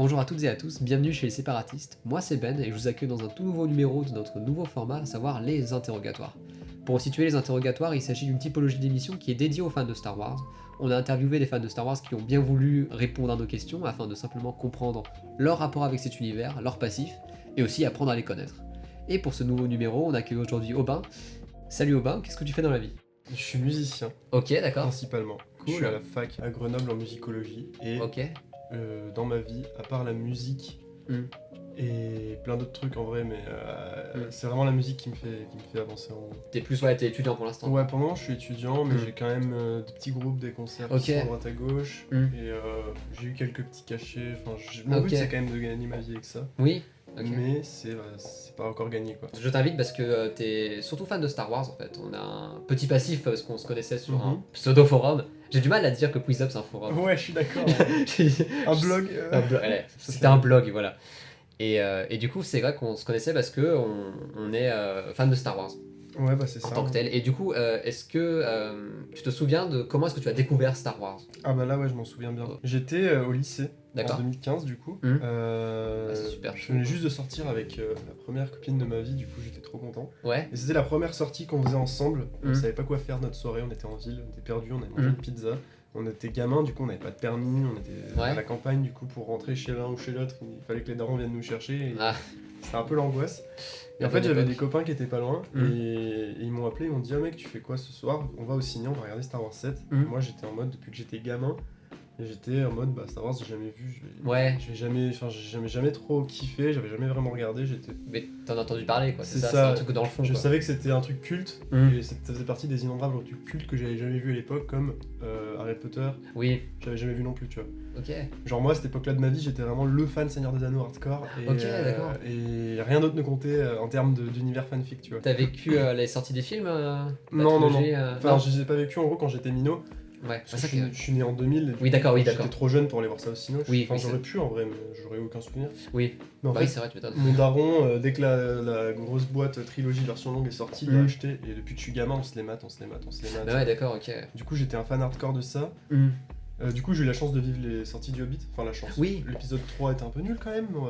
Bonjour à toutes et à tous, bienvenue chez les séparatistes. Moi c'est Ben et je vous accueille dans un tout nouveau numéro de notre nouveau format, à savoir les interrogatoires. Pour situer les interrogatoires, il s'agit d'une typologie d'émission qui est dédiée aux fans de Star Wars. On a interviewé des fans de Star Wars qui ont bien voulu répondre à nos questions afin de simplement comprendre leur rapport avec cet univers, leur passif, et aussi apprendre à les connaître. Et pour ce nouveau numéro, on accueille aujourd'hui Aubin. Salut Aubin, qu'est-ce que tu fais dans la vie? Je suis musicien, Ok, d'accord. principalement. Je suis Cool. à la fac à Grenoble en musicologie. Et Ok. dans ma vie, à part la musique Hmm. et plein d'autres trucs en vrai, mais c'est vraiment la musique qui me fait avancer en. T'es t'es étudiant pour l'instant. Ouais, pendant je suis étudiant, mais Mm. j'ai quand même des petits groupes, des concerts Ok. qui sont à droite à gauche. Mm. Et j'ai eu quelques petits cachets. Enfin, mon but Ok. c'est quand même de gagner ma vie avec ça. Oui. Ok. Mais c'est pas encore gagné quoi. Je t'invite parce que t'es surtout fan de Star Wars en fait. On a un petit passif parce qu'on se connaissait sur un pseudo forum. J'ai du mal à dire que QuizUp c'est un forum. Ouais, je suis d'accord. Un Un blog. allez, c'était un blog, voilà. Et du coup, c'est vrai qu'on se connaissait parce que on est fan de Star Wars Ouais, bah c'est en ça. tant que tel. Et du coup, est-ce que tu te souviens de comment est-ce que tu as découvert Star Wars? Ah bah là ouais, je m'en souviens bien. Oh. J'étais au lycée en D'accord. 2015 du coup. Ah, c'est super Je chaud, venais quoi. juste de sortir avec la première copine de ma vie, du coup j'étais trop content. Ouais. Et c'était la première sortie qu'on faisait ensemble. On Mhm. savait pas quoi faire notre soirée, on était en ville, on était perdus, on avait mangé Mhm. une pizza. On était gamins, du coup on n'avait pas de permis, on était Ouais. à la campagne, du coup pour rentrer chez l'un ou chez l'autre, il fallait que les darons viennent nous chercher. Et Ah. c'était un peu l'angoisse. Et La en fait bonne j'avais époque. des copains qui étaient pas loin Mhm. et ils m'ont appelé, ils m'ont dit ah mec tu fais quoi ce soir? On va au ciné, on va regarder Star Wars 7. Mhm. Moi j'étais en mode depuis que j'étais gamin. Et j'étais en mode bah Star Wars j'ai jamais vu, Ouais. j'ai jamais trop kiffé, j'avais jamais vraiment regardé, j'étais. Mais t'en as entendu parler quoi. C'est C'est ça, c'est ça. un truc dans le fond. Je quoi. savais que c'était un truc culte, Mhm. et ça faisait partie des innombrables trucs cultes que j'avais jamais vu à l'époque, comme Harry Potter, Oui. j'avais jamais vu non plus, tu vois. Ok. Genre moi à cette époque-là de ma vie, j'étais vraiment le fan Seigneur des Anneaux hardcore, et, Ok, d'accord. et rien d'autre ne comptait en termes d'univers fanfic, tu vois. T'as vécu les sorties des films la Non, trilogie, Enfin, je les ai pas vécu en gros quand j'étais minot. Ouais. Parce Ah, que ça je suis né en 2000. Oui, d'accord, oui, J'étais d'accord. trop jeune pour aller voir ça au cinéma. Oui, Enfin, oui, j'aurais c'est- pu en vrai, mais j'aurais aucun souvenir. Oui. Mais en Bah oui, fait, c'est vrai, tu m'étonnes. mon daron, dès que la grosse boîte trilogie version longue est sortie, il l'a Mhm. acheté. Et depuis que je suis gamin, on se les mate. Bah ouais, d'accord, ok. Du coup, j'étais un fan hardcore de ça. Du coup, j'ai eu la chance de vivre les sorties du Hobbit. Enfin, la chance. Oui. L'épisode 3 était un peu nul quand même au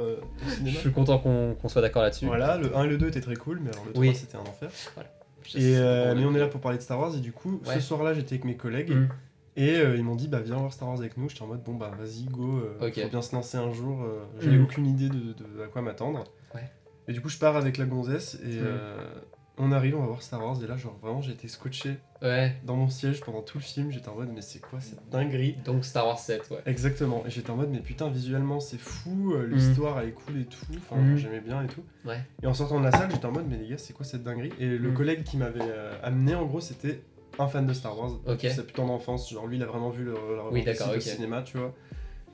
Je cinéma. suis content qu'on soit d'accord là-dessus. Voilà, le 1 et le 2 étaient très cool, mais alors le 3 Oui. c'était un enfer. Je sais, Et, c'est bon, mais on est là pour parler de Star Wars, et du coup, Ouais. ce soir-là, j'étais avec mes collègues. Mhm. Et ils m'ont dit bah viens voir Star Wars avec nous, j'étais en mode bon bah vas-y go, Ok. faut bien se lancer un jour, j'avais Mhm. aucune idée de à quoi m'attendre. Ouais. Et du coup je pars avec la gonzesse et Mhm. on arrive, on va voir Star Wars et là genre vraiment j'ai été scotché Ouais. dans mon siège pendant tout le film, j'étais en mode mais c'est quoi cette dinguerie? Donc Star Wars 7, ouais. Exactement, et j'étais en mode mais putain visuellement c'est fou, l'histoire elle est cool et tout, enfin Mhm. j'aimais bien et tout. Ouais. Et en sortant de la salle j'étais en mode mais les gars c'est quoi cette dinguerie? Et le Mhm. collègue qui m'avait amené en gros c'était un fan de Star Wars, Ok. c'est plutôt en enfance, genre lui il a vraiment vu la Oui, reprise d'accord, au ok. cinéma, tu vois.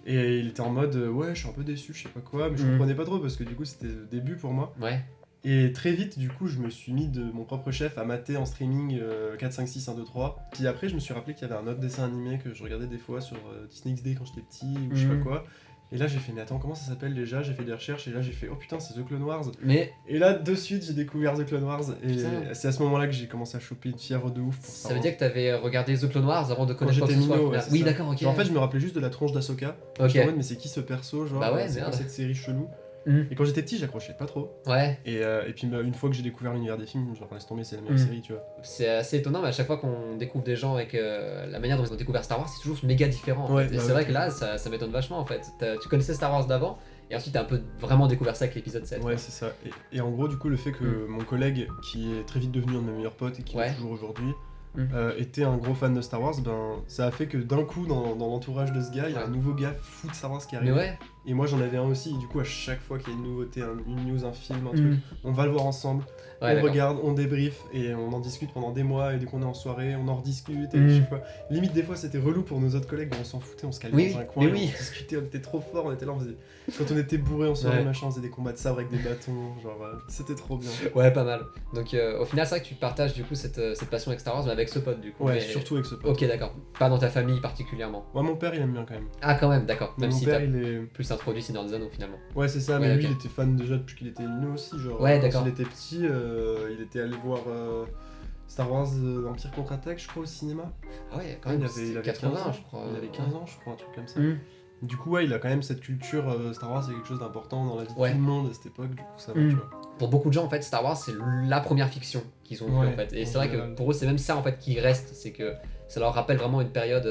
Et il était en mode ouais, je suis un peu déçu, je sais pas quoi, mais je Mhm. comprenais pas trop parce que du coup c'était le début pour moi. Ouais. Et très vite, du coup, je me suis mis de mon propre chef à mater en streaming 4, 5, 6, 1, 2, 3. Puis après, je me suis rappelé qu'il y avait un autre dessin animé que je regardais des fois sur Disney XD quand j'étais petit ou je sais Mhm. pas quoi. Et là, j'ai fait, mais attends, comment ça s'appelle déjà? J'ai fait des recherches et là, j'ai fait, oh putain, c'est The Clone Wars. Mais Et là, de suite, j'ai découvert The Clone Wars. Et Putain. c'est à ce moment-là que j'ai commencé à choper une fièvre de ouf pour ça veut dire que t'avais regardé The Clone Wars avant de quand connaître quoi que j'étais ce soit. minot, au ouais, final. c'est Oui, ça. d'accord, ok. Genre, en fait, je me rappelais juste de la tronche d'Ahsoka. Ok. J'étais en mode, mais c'est qui ce perso? Genre, Bah ouais, c'est quoi merde. cette série chelou? Mhm. Et quand j'étais petit, j'accrochais pas trop. Ouais. Et puis, une fois que j'ai découvert l'univers des films, genre, laisse tomber, c'est la meilleure Mhm. série, tu vois. C'est assez étonnant, mais à chaque fois qu'on découvre des gens avec la manière dont ils ont découvert Star Wars, c'est toujours méga différent. En Ouais, fait. Et bah c'est ouais. vrai que là, ça m'étonne vachement en fait. Tu connaissais Star Wars d'avant, et ensuite t'as un peu vraiment découvert ça avec l'épisode 7. Ouais, quoi. c'est ça. Et en gros, du coup, le fait que mon collègue, qui est très vite devenu un de mes meilleurs potes et qui Ouais. est toujours aujourd'hui, Mm. était un gros fan de Star Wars, ben ça a fait que d'un coup, dans l'entourage de ce gars, il y a Ouais. un nouveau gars fou de Star Wars qui Mais arrive. ouais. Et moi, j'en avais un aussi. Et du coup, à chaque fois qu'il y a une nouveauté, une news, un film, un truc, Mhm. on va le voir ensemble. Ouais, on d'accord. regarde, on débrief et on en discute pendant des mois. Et dès qu'on est en soirée, on en rediscute. Et Mm. je sais pas. Limite, des fois, c'était relou pour nos autres collègues. On s'en foutait, on se calmait Oui, dans un coin. mais et oui. On discutait, on était trop fort. On était là, on faisait. Quand on était bourré en soirée, Ouais. machin, on faisait des combats de sabre avec des bâtons. Genre, c'était trop bien. Ouais, pas mal. Donc au final, c'est vrai que tu partages du coup cette passion avec Star Wars, mais avec ce pote du coup. Ouais, mais- surtout avec ce pote. Ok, d'accord. Pas dans ta famille particulièrement. Moi, mon père, il aime bien quand même. Ah, quand même, d'accord. Mais Même mon si père, t'as il est. plus introduit Seigneur des Anneaux finalement. Ouais, c'est ça, Ouais, mais lui, ok. il était fan déjà depuis qu'il était minot aussi. Genre, Ouais, quand d'accord. il était petit, il était allé voir Star Wars Empire contre-attaque, je crois, au cinéma. Ah ouais, quand Il même, avait c'était 15 80, ans, je crois. Il avait 15 ans, je crois, un truc comme ça. Mhm. Du coup, ouais, il a quand même cette culture. Star Wars, c'est quelque chose d'important dans la vie de Ouais. tout le monde à cette époque, du coup, ça va, Mm. tu vois. Pour beaucoup de gens, en fait, Star Wars, c'est la première fiction qu'ils ont vue, Ouais, en fait. Et en c'est vrai que général. pour eux, c'est même ça, en fait, qui reste. C'est que ça leur rappelle vraiment une période,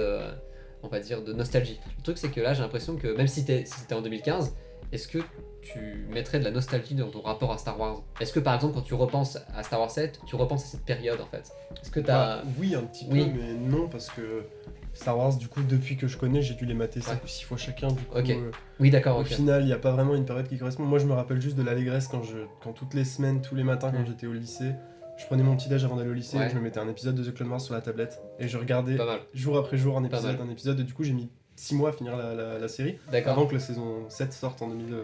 on va dire, de nostalgie. Le truc, c'est que là, j'ai l'impression que même si c'était en 2015, est-ce que tu mettrais de la nostalgie dans ton rapport à Star Wars? Est-ce que, par exemple, quand tu repenses à Star Wars 7, tu repenses à cette période, en fait? Est-ce que Bah, t'as... oui, un petit Oui. peu, mais non, parce que Star Wars, du coup, depuis que je connais, j'ai dû les mater 5 Ouais. ou 6 fois chacun, du coup. Ok. Oui, d'accord, Au ok. final, il n'y a pas vraiment une période qui correspond. Moi, je me rappelle juste de l'allégresse quand toutes les semaines, tous les matins, quand Mm. j'étais au lycée, je prenais mon petit déj avant d'aller au lycée, Ouais. je me mettais un épisode de The Clone Wars sur la tablette et je regardais Pas mal. jour après jour Pas mal. un épisode. Et du coup, j'ai mis 6 mois à finir la série D'accord. avant que la saison 7 sorte en 2020.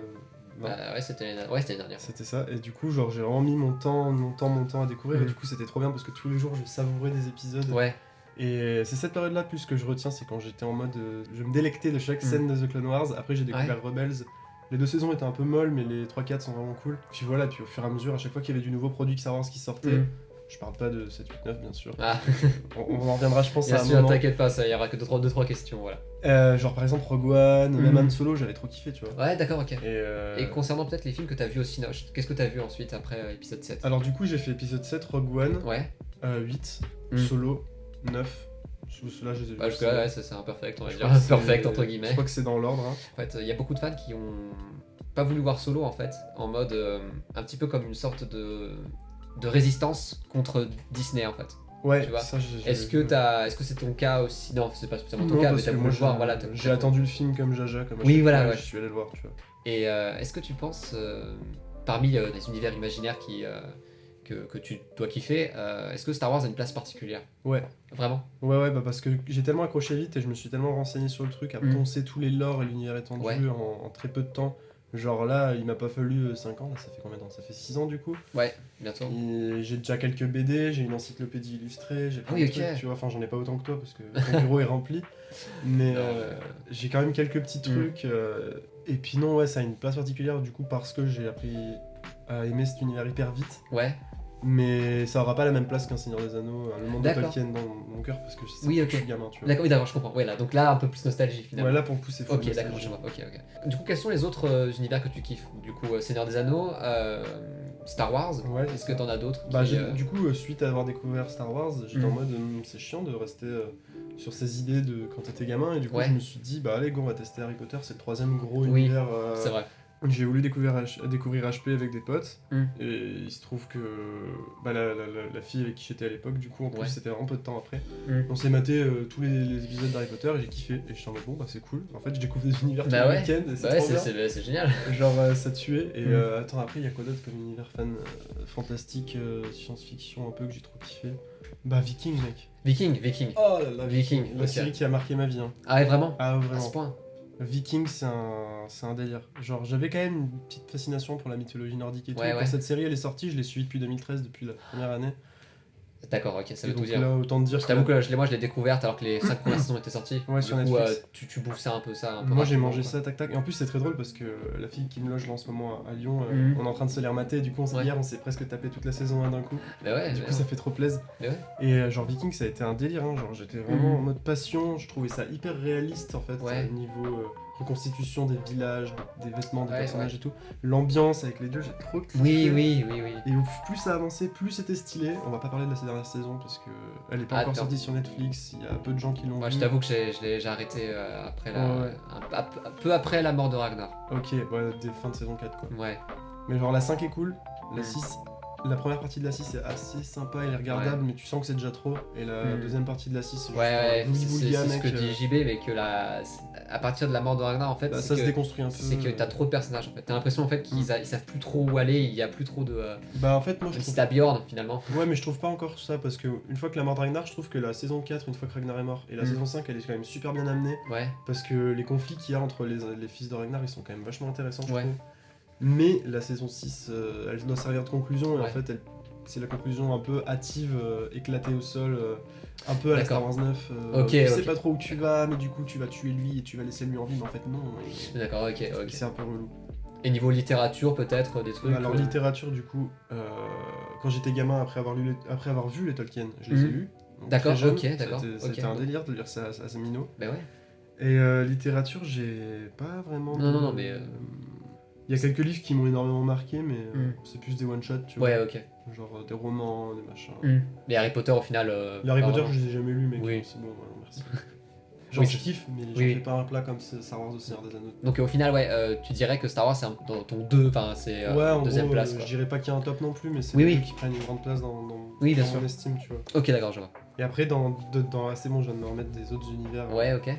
Ouais, c'était l'année dernière. C'était ça, et du coup, genre, j'ai vraiment mis mon temps à découvrir, et du coup, c'était trop bien parce que tous les jours, je savourais des épisodes. Ouais. Et c'est cette période-là plus que je retiens, c'est quand j'étais en mode. Je me délectais de chaque scène de The Clone Wars. Après, j'ai découvert Rebels. Les 2 saisons étaient un peu molles, mais les 3-4 sont vraiment cool. Puis voilà, puis au fur et à mesure, à chaque fois qu'il y avait du nouveau produit Star Wars qui sortait, je parle pas de 7, 8, 9, bien sûr. Ah. On en reviendra, je pense, Bien à un sûr, moment. t'inquiète pas, ça, il y aura que 2-3 questions, voilà. Genre par exemple Rogue One, même Han Solo, j'avais trop kiffé, tu vois. Ouais, d'accord, ok. Et Et concernant peut-être les films que t'as vus au Cinoche, qu'est-ce que t'as vu ensuite après épisode 7? alors du coup, j'ai fait épisode 7, Rogue One, Ouais. 8, Mm. Solo, 9. Ceux-là, je les ai vus. Bah, jusque-là, ouais, c'est un perfect, on va Je dire. crois que c'est- Perfect, entre Je guillemets. crois que c'est dans l'ordre. Hein. En fait, il y a beaucoup de fans qui ont pas voulu voir Solo, en fait, en mode un petit peu comme une sorte de résistance contre Disney, en fait. Ouais, Tu vois. ça j'ai. Est-ce que c'est ton cas aussi? Non, c'est pas spécialement ton Non, cas, mais parce t'as que voulu moi le voir, voilà. j'ai attendu le film comme Jaja, comme à Oui, chaque voilà, fois, ouais. je suis allé le voir, tu vois. Et est-ce que tu penses, parmi les univers imaginaires que tu dois kiffer, est-ce que Star Wars a une place particulière? Ouais. Vraiment? Ouais, bah parce que j'ai tellement accroché vite et je me suis tellement renseigné sur le truc, à poncer tous les lores et l'univers étendu Ouais. en très peu de temps. Genre là, il m'a pas fallu 5 ans, là, ça fait combien de temps? Ça fait 6 ans du coup. Ouais, bientôt. Et j'ai déjà quelques BD, j'ai une encyclopédie illustrée, j'ai plein oui, de ok. trucs, tu vois. Enfin, j'en ai pas autant que toi parce que ton bureau est rempli. Mais Non, j'ai quand même quelques petits trucs. Et puis non, ouais, ça a une place particulière du coup parce que j'ai appris à aimer cet univers hyper vite. Ouais. Mais ça aura pas la même place qu'un Seigneur des Anneaux, le monde de D'accord. Tolkien dans mon cœur parce que c'est Oui, ok. je suis gamin, tu vois. D'accord, oui, d'accord, je comprends. Ouais, là, donc là, un peu plus nostalgie finalement. Ouais, là pour le coup, c'est fou. Ok, d'accord, je vois. Ok. Du coup, quels sont les autres univers que tu kiffes? Du coup, Seigneur des Anneaux, Star Wars. Ouais, Est-ce que t'en as d'autres Bah, qui, du coup, suite à avoir découvert Star Wars, j'étais en mode c'est chiant de rester sur ces idées de quand t'étais gamin, et du coup, Ouais. je me suis dit, bah allez, go, on va tester Harry Potter, c'est le 3ème gros Oui, univers. C'est vrai. J'ai voulu découvrir HP avec des potes, Mm. et il se trouve que bah, la fille avec qui j'étais à l'époque, du coup, en plus, Ouais. c'était vraiment peu de temps après. Mm. On s'est maté tous les épisodes d'Harry Potter et j'ai kiffé. Et je suis en mode bon, bah c'est cool. En fait, je découvre des univers tous Bah les ouais. week-ends et c'est Bah ouais, trop bien. c'est génial. Genre, ça tuait. Et Mm. attends, après, il y a quoi d'autre comme univers fantastique, science-fiction un peu que j'ai trop kiffé? Bah, Viking, mec. Viking. Oh là là, Viking, La ok. série qui a marqué ma vie. Hein. Ah ouais, vraiment? Ah, À vraiment. ce point? Viking, c'est un délire. Genre, j'avais quand même une petite fascination pour la mythologie nordique et tout. Ouais, Quand ouais. cette série elle est sortie, je l'ai suivie depuis 2013, depuis la première année. D'accord, ok, ça Et veut tout donc dire. là, autant te dire Je t'avoue que moi je l'ai découverte alors que les 5 premières saisons étaient sorties. Ouais, Du sur coup, Netflix. tu bouffes ça un peu un peu Moi j'ai rapidement, mangé quoi. ça tac tac, et en plus c'est très drôle parce que la fille qui me loge là en ce moment à Lyon, Mhm. on est en train de se les remater, du coup Ouais. hier on s'est presque tapé toute la saison 1 d'un coup, Bah ouais, du mais coup ça fait trop plaisir. Mais ouais. Et genre Viking ça a été un délire, hein. Genre j'étais vraiment Mhm. en mode passion, je trouvais ça hyper réaliste en fait, Ouais. niveau reconstitution des villages, des vêtements des Ouais, personnages et tout, l'ambiance avec les dieux, j'ai trop kiffé. Oui. Et plus ça avançait, plus c'était stylé. On va pas parler de la dernière saison parce que elle est pas encore Attends. sortie sur Netflix, il y a peu de gens qui l'ont Moi vue. je t'avoue que j'ai arrêté après Ouais. peu après la mort de Ragnar. Ok, ouais, des fins de saison 4 quoi. Ouais. Mais genre la 5 est cool, la Mm. 6, la première partie de la 6 est assez sympa et regardable, mais tu sens que c'est déjà trop. Et la Mm. deuxième partie de la 6, c'est Ouais, juste c'est ce mec. que dit JB, mais que à partir de la mort de Ragnar, en fait, Bah, c'est ça se que, déconstruit un peu. c'est que t'as trop de personnages en fait. T'as l'impression en fait qu'ils ils savent plus trop où aller, il y a plus trop de. Bah en fait, moi je Même si trouve. t'as Bjorn finalement. Ouais, mais je trouve pas encore ça parce que une fois que la mort de Ragnar, je trouve que la saison 4, une fois que Ragnar est mort, et la Mm. saison 5, elle est quand même super bien amenée. Ouais. Parce que les conflits qu'il y a entre les fils de Ragnar, ils sont quand même vachement intéressants, je Ouais. trouve. Mais la saison 6, elle doit servir de conclusion, et en Ouais. fait, c'est la conclusion un peu hâtive, éclatée au sol, un peu à la Star D'accord. Wars 9. Ok, tu sais ok. pas trop où tu vas, mais du coup, tu vas tuer lui et tu vas laisser lui en vie, mais en fait, non. D'accord, ok. Et c'est un peu relou. Et niveau littérature, peut-être des trucs. Alors, littérature, du coup, quand j'étais gamin, après avoir vu les Tolkien, je les ai Mhm. lus. Donc, D'accord, très jeune, ok, d'accord, C'était ok. un délire de lire ça à ces minots. Bah ouais. Et littérature, j'ai pas vraiment. Non, mais. Il y a quelques livres qui m'ont énormément marqué, mais c'est plus des one-shots, tu vois. Ouais, ok. Genre des romans, des machins. Mais Harry Potter, au final. Les Harry pas Potter, vraiment. je les ai jamais lus, mec. Oui. C'est bon, voilà, merci. Genre, Oui, je kiffe, mais j'en oui. fais pas un plat comme Star Wars, le Seigneur des Anneaux. Donc au final, ouais, tu dirais que Star Wars, c'est dans ton 2, enfin, c'est Ouais, en deuxième gros, place, quoi. je dirais pas qu'il y a un top non plus, mais c'est Oui, les oui. deux qui prennent une grande place dans Oui, bien mon sûr. estime, tu vois. Ok, d'accord, je vois. Et après, c'est bon, je viens de me remettre des autres univers Ouais, ok.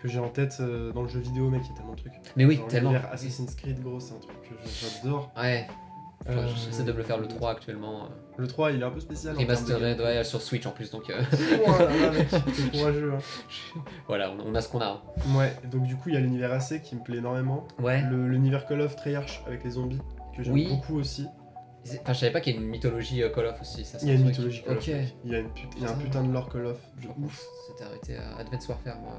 que j'ai en tête dans le jeu vidéo, mec, il y a tellement de trucs. Mais oui, Genre, tellement. l'univers Assassin's Creed, gros, c'est un truc que j'adore. Ouais. J'essaie de me le faire le 3 actuellement. Le 3, il est un peu spécial. en termes de Remastered, gameplay. ouais, sur Switch en plus, donc Oh là là, mec, t'es courageux. Hein. voilà, on a ce qu'on a. Hein. Ouais, donc du coup, il y a l'univers AC qui me plaît énormément. Ouais. L'univers Call of Treyarch avec les zombies, que j'aime Oui. beaucoup aussi. Enfin, je savais pas qu'il y a une mythologie Call of aussi. Ça, c'est Il y a un une truc. mythologie Call of. Ok. mec. Il y a un putain de lore Call of. Je De crois ouf. qu'on s'était arrêté à Advance Warfare, moi.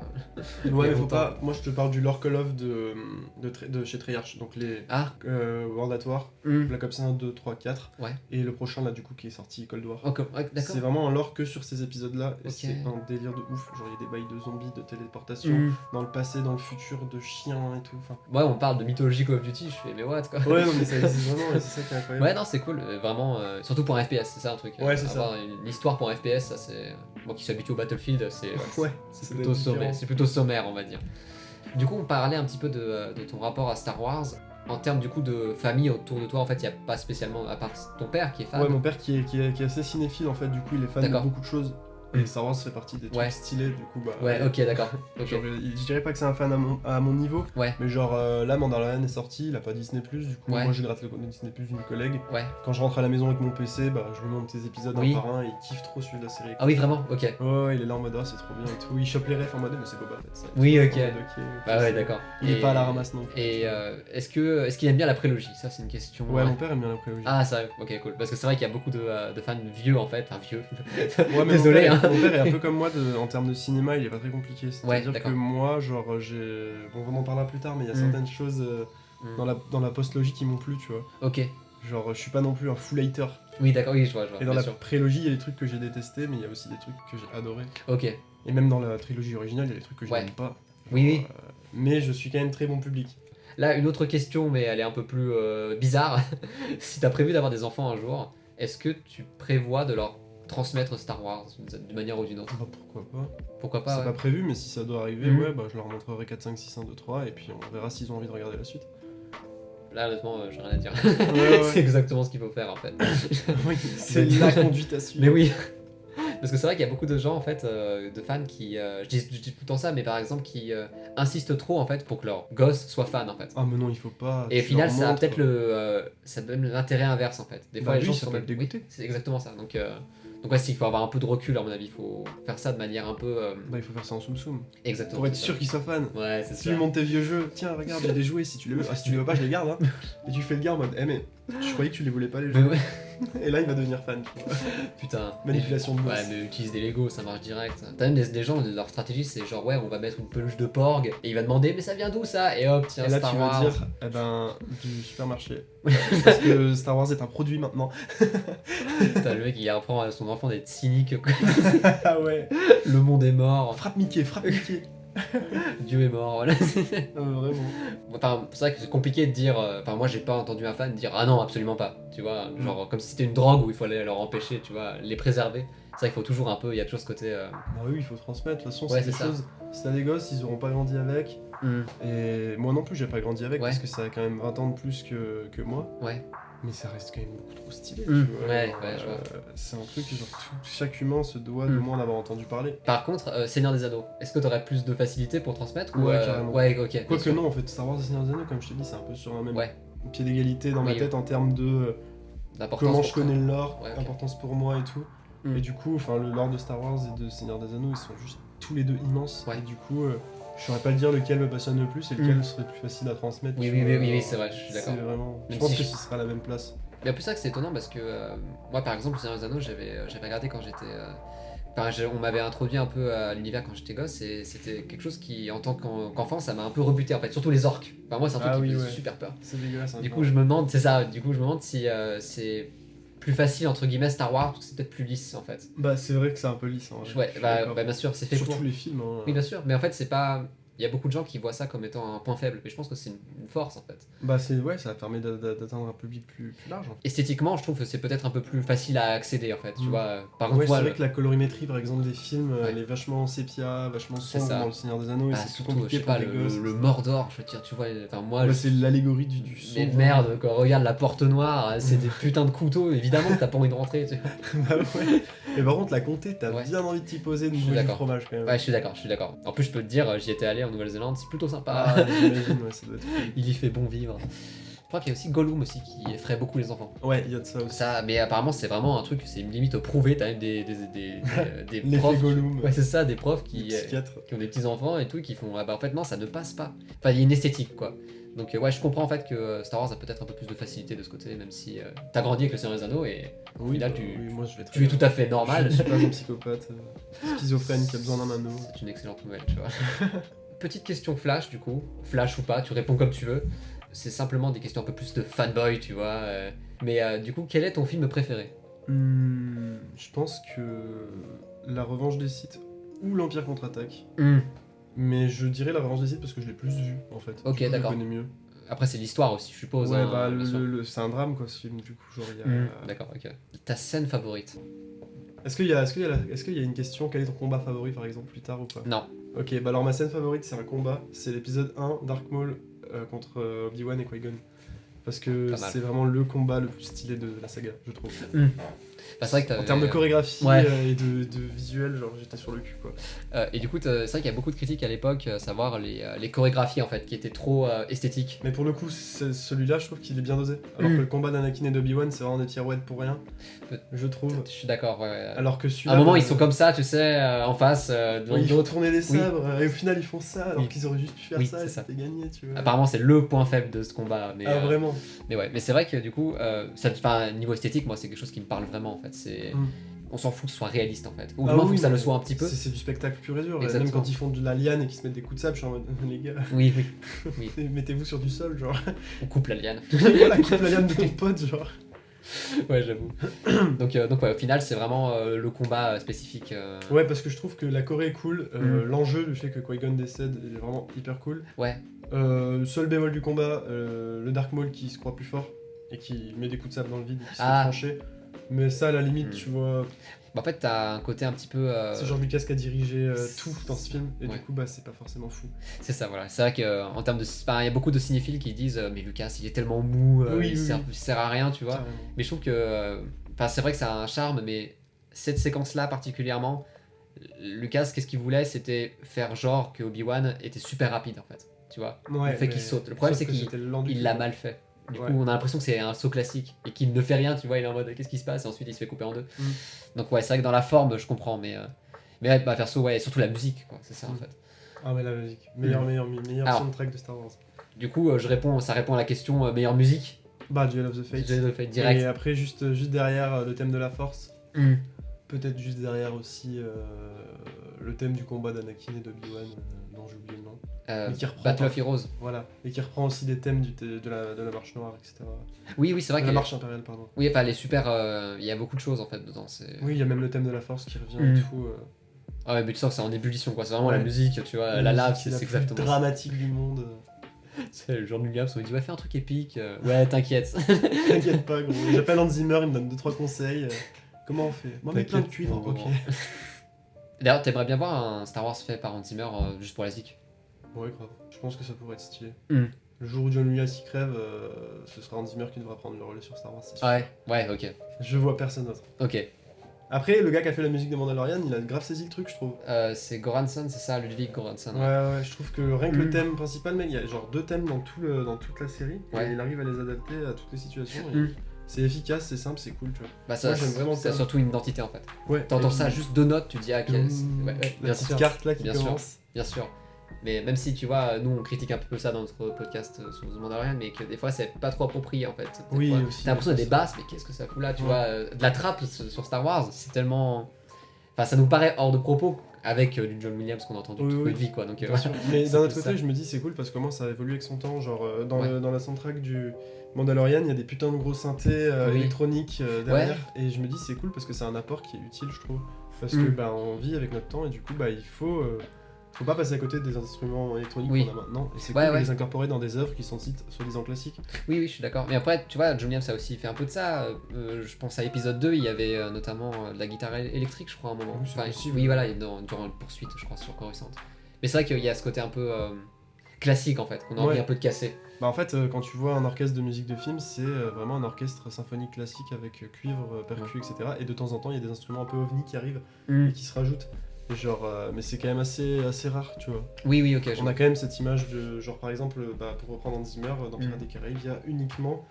Ouais, mais faut longtemps. pas. Moi, je te parle du lore Call of de chez Treyarch. Donc les Ah. World at War, Hmm. Black Ops 1, 2, 3, 4. Ouais. Et le prochain, là, du coup, qui est sorti, Cold War. Ok, ouais, d'accord. C'est vraiment un lore que sur ces épisodes-là. Et Ok. c'est un délire de ouf. Genre, il y a des bails de zombies, de téléportation, Hmm. dans le passé, dans le futur, de chiens et tout. Enfin, Ouais, on parle de mythologie Call of Duty, je fais, mais what quoi. ouais, non, mais ça existe vraiment, et c'est ça qui est incroyable. Ouais, non, c'est cool, vraiment, surtout pour un FPS, c'est ça un truc. Ouais, c'est ça. Avoir une histoire pour un FPS, ça c'est. Moi qui suis habitué au Battlefield, Ouais, c'est plutôt sommaire, c'est plutôt sommaire, on va dire. Du coup, on parlait un petit peu de ton rapport à Star Wars. En termes du coup de famille autour de toi, en fait, il n'y a pas spécialement, à part ton père qui est fan. Ouais, mon père qui est assez cinéphile en fait, du coup il est fan de D'accord. beaucoup de choses. Et Star Wars fait partie des trucs Ouais. stylés, du coup bah. Ouais, ok, d'accord. Ok. Genre, je dirais pas que c'est un fan à mon niveau, Ouais, mais genre là Mandalorian est sorti, il a pas Disney, du coup Ouais. moi j'ai gratte le compte de Disney d'une collègue. ouais. Quand je rentre à la maison avec mon PC, bah je lui montre tes épisodes Oui. un par un et il kiffe trop suivre la série. Ah oui, vraiment, ok. Ouais, il est là en mode ah, c'est trop bien et tout. Il chope les refs en mode mais c'est Boba Fett ça. Oui, ok. En mode, ok, Bah ouais, d'accord. Il est pas à la ramasse non plus. Et est-ce qu'il aime bien la prélogie? Ça, c'est une question. Ouais, mon père aime bien la prélogie. Ah, ça, ok, cool. Parce que c'est vrai qu'il y a beaucoup de fans vieux en fait. Enfin, vieux. Ouais, mais Désolé, mon hein. père est un peu comme moi en termes de cinéma, il est pas très compliqué. Ouais, C'est-à-dire que d'accord. moi, genre, Bon, on en parlera plus tard, mais il y a certaines choses dans la post-logie qui m'ont plu, tu vois. Ok. Genre, je suis pas non plus un full hater. Oui, d'accord, oui, je vois. Et dans bien la sûr. prélogie, il y a des trucs que j'ai détestés, mais il y a aussi des trucs que j'ai adorés. Ok. Et même dans la trilogie originale, il y a des trucs que je Ouais. n'aime pas. Oui, oui. Mais je suis quand même très bon public. Là, une autre question, mais elle est un peu plus bizarre. Si t'as prévu d'avoir des enfants un jour, est-ce que tu prévois de leur transmettre Star Wars d'une manière ou d'une autre? Bah, pourquoi pas. Pourquoi pas? C'est Ouais. pas prévu, mais si ça doit arriver, Mhm. ouais, bah, je leur montrerai 4, 5, 6, 1, 2, 3, et puis on verra s'ils ont envie de regarder la suite. Là, honnêtement, j'ai rien à dire. Ouais. C'est exactement ce qu'il faut faire en fait. Oui, c'est la conduite à suivre. Mais oui. Parce que c'est vrai qu'il y a beaucoup de gens en fait, de fans qui, je dis tout le temps ça, mais par exemple qui insistent trop en fait pour que leur gosse soit fan en fait. Ah mais non, il faut pas. Et au tu final, leur ça a montres. peut-être ça donne l'intérêt inverse en fait. Des fois, Bah les oui, gens ça sont peut même le dégoûter. Oui, c'est exactement ça. Donc ouais, il faut avoir un peu de recul à mon avis. Il faut faire ça de manière un peu Bah il faut faire ça en soum-soum. exactement. Pour être c'est sûr qu'ils soient fans. ça. Ouais, c'est Si tu ça. lui montres tes vieux jeux, tiens regarde j'ai des jouets, si tu les veux, si tu les veux pas je les garde hein. Et tu fais le gars en mode mais je croyais que tu les voulais pas les Mais jeux. ouais, Et là il va devenir fan. Tu vois. putain. Manipulation de Ouais, masse. mais utilise des Lego, ça marche direct. T'as même des gens, leur stratégie c'est genre ouais, on va mettre une peluche de porg et il va demander mais ça vient d'où ça? Et hop, tiens, Et là Star tu Wars. vas dire eh ben du supermarché. Parce que Star Wars est un produit maintenant. Putain, le mec il apprend à son enfant d'être cynique. Ah ouais. Le monde est mort, Frappe Mickey, frappe Mickey. Dieu est mort, voilà. Vraiment. Enfin, c'est vrai que c'est compliqué de dire. Enfin, moi j'ai pas entendu un fan dire ah non, absolument pas. Tu vois, genre comme si c'était une drogue où il fallait leur empêcher, tu vois, les préserver. C'est vrai qu'il faut toujours un peu, il y a toujours ce côté. Bah oui, il faut transmettre. De toute façon, Ouais, c'est des c'est ça. choses. Si t'as des gosses, ils auront pas grandi avec. Et moi non plus, j'ai pas grandi avec Ouais. parce que ça a quand même 20 ans de plus que moi. Ouais. Mais ça reste quand même beaucoup trop stylé. Mm. Tu vois. Ouais, je vois. C'est un truc que genre, chaque humain se doit de moins en avoir entendu parler. Par contre, Seigneur des Anneaux, est-ce que t'aurais plus de facilité pour transmettre ou, Ouais, carrément. Ouais, ok. bien Quoique sûr. non, en fait, Star Wars et Seigneur des Anneaux, comme je te dis, c'est un peu sur un même Ouais, pied d'égalité dans ma Oui, tête en termes de d'importance. comment pour je connais le lore, Ouais, ok. l'importance pour moi et tout. Mm. Et du coup, enfin, le lore de Star Wars et de Seigneur des Anneaux, ils sont juste tous les deux immenses. Ouais. Et du coup, je saurais pas le dire lequel me passionne le plus et lequel serait plus facile à transmettre. Oui, tu oui, vois. oui, oui, c'est vrai, je suis d'accord. C'est vraiment. Je Même pense si que je- ce sera la même place. Mais en plus, c'est vrai que c'est étonnant parce que moi, par exemple, Seigneur des Anneaux, j'avais regardé quand j'étais. Enfin, on m'avait introduit un peu à l'univers quand j'étais gosse et c'était quelque chose qui, en tant qu'enfant, ça m'a un peu rebuté en fait, surtout les orques. Enfin, moi, c'est un truc Ah qui oui, me faisait ouais. super peur. C'est dégueulasse. Du coup, je me demande, c'est ça, du coup, je me demande si c'est plus facile entre guillemets Star Wars, parce que c'est peut-être plus lisse en fait. Bah, c'est vrai que c'est un peu lisse. En vrai. Ouais, Je suis bah, d'accord. bien sûr, c'est fait Surtout pour. les films. Hein. Oui, bien sûr, mais en fait, c'est pas. Il y a beaucoup de gens qui voient ça comme étant un point faible, mais je pense que c'est une force en fait. Bah ça permet d'atteindre un public plus large. En fait. Esthétiquement, je trouve que c'est peut-être un peu plus facile à accéder en fait, tu vois. Par Ouais, contre, c'est vrai que la colorimétrie par exemple des films, Ouais. elle est vachement sépia, vachement C'est sombre ça. dans Le Seigneur des Anneaux, et bah, c'est plus surtout, compliqué je sais pour pas, des gosses. le Mordor, je veux dire, tu vois, enfin moi, Bah, c'est l'allégorie du mais sombre. merde, quand on regarde la porte noire, c'est des putains de couteaux, évidemment que t'as pas envie de rentrer, tu vois. Bah ouais. Et par contre, la comté, t'as Ouais. bien envie de t'y poser de Je suis nouveau du d'accord. fromage quand même. Ouais, je suis d'accord. En plus, je peux te dire, j'y étais allé en Nouvelle-Zélande, c'est plutôt sympa. Ah, j'imagine, ouais, ça doit être cool. Il y fait bon vivre. Je crois qu'il y a aussi Gollum aussi qui effraie beaucoup les enfants. Ouais, il y a de ça aussi. Ça, mais apparemment c'est vraiment un truc, c'est une limite prouvé, t'as même des L'effet profs. Gollum. Ouais, c'est ça, des profs Les psychiatres. qui ont des petits enfants et tout, qui font ah bah en fait non, ça ne passe pas. Enfin, il y a une esthétique quoi. Donc ouais, je comprends en fait que Star Wars a peut-être un peu plus de facilité de ce côté, même si t'as grandi avec le Seigneur des Anneaux et au final oui, moi je vais très tu es bien. tout à fait Je normal. ne suis pas un psychopathe schizophrène qui a besoin d'un anneau. C'est une excellente nouvelle, tu vois. Petite question flash du coup, flash ou pas, tu réponds comme tu veux. C'est simplement des questions un peu plus de fanboy, tu vois. Mais du coup, quel est ton film préféré? Je pense que La Revanche des Sith ou L'Empire contre-attaque. Mais je dirais La Revanche des Sith parce que je l'ai plus vu en fait. Ok, Du coup, d'accord. Je le connais mieux. Après, c'est l'histoire aussi, je suppose. Ouais, hein, bah bien sûr. c'est un drame quoi ce film du coup. Genre, il y a... D'accord, ok. Ta scène favorite? Est-ce qu'il y a une question, quel est ton combat favori par exemple plus tard ou pas? Non. Ok, bah alors ma scène favorite c'est un combat, c'est l'épisode 1 Dark Maul contre Obi-Wan et Qui-Gon. Parce que Pas mal. c'est vraiment le combat le plus stylé de la saga, je trouve. Bah, c'est vrai que t'avais- En termes de chorégraphie Ouais. Et de visuel, genre j'étais sur le cul quoi. Et du coup, c'est vrai qu'il y a beaucoup de critiques à l'époque, savoir les chorégraphies en fait, qui étaient trop esthétiques. Mais pour le coup, celui-là je trouve qu'il est bien dosé. Alors que le combat d'Anakin et d'Obi-Wan c'est vraiment des tirouettes pour rien, je trouve. Je suis d'accord, ouais. Alors que À celui-là. un moment, bah, ils sont comme ça, tu sais, en face, devant oui, ils font d'autres. tourner les Oui. sabres et au final ils font ça alors Oui. qu'ils auraient juste pu faire Oui, ça c'est et ça. c'était gagné, tu vois. Apparemment, c'est le point faible de ce combat. Mais, Vraiment. mais ouais, mais c'est vrai que du coup, niveau esthétique, moi, c'est quelque chose qui me parle vraiment en fait. On s'en fout que ce soit réaliste en fait. Ou du moins, faut que ça le soit un petit peu. C'est du spectacle pur et dur. Et Exactement. même quand ils font de la liane et qu'ils se mettent des coups de sable, je suis en mode les gars, Oui. mettez-vous sur du sol, genre. On coupe la liane. Voilà, coupe la liane de ton pote, genre. Ouais, j'avoue. donc ouais, au final, c'est vraiment le combat spécifique. Ouais, parce que je trouve que la Corée est cool. Mm. L'enjeu du fait que Qui-Gon décède est vraiment hyper cool. Ouais. Seul bémol du combat, le Dark Maul qui se croit plus fort et qui met des coups de sable dans le vide et qui se fait Ah. trancher. Mais ça, à la limite, Mm. tu vois, Bah, en fait, t'as un côté un petit peu. c'est George Lucas qui a dirigé tout dans ce film, et Ouais. du coup, bah, c'est pas forcément fou. C'est ça, voilà. C'est vrai qu'en termes de. Enfin, il y a beaucoup de cinéphiles qui disent mais Lucas, il est tellement mou, Oui, il oui, sert, oui. il sert à rien, tu vois. Carrément. Mais je trouve que. Enfin, c'est vrai que ça a un charme, mais cette séquence-là particulièrement, Lucas, qu'est-ce qu'il voulait? C'était faire genre que Obi-Wan était super rapide en fait. Tu vois? Ouais, le fait mais- qu'il saute. Le problème, sauf c'est que qu'il c'était le lent du il cul, l'a quoi. mal fait. Du Ouais. coup, on a l'impression que c'est un saut classique et qu'il ne fait rien, tu vois. Il est en mode qu'est-ce qui se passe? Et ensuite, il se fait couper en deux. Mm. Donc, ouais, c'est vrai que dans la forme, je comprends, mais ouais, bah, perso, ouais, et surtout la musique, quoi. C'est ça en Mm. fait. Ah ouais, la musique. Meilleur Alors. soundtrack de Star Wars. Du coup, ça répond à la question meilleure musique. Bah, Duel of the Fates. J'ai le fait direct. Et après, juste derrière, le thème de la Force. Mm. Peut-être juste derrière aussi le thème du combat d'Anakin et d'Obi-Wan, dont j'ai oublié le nom. Mais qui reprend Battle pas. of Heroes. Voilà. Et qui reprend aussi des thèmes de la Marche Noire, etc. Oui, c'est vrai De que la Marche Impériale, pardon. oui, enfin, les super. Il y a beaucoup de choses en fait dedans. Oui, il y a même le thème de la Force qui revient Mm. et tout. Ah ouais, mais tu sens que c'est en ébullition, quoi. C'est vraiment Ouais. la musique, tu vois. La La lave, musique, c'est la plus exactement ça. dramatique du monde. C'est le Jean Williams, on lui dit ouais, fais un truc épique. Ouais, t'inquiète. T'inquiète pas, gros. J'appelle Hans Zimmer, il me donne 2-3 conseils. Comment on fait? Moi, mais plein de T'inquiète cuivre, pour le ok. moment. D'ailleurs, t'aimerais bien voir un Star Wars fait par Hans Zimmer juste pour la zik. Ouais, grave. Je pense que ça pourrait être stylé. Mm. Le jour où John Williams y crève, ce sera Hans Zimmer qui devra prendre le relais sur Star Wars, c'est sûr. Ouais, ok. Je vois personne d'autre. Ok. Après, le gars qui a fait la musique de Mandalorian, il a grave saisi le truc, je trouve. C'est Goranson, c'est ça, Ludwig Goranson. Ouais, je trouve que rien que le Mm. thème principal, mec, il y a genre 2 thèmes dans toute la série, Ouais. et il arrive à les adapter à toutes les situations. et Mm. C'est efficace, c'est simple, c'est cool, tu vois. Bah, ça, Moi, j'aime vraiment c'est ça. surtout une identité en fait. Ouais. T'entends et- ça, juste 2 notes, tu te dis ah, ok, Mmh, ouais, la bien petite sûr. carte là qui Bien sûr. commence. Bien sûr. Mais même si tu vois, nous on critique un peu ça dans notre podcast sur The Mandalorian, mais que des fois c'est pas trop approprié en fait. Des Oui, fois, aussi, t'as l'impression ouais, des c'est basses, mais qu'est-ce que ça fout là, tu Ouais. vois, de la trappe sur Star Wars, c'est tellement. Enfin, ça nous paraît hors de propos avec du John Williams qu'on a entendu Oui, toute oui. notre vie quoi. Donc, Bien sûr. Mais c'est d'un un autre peu côté, ça. je me dis c'est cool parce que comment ça a évolué avec son temps. Genre dans, Ouais. dans la soundtrack du Mandalorian, il y a des putains de gros synthés Oui. électroniques derrière. Et je me dis c'est cool parce que c'est un apport qui est utile, je trouve. Parce que Mm. bah, on vit avec notre temps et du coup bah, il faut Faut pas passer à côté des instruments électroniques Oui. qu'on a maintenant, et c'est Ouais, cool de ouais. les incorporer dans des œuvres qui sont soi-disant classiques. Oui, je suis d'accord. Mais après, tu vois, John Williams a aussi fait un peu de ça. Je pense à épisode 2, il y avait notamment de la guitare électrique, je crois, à un moment. Oui, c'est possible. Oui, voilà, durant une poursuite, je crois, sur Coruscant. Mais c'est vrai qu'il y a ce côté un peu classique, en fait, qu'on a envie Ouais. un peu de casser. Bah en fait, quand tu vois un orchestre de musique de film, c'est vraiment un orchestre symphonique classique avec cuivre, percu, etc. Et de temps en temps, il y a des instruments un peu ovni qui arrivent et qui se rajoutent. Et genre, mais c'est quand même assez rare, tu vois. Oui, ok. On a quand même cette image de, genre par exemple, pour reprendre Hans Zimmer, dans Pirates Mm. des Caraïbes, il y a uniquement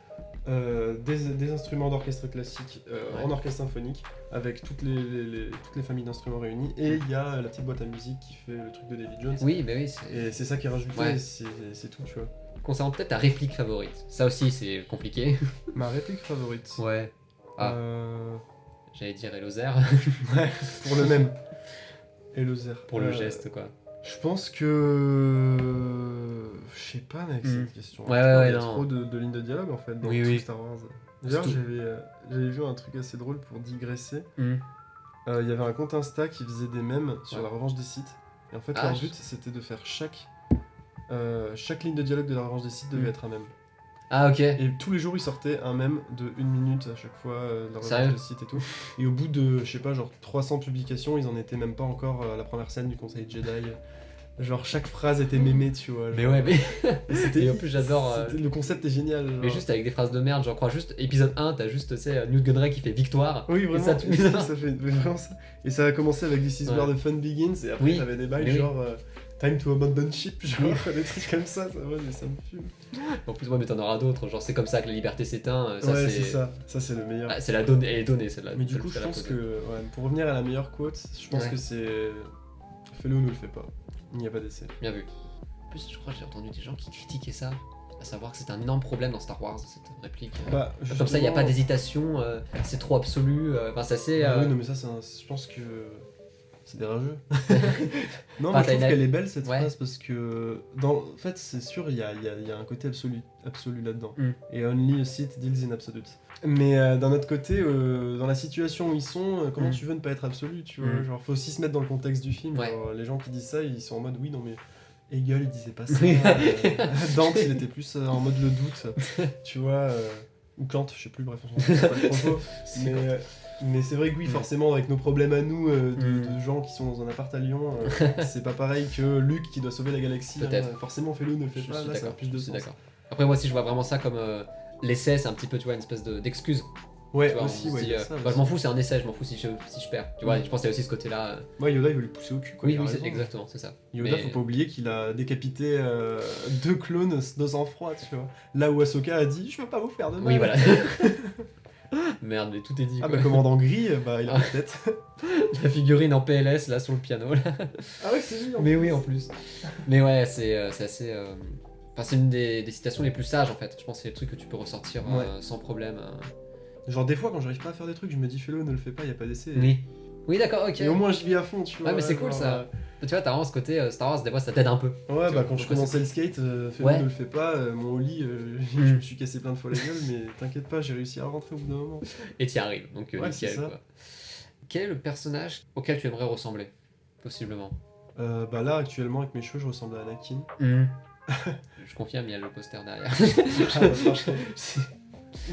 des instruments d'orchestre classique Ouais. en orchestre symphonique, avec toutes les familles d'instruments réunies, et il y a la petite boîte à musique qui fait le truc de David Jones. Oui, mais oui. Et c'est ça qui est rajouté, Ouais. et c'est tout, tu vois. Concernant peut-être ta réplique favorite. Ça aussi, c'est compliqué. Ma réplique favorite. Ouais. Ah, Euh, j'allais dire Elozer Ouais, pour le même. Et le zer. pour le geste, quoi. Je pense que. Je sais pas, mec, Mm. cette question. Ouais, Il y a non. trop de lignes de dialogue en fait dans Oui, tout oui. Star Wars. D'ailleurs, Surtout- j'avais vu un truc assez drôle pour digresser. Mm. Il y avait un compte Insta qui faisait des mèmes sur Ouais. la revanche des Sith. Et en fait, Ah, leur je- but c'était de faire chaque ligne de dialogue de la revanche des Sith devait Mm. être un mème. Ah, ok. Et tous les jours, ils sortaient un mème de 1 minute à chaque fois, de la Sérieux revanche des Sith et tout. Et au bout de, je sais pas, genre 300 publications, ils en étaient même pas encore à la première scène du Conseil Jedi. Genre chaque phrase était mémée, tu vois. Mais genre. ouais, mais. Et c'était- Et en plus, j'adore, Le concept est génial. Mais genre. juste avec des phrases de merde, j'en crois juste épisode 1, t'as juste, tu sais, Newt Gunray qui fait victoire. Oui, Et vraiment. ça, tout et bizarre. ça fait mais vraiment ça. Et ça a commencé avec This is Ouais. where the fun begins. Et après, Oui. t'avais des bails Mais oui. genre Time to abandon ship, genre Oui. des trucs comme ça. Ouais, mais ça me fume. En plus, ouais, mais t'en auras d'autres, genre c'est comme ça que la liberté s'éteint. Ça, ouais, c'est c'est ça. Ça, c'est le meilleur. Ah, c'est la donnée, elle est donnée celle-là. Mais du Celle coup, je qu'elle a pense posée. que pour revenir à la meilleure quote, je pense Ouais. que c'est fais-le ou ne le fais pas. Il n'y a pas d'essai. Bien vu. En plus, je crois que j'ai entendu des gens qui critiquaient ça, à savoir que c'est un énorme problème dans Star Wars, cette réplique. Bah, Comme ça, il n'y a pas justement- d'hésitation, c'est trop absolu. Enfin, c'est assez. Bah oui, non, mais ça, je pense que c'est des rageux. Non, Enfin, mais je t'as trouve une- qu'elle est belle cette Ouais. phrase parce que, en fait, c'est sûr, il y a un côté absolu là-dedans. Mm. Et only a Sith deals in absolute. Mais d'un autre côté, dans la situation où ils sont, comment Mm. tu veux ne pas être absolu, tu vois? Mm. Genre, faut aussi se mettre dans le contexte du film. Ouais. Genre, les gens qui disent ça, ils sont en mode oui, non, mais Hegel, il disait pas ça. Oui. Dante, il était plus en mode le doute, tu vois. Ou Kant, je sais plus, bref, on s'en fout, c'est pas le propos. Mais c'est vrai que oui, Ouais. forcément, avec nos problèmes à nous, Mm. de gens qui sont dans un appart à Lyon, c'est pas pareil que Luc qui doit sauver la galaxie. Peut-être. Hein. Forcément, fais-le, ne le fais Je pas, suis là, ça a d'accord. plus de Je suis sens. d'accord. Après, moi aussi, je vois vraiment ça comme l'essai, c'est un petit peu, tu vois, une espèce d'excuse. Ouais, Tu vois, aussi, on se ouais, dit, il y a ça bah, aussi. je m'en fous, c'est un essai, je m'en fous si je perds. Tu vois, Mm. je pense qu'il y a aussi ce côté-là. Ouais, Yoda, il veut lui pousser au cul, quoi. Oui, il a oui, c'est raison. exactement, c'est ça. Yoda, Mais- faut pas oublier qu'il a décapité 2 clones de sang-froid, tu vois. Là où Ahsoka a dit, je veux pas vous faire de mal. Oui, voilà. Merde, mais tout est dit. Ah quoi. bah, commandant gris, bah, il a peut-être. La figurine en PLS là sur le piano. Là. Ah ouais, c'est lui, Mais oui, en plus. Mais ouais, c'est assez. Enfin, c'est une des citations les plus sages en fait. Je pense que c'est le truc que tu peux ressortir Ouais. sans problème. Genre, des fois, quand j'arrive pas à faire des trucs, je me dis, fais-le, ne le fais pas, y a pas d'essai. Oui. Oui, d'accord, ok. Et au moins, je vis à fond, tu vois. Ouais, mais c'est cool, genre, ça. Tu vois, t'as vraiment ce côté Star Wars, des fois ça t'aide un peu. Ouais, Tu bah vois, quand je pourquoi commençais le skate, fais-le, Ouais. ne le fais pas, mon lit, je Mm. me suis cassé plein de fois la gueule, mais t'inquiète pas, j'ai réussi à rentrer au bout d'un moment. Et t'y arrives, donc Ouais, c'est nickel ça. quoi. Quel est le personnage auquel tu aimerais ressembler Possiblement. Bah là, actuellement, avec mes cheveux, je ressemble à Anakin. Je confirme, il y a le poster derrière. Ah, bah, franchement.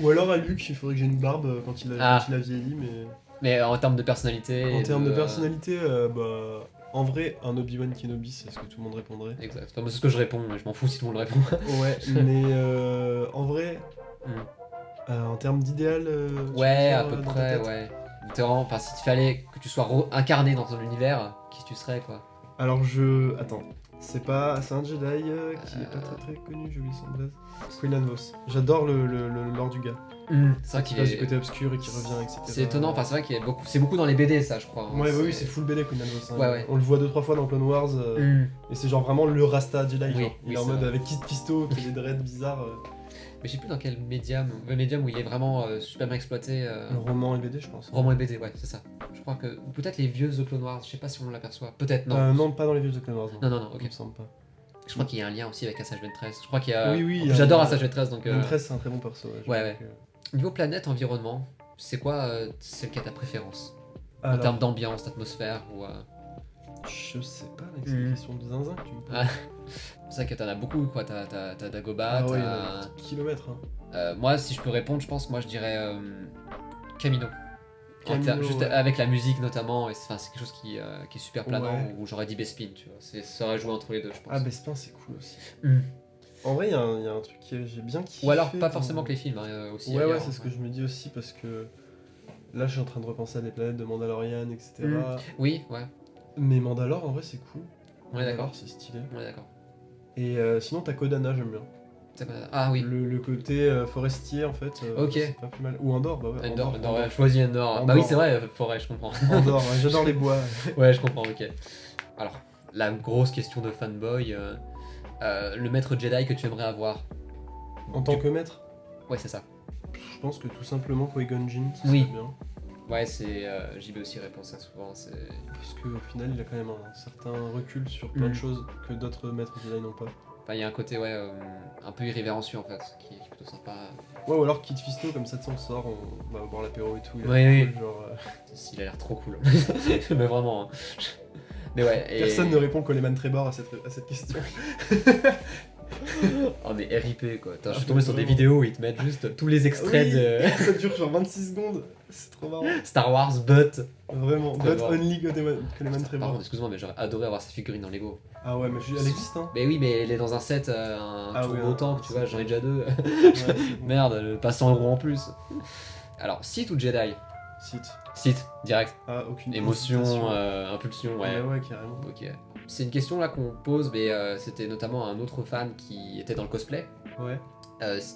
Ou alors à Luke, il faudrait que j'ai une barbe quand il Ah. a vieilli, mais... Mais en termes de personnalité. En et termes de personnalité, bah... En vrai, un Obi-Wan Kenobi, c'est ce que tout le monde répondrait. Exact. Enfin, moi, c'est ce que je réponds, mais je m'en fous si tout le monde le répond. Ouais, mais en vrai, Mm. en termes d'idéal... tu veux Ouais, dire, à peu dans ta près, tête ouais. T'es vraiment- Enfin, si tu fallait que tu sois incarné dans ton univers, qui tu serais, quoi. Alors Attends. C'est un Jedi qui est pas très connu, j'ai oublié son blaze. Quinlan Vos. J'adore le lore du gars. C'est vrai Qui qu'il passe du est. côté obscur et qui revient, etc. C'est étonnant, enfin, c'est vrai qu'il y a beaucoup. C'est beaucoup dans les BD, ça, je crois. hein. Ouais, bah oui, c'est full BD Quinlan Vos. hein. Ouais, ouais. On le voit 2-3 fois dans Clone Wars. Mm. Et c'est genre vraiment le Rasta Jedi. Oui, genre. oui, Il est en c'est mode vrai. avec Kit Fisto qui a des dreads bizarres. Mais je sais plus dans quel médium. Le médium où il est vraiment super bien exploité. Roman et BD, je pense. Roman et BD, ouais, c'est ça. Je crois que. Peut-être les vieux The Clone Wars, je sais pas si on l'aperçoit. Peut-être, non. Non, pas dans les vieux de Clone Wars. Non, non, non, Il ok. me semble pas. Je crois qu'il y a un lien aussi avec Assassin's Creed 13. Je crois qu'il y a. Oui, oui, En il y plus, a- j'adore Assassin's Creed 13, donc. Le 13, c'est un très bon perso. Ouais, j'avoue que- Niveau planète, environnement, c'est quoi celle qui a ta préférence En Alors, termes d'ambiance, d'atmosphère ou. Je sais pas, mec, c'est une question de zinzin que tu me poses. Ah. C'est vrai que t'en as beaucoup, quoi. T'as Dagobah, Ah ouais, il y en t'as... a des kilomètres. Hein. Moi, si je peux répondre, je pense, moi, je dirais Camino. Camino, Juste ouais. avec la musique, notamment, et c'est quelque chose qui est super planant, Ouais. où j'aurais dit Bespin, tu vois. Ça aurait joué entre les deux, je pense. Ah, Bespin, c'est cool aussi. Mm. En vrai, il y a un truc que j'ai bien kiffé. Ou alors, pas dans- forcément que les films, hein, aussi. Ouais, ailleurs, c'est ce hein, que je me dis aussi, parce que là, je suis en train de repenser à des planètes de Mandalorian, etc. Oui, ouais. Mais Mandalore, en vrai, c'est cool. On est d'accord. Mandalore, c'est stylé. On est d'accord. Et sinon, t'as Kodana, j'aime bien. Ah oui. Le côté forestier, en fait, Ok. c'est pas plus mal. Ou Andorre, bah ouais. Endor, ouais, choisis Endor. Bah oui, c'est vrai, forêt, je comprends. Andorre, ouais, j'adore les bois. Ouais, je comprends, ok. Alors, la grosse question de fanboy, le maître Jedi que tu aimerais avoir. En tant que maître, Ouais, c'est ça. je pense que tout simplement Qui-Gon Jinn, ce Oui. serait bien. Ouais, c'est. JB aussi répond ça souvent. C'est. Parce qu'au final, il a quand même un certain recul sur plein de choses que d'autres maîtres Jedi n'ont pas. Enfin, il y a un côté, ouais, un peu irrévérencieux en fait, qui est plutôt sympa. Ouais, ou alors Kit Fisto, comme ça, de on sort, on va boire l'apéro et tout. Il a Oui, l'air oui. cool, genre, Il a l'air trop cool. Mais vraiment. Hein. Mais ouais. Et... Personne ne répond Coleman Trevor à cette question. Oh, mais RIP quoi. Attends, je suis Ah, tombé sur des vraiment. vidéos où ils te mettent juste tous les extraits Oui, de ça dure genre 26 secondes. C'est trop marrant. Star Wars, but. Vraiment. But Trevor. only Coleman Par Trevor. contre, excuse-moi, mais j'aurais adoré avoir cette figurine dans Lego. Ah ouais, mais elle existe, hein. Mais oui, mais elle est dans un set, un Ah turbo oui, tank, tu vois, j'en ai déjà deux. Ouais, c'est bon. Merde, pas 100 € en plus. Alors, Sith ou Jedi? Sith. Sith, direct. Ah, aucune Émotion, hésitation. impulsion, ouais. Ouais, carrément. Ok. C'est une question là qu'on pose, mais c'était notamment un autre fan qui était dans le cosplay. Ouais.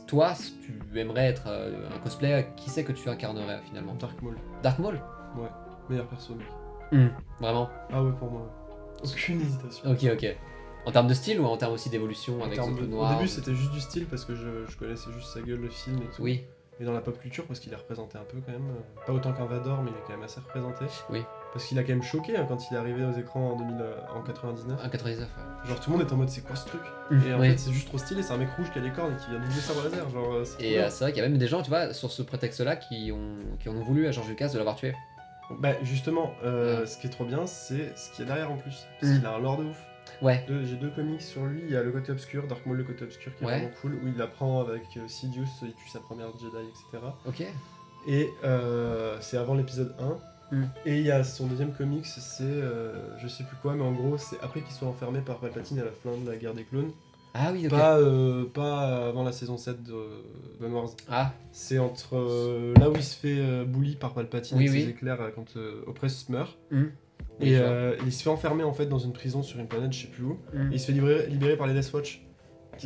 Toi, si tu aimerais être un cosplay, qui c'est que tu incarnerais finalement? Dark Maul. Dark Maul? Meilleur perso, mec. Vraiment? Ah ouais, pour moi. Aucune hésitation. Ok, ok. En termes de style ou en termes aussi d'évolution En avec termes The Clone de- Wars? Au début, c'était juste du style parce que je connaissais juste sa gueule, le film et tout. Oui, Et dans la pop culture, parce qu'il est représenté un peu quand même. Pas autant qu'un Vador, mais il est quand même assez représenté. oui. Parce qu'il a quand même choqué hein, quand il est arrivé aux écrans en 99. Un 99, ouais. Genre tout le monde est en mode c'est quoi ce truc Et en Oui. fait c'est juste trop stylé, c'est un mec rouge qui a les cornes et qui vient de doubler sabre laser. Genre, c'est trop Et bien. c'est vrai qu'il y a même des gens, tu vois, sur ce prétexte-là, qui en ont voulu à George Lucas de l'avoir tué. Bah justement, Ouais. ce qui est trop bien, c'est ce qu'il y a derrière en plus. Parce Mm. qu'il a un lore de ouf. Ouais. J'ai deux comics sur lui, il y a le côté obscur, Dark Maul le côté obscur qui est Ouais. vraiment cool, où il apprend avec Sidious, il tue sa première Jedi, etc. Ok. Et c'est avant l'épisode 1. Mm. Et il y a son deuxième comics, c'est je sais plus quoi, mais en gros c'est après qu'il soit enfermé par Palpatine à la fin de la guerre des clones. Ah oui, ok. Pas avant la saison 7 de Clone Wars. Ah, C'est entre là où il se fait bully par Palpatine Oui, avec oui. ses éclairs quand Oppress meurt. Oui, Et je vois. il se fait enfermer en fait dans une prison sur une planète, je sais plus où. Mm. Et il se fait libérer par les Death Watch.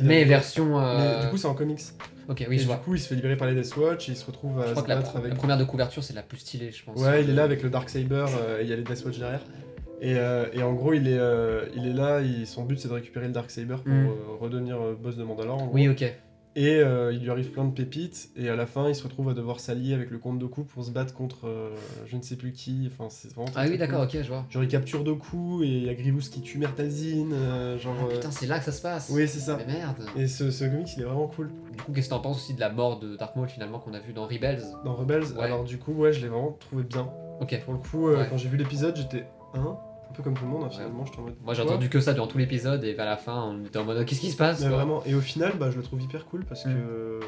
Mais version. Mais du coup c'est en comics. Ok, Et oui, je du vois. coup il se fait libérer par les Death Watch et il se retrouve Je à crois se que battre avec... la première de couverture, c'est la plus stylée, je pense. Ouais, il est là avec le Darksaber, et il y a les Death Watch derrière. Et en gros, il est là, son but c'est de récupérer le Darksaber pour Mm. redevenir boss de Mandalore. En gros. Oui, ok. Et il lui arrive plein de pépites, et à la fin, il se retrouve à devoir s'allier avec le comte Dooku pour se battre contre je ne sais plus qui. Enfin, c'est vraiment très, Ah oui, très d'accord, cool. ok, je vois. Genre, il capture Dooku, et il y a Grievous qui tue Murtalzine. Genre. Ah, putain, c'est là que ça se passe. Oui, c'est ça. Mais merde. Et ce comics, il est vraiment cool. Du coup, qu'est-ce que t'en penses aussi de la mort de Dark Maul finalement qu'on a vu dans Rebels? Dans Rebels, Ouais. alors du coup, ouais, je l'ai vraiment trouvé bien. Ok. Pour le coup, Ouais. quand j'ai vu l'épisode, j'étais un peu comme tout le monde, hein, finalement, j'étais en mode. Moi j'ai quoi entendu que ça durant tout l'épisode et vers la fin on était en mode qu'est-ce qui se passe Mais quoi. vraiment, et au final, bah, je le trouve hyper cool parce Mm. que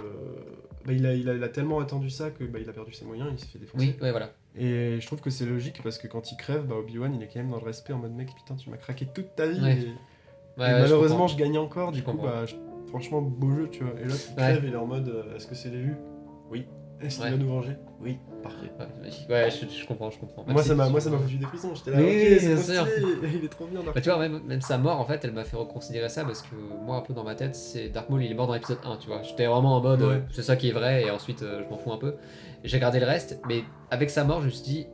bah, il a tellement attendu ça que bah, il a perdu ses moyens, il s'est fait défoncer. Oui, ouais, voilà. Et je trouve que c'est logique parce que quand il crève, bah, Obi-Wan il est quand même dans le respect en mode mec, putain, tu m'as craqué toute ta vie. Ouais. Et Ouais, ouais, malheureusement, je je gagne encore, Je du coup, comprends. bah, franchement, beau jeu, tu vois. Et là, il Ouais. crève, il est en mode est-ce que c'est l'élu? Oui. Est-ce qu'il Ouais. va nous venger? Oui, parfait. comprends. Ouais, je comprends, je comprends. Même Moi, si- ça m'a foutu des frissons, j'étais là, Oui, ok, oui, c'est bien trop sûr. stylé, il est trop bien. Dark Bah, tu vois, même sa mort, en fait, elle m'a fait reconsidérer ça parce que moi, un peu dans ma tête, c'est Dark Maul, il est mort dans l'épisode 1, tu vois. J'étais vraiment en mode, Ouais. c'est ça qui est vrai, et ensuite, je m'en fous un peu. Et j'ai regardé le reste, mais avec sa mort, je me suis dit,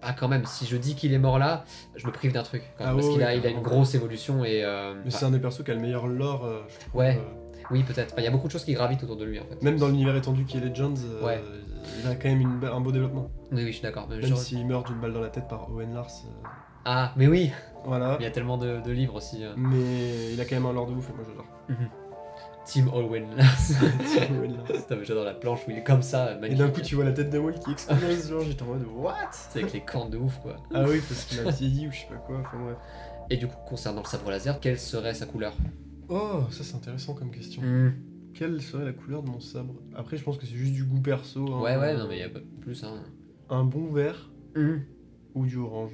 ah, quand même, si je dis qu'il est mort là, je me prive d'un truc. Quand même, Ah parce ouais, qu'il ouais, a une carrément. grosse évolution et. Mais c'est un des persos qui a le meilleur lore, je trouve. Ouais. Oui, peut-être. Enfin, il y a beaucoup de choses qui gravitent autour de lui, en fait. Même dans l'univers étendu qui est Legends, Ouais. il a quand même un beau développement. Oui, oui, je suis d'accord. Mais Même genre- s'il meurt d'une balle dans la tête par Owen Lars. Ah, mais oui, Voilà. il y a tellement de livres aussi. Mais il a quand même un lore de ouf et moi j'adore. Team Owen. Owen Lars. Putain, mais j'adore la planche où il est comme ça, Et magnifique. d'un coup tu vois la tête de Maul qui explose, genre j'étais en mode what? C'est avec les cornes de ouf, quoi. Ah oui, parce qu'il a vieilli ou je sais pas quoi, enfin bref. Et du coup, concernant le sabre laser, quelle serait sa couleur? Oh, ça c'est intéressant comme question. Quelle serait la couleur de mon sabre? Après, je pense que c'est juste du goût perso. Hein. Ouais, non, mais il y a pas plus, hein. Un bon vert ou du orange.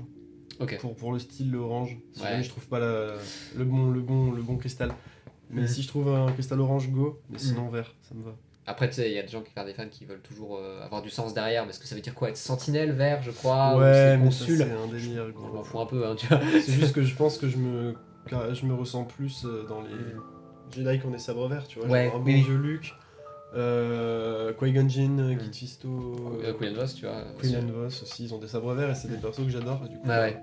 Ok. Pour le style, le orange. Si Ouais. jamais je trouve pas le bon cristal. Mais si je trouve un cristal orange, go. Mais sinon, vert, ça me va. Après, tu sais, il y a des gens des fans qui veulent toujours avoir du sens derrière, mais est-ce que ça veut dire quoi? Être sentinelle vert, je crois, Ouais, ou c'est mais consul? ça, c'est un délire, Je gros. m'en fous un peu, hein, tu vois. C'est juste que je pense que je me ressens plus dans les Jedi qui ont des sabres verts, tu vois. Ouais, genre un bon oui. vieux Luke, Qui-Gon Jinn, Kit Fisto, Queen and Voss, tu vois. Queen and Voss aussi, ils ont des sabres verts et c'est des persos que j'adore. Et du coup, Ouais.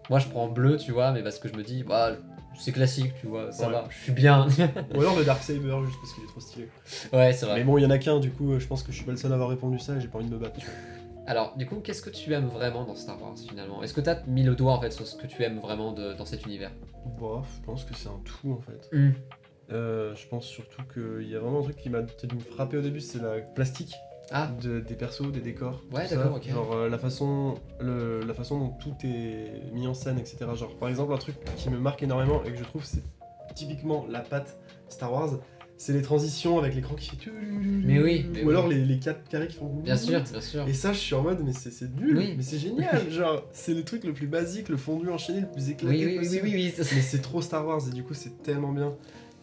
Moi, je prends bleu, tu vois, mais parce que je me dis, bah, c'est classique, tu vois, ça Ouais. va, je suis bien. Ou alors le Darksaber, juste parce qu'il est trop stylé. Ouais, c'est vrai. Mais bon, il y en a qu'un, du coup, je pense que je suis pas le seul à avoir répondu ça et j'ai pas envie de me battre, tu vois. Alors, du coup, qu'est-ce que tu aimes vraiment dans Star Wars, finalement? Est-ce que t'as mis le doigt, en fait, sur ce que tu aimes vraiment dans cet univers? Bof, je pense que c'est un tout, en fait. Je pense surtout qu'il y a vraiment un truc qui m'a dû me frapper au début, c'est la plastique. Ah, Des persos, des décors. Ouais, tout d'accord, ça. ok. Genre la façon dont tout est mis en scène, etc. Genre par exemple un truc qui me marque énormément et que je trouve c'est typiquement la patte Star Wars, c'est les transitions avec l'écran qui fait Mais oui, mais ou oui. alors les 4 carrés qui font bien sûr, bien sûr. Et ça je suis en mode mais c'est nul, Oui. mais c'est génial, genre c'est le truc le plus basique, le fondu enchaîné le plus éclaté Oui, possible. ça, Mais c'est trop Star Wars et du coup c'est tellement bien.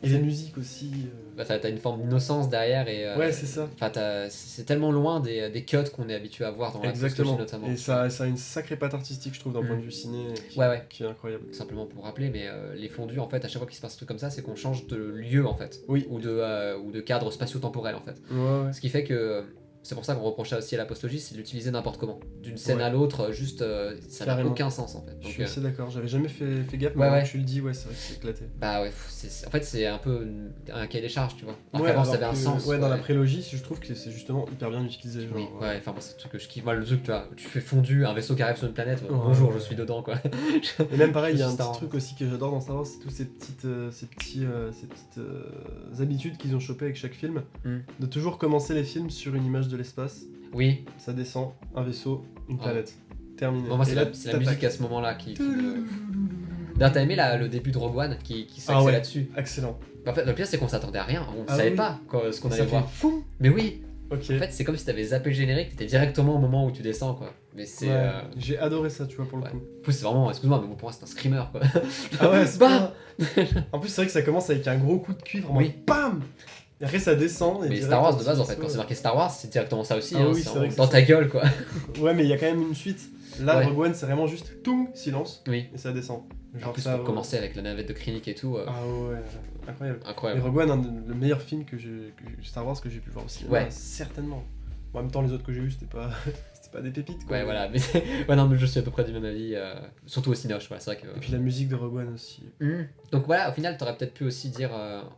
Et les musiques aussi. Bah, t'as une forme d'innocence derrière et. Ouais, c'est ça. Enfin, c'est tellement loin des cuts qu'on est habitué à voir dans la Exactement. postologie notamment. Et ça a une sacrée patte artistique, je trouve, d'un point de vue ciné, Ouais. qui est incroyable. Simplement pour rappeler, mais les fondus, en fait, à chaque fois qu'il se passe un truc comme ça, c'est qu'on change de lieu, en fait. Oui. Ou de cadre spatio-temporel, en fait. Ouais. Ce qui fait que. C'est pour ça qu'on reprochait aussi à la postologie, c'est de l'utiliser n'importe comment. D'une scène Ouais. à l'autre, juste. Ça n'a Carrément. aucun sens, en fait. Je Donc, suis assez d'accord, j'avais jamais fait gaffe, Ouais, mais ouais. quand tu le dis, ouais, c'est vrai que c'est éclaté. bah ouais, en fait, c'est un peu un cahier des charges, tu vois. Alors Ouais, qu'avant, ça alors avait un que- sens. Ouais, dans la prélogie, je trouve que c'est justement hyper bien utilisé. Genre, Oui, ouais, enfin, moi, c'est le truc que je kiffe. Moi, le truc, tu vois, tu fais fondu un vaisseau qui arrive sur une planète, Ouais. bonjour, je suis dedans, quoi. Et même pareil, il y a Je un suis Star petit Wars. truc aussi que j'adore dans Star Wars, c'est toutes ces petites habitudes qu'ils ont chopées avec chaque film, de toujours commencer les films sur une image de l'espace. Oui, Ça descend, un vaisseau, une planète. Terminé. bon, moi, c'est Et la, là, c'est la t'attaques. musique à ce moment-là qui me. D'ailleurs, t'as aimé le début de Rogue One qui s'axait Ah ouais. là-dessus. Excellent. En fait, le pire, c'est qu'on s'attendait à rien, on ne Ah savait oui. pas ce qu'on Ça allait fait voir. fou. Mais oui, Ok. en fait, c'est comme si t'avais zappé le générique, t'étais directement au moment où tu descends, quoi. Mais c'est. Ouais, j'ai adoré ça, tu vois, pour le ouais. coup. En plus, c'est vraiment, excuse-moi, mais bon, pour moi, c'est un screamer, quoi. Ah ouais, c'est Bah pas... En plus, c'est vrai que ça commence avec un gros coup de cuivre, en Oui. mode BAM. Et après, ça descend. Et Mais direct, Star Wars un de base, en petit fait, quand c'est vaisseau. marqué Star Wars, c'est directement ça aussi. Ah hein, oui, c'est c'est vrai que dans c'est ta ça. gueule, quoi. Ouais, mais il y a quand même une suite. Là, Ouais. Rogue One, c'est vraiment juste toum, silence, Oui. et ça descend. En plus, ça, pour commencer avec la navette de Krennic et tout, Ah ouais, incroyable. Et incroyable. Rogue One, le meilleur film Star Wars que j'ai pu voir aussi. Ouais. Certainement. En même temps, les autres que j'ai vus, c'était pas... c'était pas des pépites, quoi. Ouais, voilà, mais ouais, non, mais je suis à peu près du même avis, surtout au Cinoche, voilà, c'est vrai que. Et puis la musique de Rogue One aussi. Donc voilà, au final, t'aurais peut-être pu aussi dire,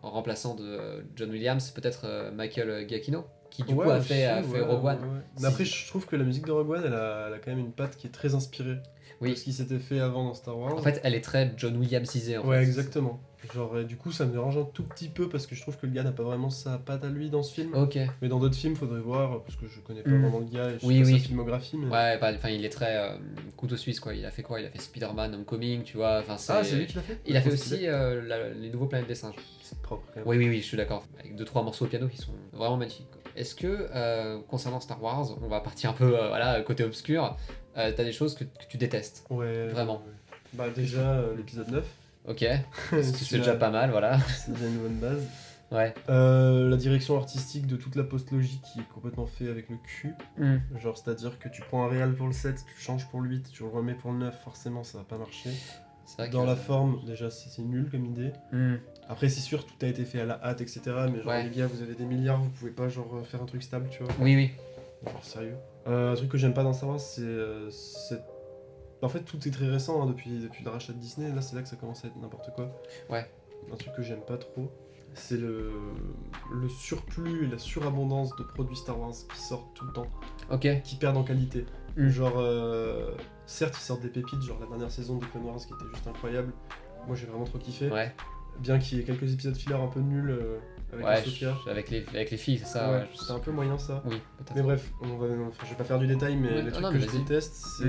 en remplaçant de John Williams, peut-être Michael Giacchino, qui du coup a fait Rogue One. Mais après, je trouve que la musique de Rogue One, elle a quand même une patte qui est très inspirée Oui. de ce qui s'était fait avant dans Star Wars. En fait, elle est très John Williamsisée, en Ouais, fait. exactement. Genre, du coup, ça me dérange un tout petit peu parce que je trouve que le gars n'a pas vraiment sa patte à lui dans ce film. Ok. Mais dans d'autres films, faudrait voir, parce que je connais pas Mm. vraiment le gars et je sais Oui, pas oui. sa filmographie. Mais... Ouais, bah, enfin, il est très couteau suisse, quoi. Il a fait quoi? Il a fait Spider-Man Homecoming, tu vois. Enfin, Ah, c'est lui qui l'a fait. Il a fait Trop aussi stylé. les nouveaux Planètes des Singes. C'est propre, quand même. Oui, je suis d'accord. Avec 2-3 morceaux au piano qui sont vraiment magnifiques, quoi. Est-ce que, concernant Star Wars, on va partir un peu voilà, côté obscur, t'as des choses que tu détestes? Ouais. Vraiment. ouais. Bah, déjà, l'épisode 9. Ok. C'est déjà pas mal, voilà. C'est déjà une bonne base. Ouais. La direction artistique de toute la post-logie qui est complètement fait avec le cul. Genre, c'est-à-dire que tu prends un réal pour le 7, tu changes pour le 8, tu le remets pour le 9, forcément ça va pas marcher. C'est vrai Dans que... la forme, déjà c'est nul comme idée. Après, c'est sûr, tout a été fait à la hâte, etc. Mais genre, Ouais. les gars, vous avez des milliards, vous pouvez pas genre faire un truc stable, tu vois. Oui. Genre, sérieux. Un truc que j'aime pas dans Star Wars, c'est. En fait, tout est très récent hein, depuis le rachat de Disney. Là, c'est là que ça commence à être n'importe quoi. Ouais. Un truc que j'aime pas trop, c'est le surplus et la surabondance de produits Star Wars qui sortent tout le temps, Ok. qui perdent en qualité. Mm. Genre, certes, ils sortent des pépites, genre la dernière saison de Clone Wars qui était juste incroyable. Moi, j'ai vraiment trop kiffé. Ouais. Bien qu'il y ait quelques épisodes filler un peu nuls avec Ouais, Ahsoka. avec les filles, c'est ça. Ouais, Ouais, c'était un peu moyen ça. Oui, peut-être. Mais bref, je vais pas faire du détail, mais Ouais, les ah trucs non, que mais je vas-y. déteste, c'est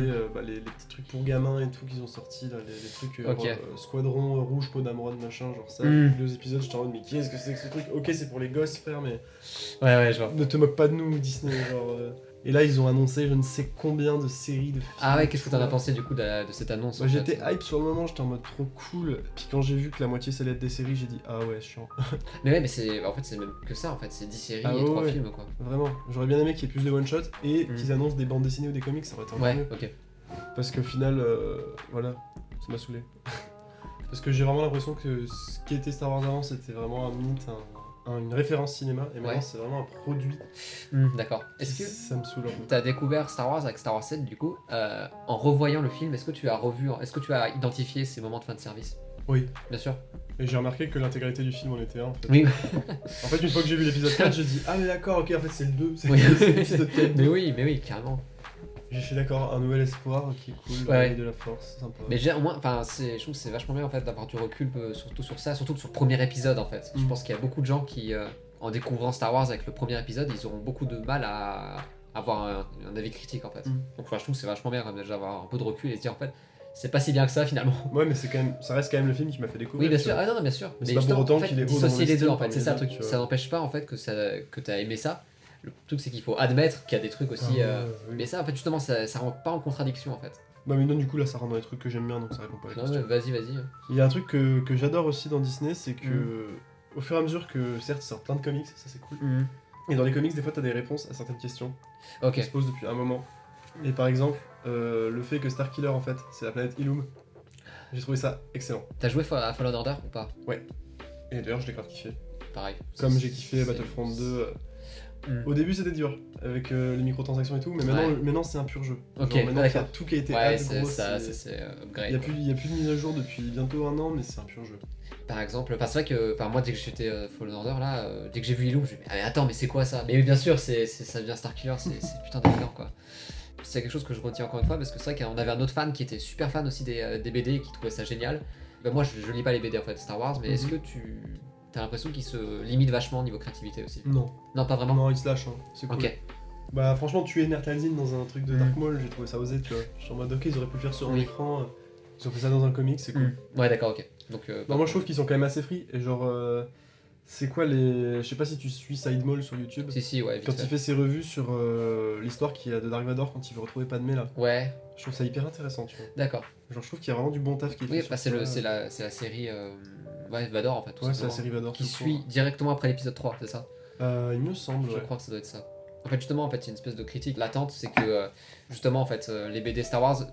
les petits trucs pour gamins et tout qu'ils ont sortis, là, les trucs Ok. Squadron Rouge, Peau d'Amron, machin, genre ça. Mm. Les deux épisodes, j'étais en mode, mais qu'est-ce que c'est que ce truc? Ok, c'est pour les gosses, frère, mais Ouais, je vois. ne te moque pas de nous, Disney. Genre. Et là, ils ont annoncé je ne sais combien de séries, de films. Ah ouais, qu'est-ce que t'en as tout, là. pensé du coup de cette annonce Bah, en j'étais fait hype sur le moment, j'étais en mode trop cool. Puis quand j'ai vu que la moitié ça allait être des séries, j'ai dit ah ouais, chiant. Mais ouais, mais en fait, c'est même que ça en fait, c'est 10 séries Ah et 3 ouais. films quoi. Vraiment, j'aurais bien aimé qu'il y ait plus de one-shot et Mm. qu'ils annoncent des bandes dessinées ou des comics, ça aurait été encore Ouais, mieux. ok. Parce qu'au final, voilà, ça m'a saoulé. Parce que j'ai vraiment l'impression que ce qui était Star Wars avant, c'était vraiment une référence cinéma, et maintenant Ouais. c'est vraiment un produit. D'accord. Est-ce que Ça me saoule un peu. t'as découvert Star Wars avec Star Wars 7 du coup en revoyant le film, est-ce que tu as identifié ces moments de fin de service? Oui. Bien sûr. Et j'ai remarqué que l'intégralité du film en était un en fait. Oui. En fait, une fois que j'ai vu l'épisode 4, j'ai dit ah mais d'accord, ok, en fait c'est le 2, c'est Oui. c'est l'épisode 4. mais oui, carrément. J'ai fait d'accord, un nouvel espoir qui est cool, Ouais. le de la force, sympa. Mais au moins, enfin, je trouve que c'est vachement bien en fait d'avoir du recul surtout sur ça, surtout sur le premier épisode en fait. Je Mm. pense qu'il y a beaucoup de gens qui, en découvrant Star Wars avec le premier épisode, ils auront beaucoup de mal à avoir un avis critique en fait. Mm. Donc je trouve que c'est vachement bien quand même déjà d'avoir un peu de recul et se dire en fait, c'est pas si bien que ça finalement. Ouais, mais c'est quand même, ça reste quand même le film qui m'a fait découvrir. Oui, bien tu sûr. vois. Ah non, bien sûr. Mais c'est pas pour justement, autant en fait, qu'il est haut dans mon dissocier les deux estime en fait, parmi c'est les ça le autres, truc. tu vois. Ça n'empêche pas en fait que t'as aimé ça. Le truc c'est qu'il faut admettre qu'il y a des trucs aussi. Ah ouais, oui. Mais ça en fait justement ça rentre pas en contradiction en fait. Bah mais non, du coup là ça rentre dans les trucs que j'aime bien, donc ça répond pas à la Non, mais question. vas-y. Il y a un truc que j'adore aussi dans Disney, c'est que Mm. au fur et à mesure que certes ils sortent plein de comics, ça c'est cool. Et dans les comics des fois t'as des réponses à certaines questions Ok. qui se posent depuis un moment. Et par exemple, le fait que Starkiller en fait c'est la planète Illum, j'ai trouvé ça excellent. T'as joué à Fallen Order ou pas? Et d'ailleurs je l'ai grave kiffé. Pareil. Comme j'ai kiffé Battlefront 2. Au début c'était dur avec les microtransactions et tout, mais maintenant c'est un pur jeu. Ok, Genre, maintenant il y a d'accord. tout qui a été Ouais, add, c'est gros, ça, c'est- c'est Il upgrade. y a quoi. plus de mise à jour depuis bientôt un an, mais c'est un pur jeu. Par exemple, enfin c'est vrai que moi dès que j'étais Fallen Order là, dès que j'ai vu Ilum, je me suis dit, ah, mais attends, mais c'est quoi ça? Mais bien sûr, ça devient Starkiller, c'est putain d'évident quoi. C'est quelque chose que je retiens encore une fois parce que c'est vrai qu'on avait un autre fan qui était super fan aussi des BD et qui trouvait ça génial. Ben, moi je lis pas les BD en fait Star Wars, mais est-ce que tu as l'impression qu'il se limite vachement au niveau créativité aussi? Non. Non, pas vraiment. Non, il se lâche, hein. C'est cool. Ok. Bah franchement, tuer Nertalzin dans un truc de Mm. Dark Maul, j'ai trouvé ça osé, tu vois. Je suis en mode ok, ils auraient pu le faire sur un Oui. écran, ils ont fait ça dans un comic, c'est cool. Ouais, d'accord, ok. Donc, Non, moi je trouve qu'ils sont quand même assez free, et genre, c'est quoi les. Je sais pas si tu suis Sidemall sur YouTube. Si, ouais, vite Quand fait. il fait ses revues sur l'histoire qu'il y a de Dark Vador quand il veut retrouver Padmé là, Ouais, je trouve ça hyper intéressant, tu vois. d'accord. Genre, je trouve qu'il y a vraiment du bon taf qui est fait. Oui, sur bah, ça. c'est la série ouais, Vador en fait. Tout Ouais, c'est la simplement. série Vador Qui tout suit court. directement après l'épisode 3, c'est ça? Il me semble, Je ouais. crois que ça doit être ça. En fait, justement, en fait, il y a une espèce de critique latente, c'est que justement, en fait, les BD Star Wars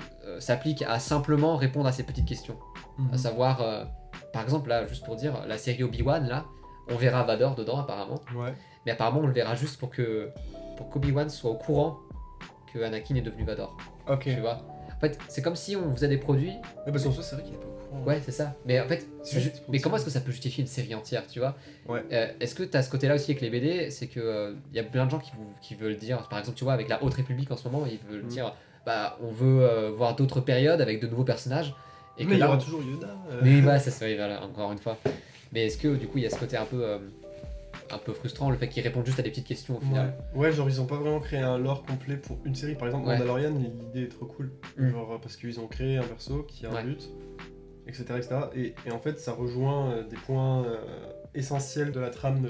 s'appliquent à simplement répondre à ces petites questions. Mhm. À savoir, par exemple, là, juste pour dire, la série Obi-Wan, là, on verra Vador dedans apparemment, Ouais. mais apparemment on le verra juste pour qu'Obi-Wan soit au courant que Anakin est devenu Vador. Ok. Tu vois? En fait, c'est comme si on faisait des produits. Ouais, parce qu'en soi, c'est vrai qu'il est pas au courant. Ouais, c'est ça. Mais en fait, Juste pour mais ça. comment est-ce que ça peut justifier une série entière, tu vois? Ouais. Est-ce que tu as ce côté-là aussi avec les BD? C'est que y a plein de gens qui veulent dire, par exemple, tu vois, avec la Haute République en ce moment, ils veulent dire, bah, on veut voir d'autres périodes avec de nouveaux personnages. Et Mais que il y là, aura toujours Yoda. mais ouais, ça se fait, voilà, encore une fois. Mais est-ce que du coup, il y a ce côté un peu frustrant, le fait qu'ils répondent juste à des petites questions au final? Ouais, genre ils ont pas vraiment créé un lore complet pour une série. Par exemple, Ouais. Mandalorian, l'idée est trop cool. Mm. Genre, parce qu'ils ont créé un perso qui a Ouais. un but, etc. Et en fait, ça rejoint des points essentiels de la trame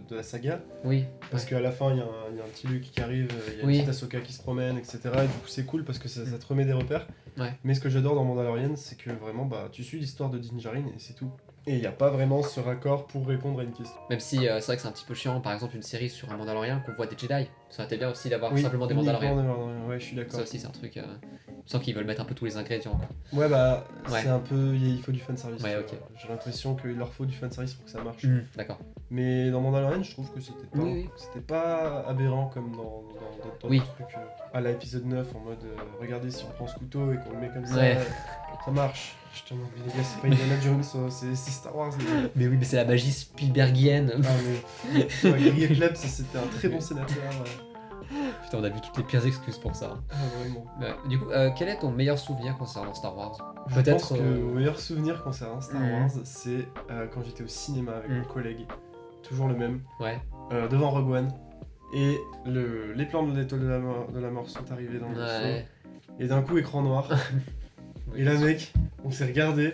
de la saga. Oui. Parce qu'à la fin, il y a un petit Luke qui arrive, il y a Oui. une petite Ahsoka qui se promène, etc. Et du coup, c'est cool parce que ça te remet des repères. Ouais. Mais ce que j'adore dans Mandalorian, c'est que vraiment, bah, tu suis l'histoire de Din Djarin et c'est tout. Et il n'y a pas vraiment ce raccord pour répondre à une question. Même si c'est vrai que c'est un petit peu chiant, par exemple, une série sur un Mandalorien qu'on voit des Jedi. Ça aurait été bien aussi d'avoir simplement des uniquement Mandaloriens. des Mandaloriens, ouais, je suis d'accord. Ça aussi, c'est un truc. Je sens qu'ils veulent mettre un peu tous les ingrédients. Quoi. Ouais, bah, Ouais. c'est un peu. Il faut du fanservice. Ouais, tu ok. vois. J'ai l'impression qu'il leur faut du fanservice pour que ça marche. D'accord. Mais dans Mandalorian, je trouve que c'était pas, Oui. c'était pas aberrant comme dans Oui. d'autres trucs. À l'épisode 9, en mode regardez, si on prend ce couteau et qu'on le met comme ça, Ouais. ça marche. Je te demande, mais les gars, c'est pas Indiana Jones, c'est Star Wars. Les gars. Mais oui, mais c'est la magie Spielbergienne. Ah, mais. Gary Klebs, c'était un très bon sénateur. Putain, on a vu toutes les pires excuses pour ça. Ah, vraiment. Ouais. Du coup, quel est ton meilleur souvenir concernant Star Wars? Je Peut-être, pense que mon meilleur souvenir concernant Star Mhm. Wars, c'est quand j'étais au cinéma avec Mhm. mon collègue. toujours le même, Ouais. devant Rogue One. Et les plans de l'étoile de la mort sont arrivés dans le vaisseau. Ouais. Et d'un coup, écran noir. Et là, mec, on s'est regardé.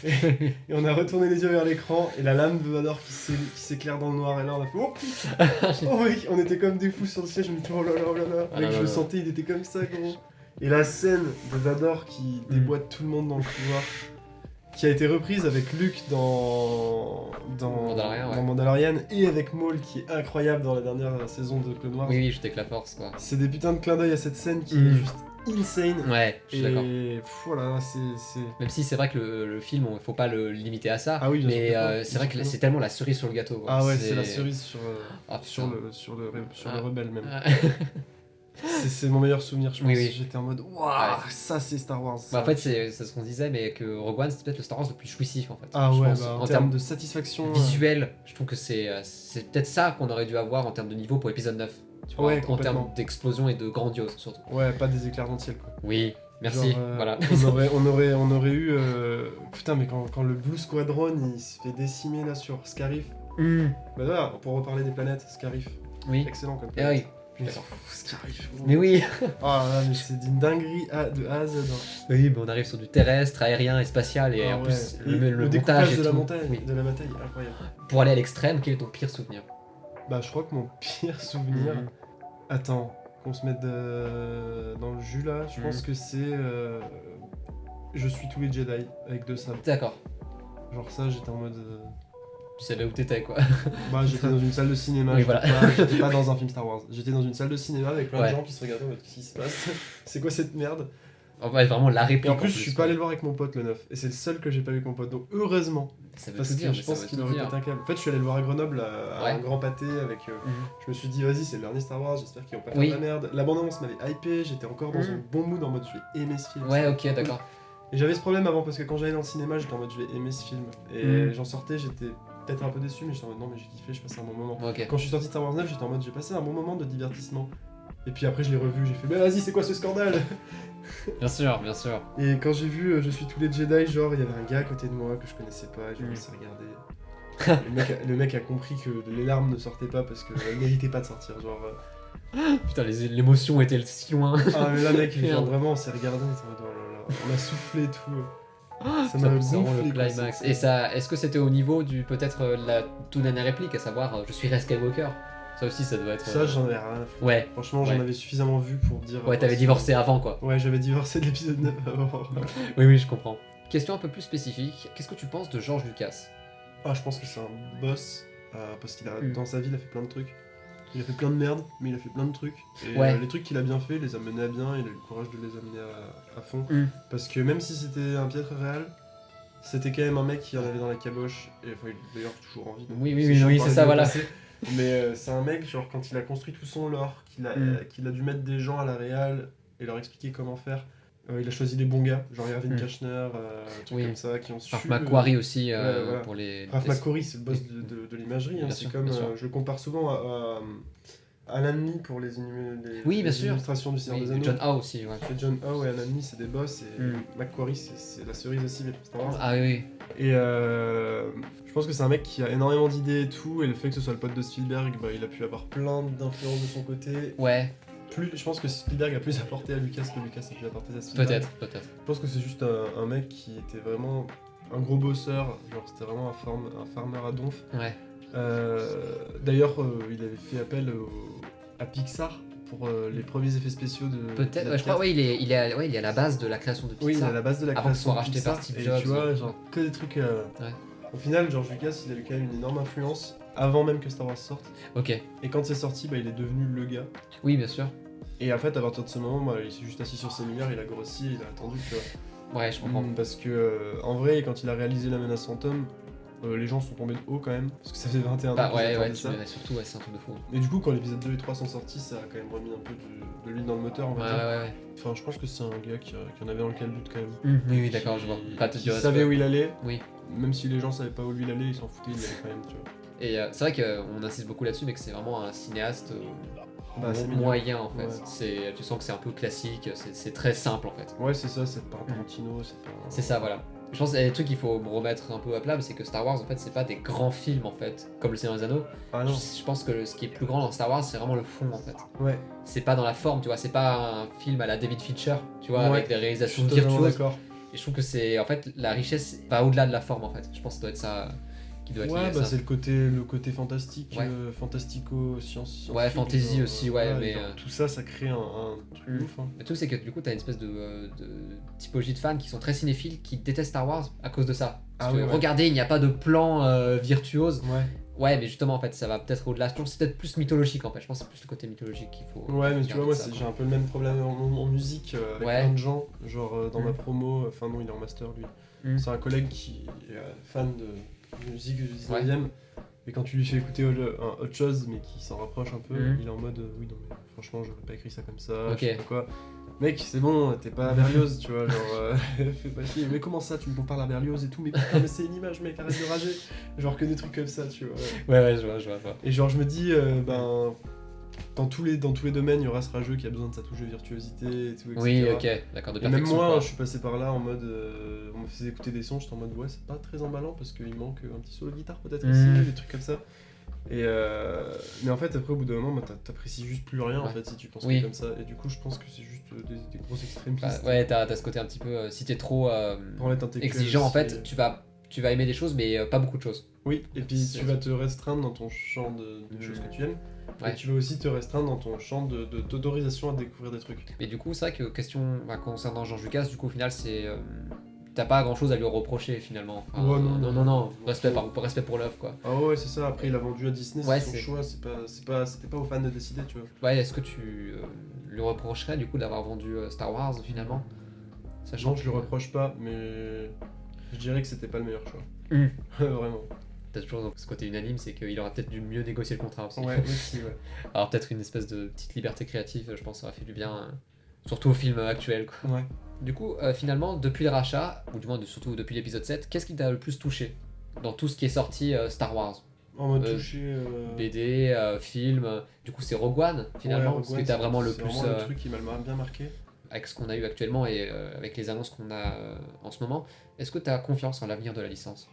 et on a retourné les yeux vers l'écran. Et la lame de Vador qui s'éclaire dans le noir. Et là, on a fait oh putain. Oh mec, on était comme des fous sur le siège. Je me dis oh là là, oh là là. Ah Mec, là je là le là. sentais, il était comme ça, gros. Et la scène de Vador qui déboîte tout le monde dans le couloir. Qui a été reprise avec Luke dans Mandalorian, ouais. dans Mandalorian et avec Maul qui est incroyable dans la dernière saison de Clone Wars. Oui, oui, j'étais avec la force, quoi. C'est des putains de clins d'œil à cette scène qui est juste insane. Ouais, je suis d'accord. Et voilà, c'est. Même si c'est vrai que le film, faut pas le limiter à ça, Ah oui, bien mais sûr que non, c'est bien vrai sûr que que c'est non. tellement la cerise sur le gâteau. Quoi. Ah ouais, c'est la cerise Ah, sur putain. le rebelle même. Ah. C'est mon meilleur souvenir, je pense. Oui, oui. J'étais en mode waouh, Ouais. ça c'est Star Wars. Bah, en fait, c'est ce qu'on disait, mais que Rogue One, c'est peut-être le Star Wars le plus jouissif, en fait. Ah Je ouais, pense. bah, en En termes termes de satisfaction. visuel, je trouve que c'est peut-être ça qu'on aurait dû avoir en termes de niveau pour épisode 9. Tu vois, Ouais, en complètement. termes d'explosion et de grandiose, surtout. Ouais, pas des éclairs dans le ciel quoi. Oui, merci, Genre, voilà. on aurait eu. Putain, mais quand le Blue Squadron il se fait décimer là sur Scarif. Bah voilà, pour reparler des planètes, Scarif. Oui. Excellent comme Ah planète. oui. Mais D'accord. Scarif. Mais oui. Ah là, mais c'est d'une dinguerie de A à Z. Hein. Oui, mais on arrive sur du terrestre, aérien et spatial, et Ah en ouais. plus, Et le montage découpage et de la tout. montagne, Oui. de la bataille, incroyable. Pour aller à l'extrême, quel est ton pire souvenir? Bah, je crois que mon pire souvenir. Attends, qu'on se mette dans le jus là, je pense que c'est. Je suis tous les Jedi avec 2 sabres. D'accord. Genre ça, j'étais en mode. Tu savais où t'étais, quoi. Bah, j'étais dans une salle de cinéma, Oui, j'étais voilà. j'étais pas dans un film Star Wars. J'étais dans une salle de cinéma avec plein Ouais. de gens qui se regardaient en mode qu'est-ce qui se passe. C'est quoi cette merde? En fait, vraiment la réplique. Et en plus, je suis pas quoi. allé le voir avec mon pote le 9. Et c'est le seul que j'ai pas vu avec mon pote. Donc heureusement. Ça veut Parce tout que dire, je mais ça pense veut qu'il tout aurait dire. pété un câble. En fait, je suis allé le voir à Grenoble à Ouais. un grand pâté avec. Mhm. Je me suis dit, vas-y, c'est le dernier Star Wars, j'espère qu'ils vont pas faire Oui. de la merde. La bande-annonce m'avait hypé, j'étais encore dans Mhm. un bon mood en mode je vais aimer ce film. Ouais, ça va ok, être cool. d'accord. Et j'avais ce problème avant parce que quand j'allais dans le cinéma, j'étais en mode je vais aimer ce film. Et Mhm. j'en sortais, j'étais peut-être un peu déçu, mais j'étais en mode non, mais j'ai kiffé, je passais un bon moment. Ok. Quand je suis sorti de Star Wars 9, j'étais en mode j'ai passé un bon moment de divertissement. Et puis après, je l'ai revu, j'ai fait mais vas-y, c'est quoi ce scandale? Bien sûr, bien sûr. Et quand j'ai vu Je suis tous les Jedi, genre il y avait un gars à côté de moi que je connaissais pas, et j'ai Mhm. commencé à regarder. Le mec a compris que les larmes ne sortaient pas parce qu'elles méritaient pas de sortir. Genre. Putain, l'émotion était si loin. Ah, mais là, mec, genre Merde. vraiment, on s'est regardé, on était en mode, oh là là, on a soufflé et tout. Ça Ça, m'a c'est vraiment gonflé. le quoi, climax. c'est- Et ça, est-ce que c'était au niveau du peut-être la toute dernière réplique, à savoir je suis Ray Skywalker? Ça aussi, ça doit être. Ça, j'en avais rien à foutre. Ouais. Franchement, Ouais. j'en avais suffisamment vu pour dire. Ouais, t'avais c'est- divorcé avant, quoi. Ouais, j'avais divorcé de l'épisode 9 avant. Oui, oui, je comprends. Question un peu plus spécifique. Qu'est-ce que tu penses de George Lucas? Ah, je pense que c'est un boss, parce qu'il a, Mm. dans sa vie, il a fait plein de trucs. Il a fait plein de merde, mais il a fait plein de trucs. Et Ouais. les trucs qu'il a bien fait, il les a menés à bien, il a eu le courage de les amener à fond. Mm. Parce que même si c'était un piètre réel, c'était quand même un mec qui en avait dans la caboche, et enfin, il est d'ailleurs toujours en vie. donc Oui, oui, c'est oui, chiant de oui, parler c'est ça, de voilà. passé. Mais c'est un mec, genre, quand il a construit tout son lore, qu'il a dû mettre des gens à la réal et leur expliquer comment faire, il a choisi les bons gars, genre Irving Mm. Kashner, trucs Oui. comme ça, qui ont su. Ralph McQuarrie aussi ouais, voilà. pour les. Ralph McQuarrie, c'est le boss de l'imagerie. Bien Hein, sûr, c'est comme, bien sûr. je le compare souvent à Alan Lee pour les Oui, bien sûr. illustrations du Seigneur Oui, des Anneaux. John Howe aussi, ouais. Et John Howe et Alan Lee, c'est des boss, et Mm. McQuarrie, c'est la cerise aussi, mais pour Star Wars. Ah oui, oui. Et je pense que c'est un mec qui a énormément d'idées et tout, et le fait que ce soit le pote de Spielberg, bah, il a pu avoir plein d'influences de son côté. Ouais, Je pense que Spielberg a plus apporté à Lucas que Lucas a pu apporter à Spielberg. peut-être, peut-être. Je pense que c'est juste un mec qui était vraiment un gros bosseur, genre c'était vraiment un farmer à donf. Ouais. D'ailleurs, il avait fait appel à Pixar pour les premiers effets spéciaux de. Peut-être, de ouais, je crois, ouais, il est à la base de la création de Oui, il est Pixar. à la base de la Avant que ce soit création de racheté par Pixar, Steve et Jobs. tu vois, genre que des trucs. Ouais. Au final, George Lucas, il a eu quand même une énorme influence avant même que Star Wars sorte. Ok, Et quand c'est sorti, bah, il est devenu le gars. oui, bien sûr. Et en fait, à partir de ce moment, bah, il s'est juste assis sur ses milliards, il a grossi, il a attendu, tu vois. Ouais, je comprends. Parce que, en vrai, quand il a réalisé La Menace Fantôme, les gens sont tombés de haut quand même, parce que ça fait 21 ans Bah qu'ils ouais, attendaient ouais, ça. surtout, ouais, c'est un truc de fou. Et du coup, quand l'épisode 2 et 3 sont sortis, ça a quand même remis un peu de l'huile dans le moteur, on Ouais, va dire. ouais, ouais. Enfin, je pense que c'est un gars qui en avait dans le calbut quand même. Oui, oui, d'accord, je vois. Pas Qui savait où il allait, Oui. même si les gens savaient pas où lui il allait, il s'en foutait, il y allait quand même, tu vois. Et c'est vrai qu'on insiste beaucoup là-dessus, mais que c'est vraiment un cinéaste Bah, c'est mignon. moyen en fait. Ouais. Tu sens que c'est un peu classique, c'est très simple en fait. Ouais, c'est ça, c'est pas un Tarantino, c'est pas un... C'est ça, voilà. Je pense qu'il y a des trucs qu'il faut remettre un peu à plat, c'est que Star Wars, en fait, c'est pas des grands films, en fait, comme Le Seigneur des Anneaux. Ah non. Je pense que ce qui est plus grand dans Star Wars, c'est vraiment le fond, en fait. Ouais. C'est pas dans la forme, tu vois, c'est pas un film à la David Fincher, tu vois, Ouais, avec des Je réalisations suis totalement virtuoses. d'accord. Et je trouve que c'est, en fait, la richesse va au-delà de la forme, en fait. Je pense que ça doit être ça qui doit être lié Ouais, à bah ça. c'est le côté fantastique, Ouais. fantastico-science. Ouais, fantasy genre, aussi, ouais, voilà, mais, genre, tout ça, ça crée un truc Mm. ouf. Hein. Le truc, c'est que du coup, t'as une espèce de typologie de fans qui sont très cinéphiles, qui détestent Star Wars à cause de ça. Parce Ah que ouais. regardez, il n'y a pas de plan virtuose. Ouais. Ouais, mais justement, en fait, ça va peut-être au-delà. Je pense que c'est peut-être plus mythologique, en fait. Je pense que c'est plus le côté mythologique qu'il faut. Ouais, mais qu'il tu faut vois, moi, garder de ça, j'ai un peu le même problème en musique avec Ouais. plein de gens. Genre, dans ma Mm. promo, enfin, non, il est en master lui. Mm. C'est un collègue qui est fan de musique du 19ème. Et quand tu lui fais écouter autre chose, mais qui s'en rapproche un peu, il est en mode oui, non, mais franchement, j'aurais pas écrit ça comme ça, Ok. je sais pas quoi. Mec, c'est bon, t'es pas Berlioz, tu vois, genre, fais pas chier. Mais comment ça, tu me compares à Berlioz et tout, mais putain, mais c'est une image, mec, arrête de rager. Genre que des trucs comme ça, tu vois. Ouais, je vois. Et genre, je me dis, ben, dans tous les domaines, il y aura ce rageux qui a besoin de sa touche de virtuosité et tout, etc. Oui, ok, d'accord, de Et même perfection. moi, quoi. je suis passé par là en mode. On me faisait écouter des sons, j'étais en mode ouais, c'est pas très emballant parce qu'il manque un petit solo de guitare peut-être ici, des trucs comme ça. Et mais en fait, après, au bout d'un moment, bah, t'apprécies juste plus rien en Ouais. fait si tu penses Oui. que comme ça. Et du coup, je pense que c'est juste des gros extrémistes. Bah, ouais, t'as ce côté un petit peu. Si t'es trop Pour être intellectuel exigeant, en aussi, fait, tu vas aimer des choses, mais pas beaucoup de choses. Oui, et puis C'est- tu vas te restreindre dans ton champ de choses que tu aimes. Ouais. Et tu vas aussi te restreindre dans ton champ d'autorisation à découvrir des trucs. Mais du coup, c'est vrai que question concernant George Lucas, du coup, au final, c'est. T'as pas grand chose à lui reprocher finalement. Enfin, Ouais, non. Respect pour l'œuvre, quoi. Ah ouais, c'est ça, après il a vendu à Disney, Ouais, c'est son choix, c'était pas aux fans de décider, tu vois. Ouais, est-ce que tu lui reprocherais du coup d'avoir vendu Star Wars finalement Sachant Non, je que le reproche pas, mais je dirais que c'était pas le meilleur choix. Vraiment. T'as toujours donc, ce côté unanime, c'est qu'il aurait peut-être dû mieux négocier le contrat aussi. Ouais, aussi, ouais. Alors peut-être une espèce de petite liberté créative, je pense, ça aurait fait du bien, surtout au film actuel, quoi. Ouais. Du coup, finalement, depuis le rachat, ou du moins surtout depuis l'épisode 7, qu'est-ce qui t'a le plus touché dans tout ce qui est sorti Star Wars En mode Euh, touché. BD, film, du coup c'est Rogue One finalement, Ouais, parce que Rogue t'as One, vraiment le c'est plus, vraiment le truc qui m'a bien marqué. avec ce qu'on a eu actuellement et avec les annonces qu'on a en ce moment, est-ce que t'as confiance en l'avenir de la licence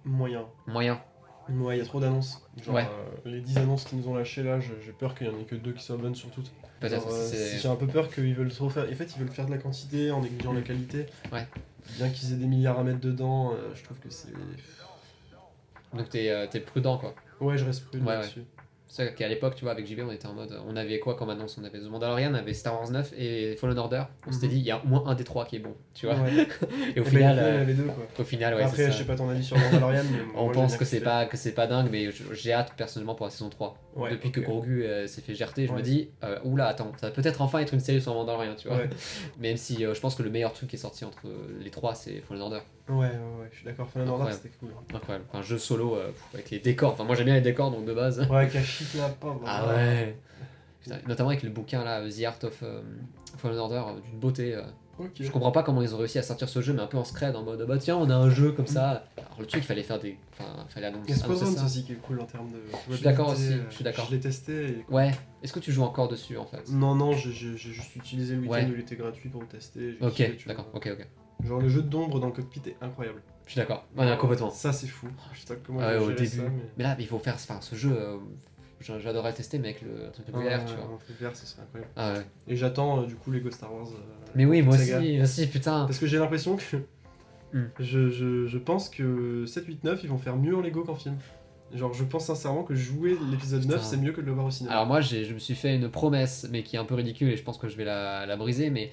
Moyen. Moyen. Ouais, il y a trop d'annonces. Genre, Ouais. les 10 annonces qu'ils nous ont lâchées là, j'ai peur qu'il y en ait que 2 qui soient bonnes sur toutes. Peut-être Genre, aussi, c'est- j'ai un peu peur qu'ils veulent trop faire. En fait, ils veulent faire de la quantité en négligeant la qualité. Ouais. Bien qu'ils aient des milliards à mettre dedans, je trouve que c'est. Donc t'es prudent quoi. Ouais, je reste prudent Ouais, là-dessus. C'est vrai qu'à l'époque, tu vois, avec JB, on était en mode. On avait quoi comme annonce? On avait The Mandalorian, on avait Star Wars 9 et Fallen Order. On s'était Mhm. dit, il y a au moins un des trois qui est bon, tu vois. Ouais. Et au Et final, ben, il y en avait 2 quoi. au final, ouais, Après, c'est je ça. sais pas ton avis sur Mandalorian, mais On moi, pense j'ai que bien c'est kiffé. pas dingue, mais j'ai hâte personnellement pour la saison 3. Ouais, Depuis que ok. Grogu s'est fait gerter, je me Ouais. dis, oula, attends, ça va peut-être enfin être une série sur Mandalorian, tu vois. Ouais. Même si je pense que le meilleur truc qui est sorti entre les trois, c'est Fallen Order. Ouais, je suis d'accord. Fallen Order, Incroyable. c'était cool. Incroyable. Enfin, jeu solo avec les décors. Enfin, moi j'aime bien les décors donc de base. Ouais, Kashyyyk là, pas Ah ouais. Putain, notamment avec le bouquin là, The Art of Fallen Order, d'une beauté. Ok. Je comprends pas comment ils ont réussi à sortir ce jeu, mais un peu en scred, en mode bah tiens, on a un jeu comme ça. Alors le truc, il fallait faire des. Enfin, fallait Il y a annoncer Squadrons ça. aussi qui est cool en termes de. Je suis d'accord jouabilité, aussi, je suis d'accord. Je l'ai testé. Et... Ouais, est-ce que tu joues encore dessus en fait? Non, j'ai juste utilisé le week-end Ouais. où il était gratuit pour le tester. j'ai Ok, kiffé, tu d'accord, vois. ok. Genre le jeu d'ombre dans le cockpit est incroyable. Je suis d'accord. Ouais, complètement. Ça c'est fou. Je sais pas comment Ouais, ils vont au gérer début. ça, Mais là, il faut faire. Enfin, ce jeu, j'adorerais le tester, mais avec le truc de VR, tu vois. Un truc VR, ça serait incroyable. Ah ouais. Et j'attends du coup Lego Star Wars. Mais oui, moi Saga. aussi, putain. Parce que j'ai l'impression que. Hmm. Je pense que 7, 8, 9 ils vont faire mieux en Lego qu'en film. Genre, je pense sincèrement que jouer l'épisode Putain. 9 c'est mieux que de le voir au cinéma. Alors moi, je me suis fait une promesse, mais qui est un peu ridicule, et je pense que je vais la briser, mais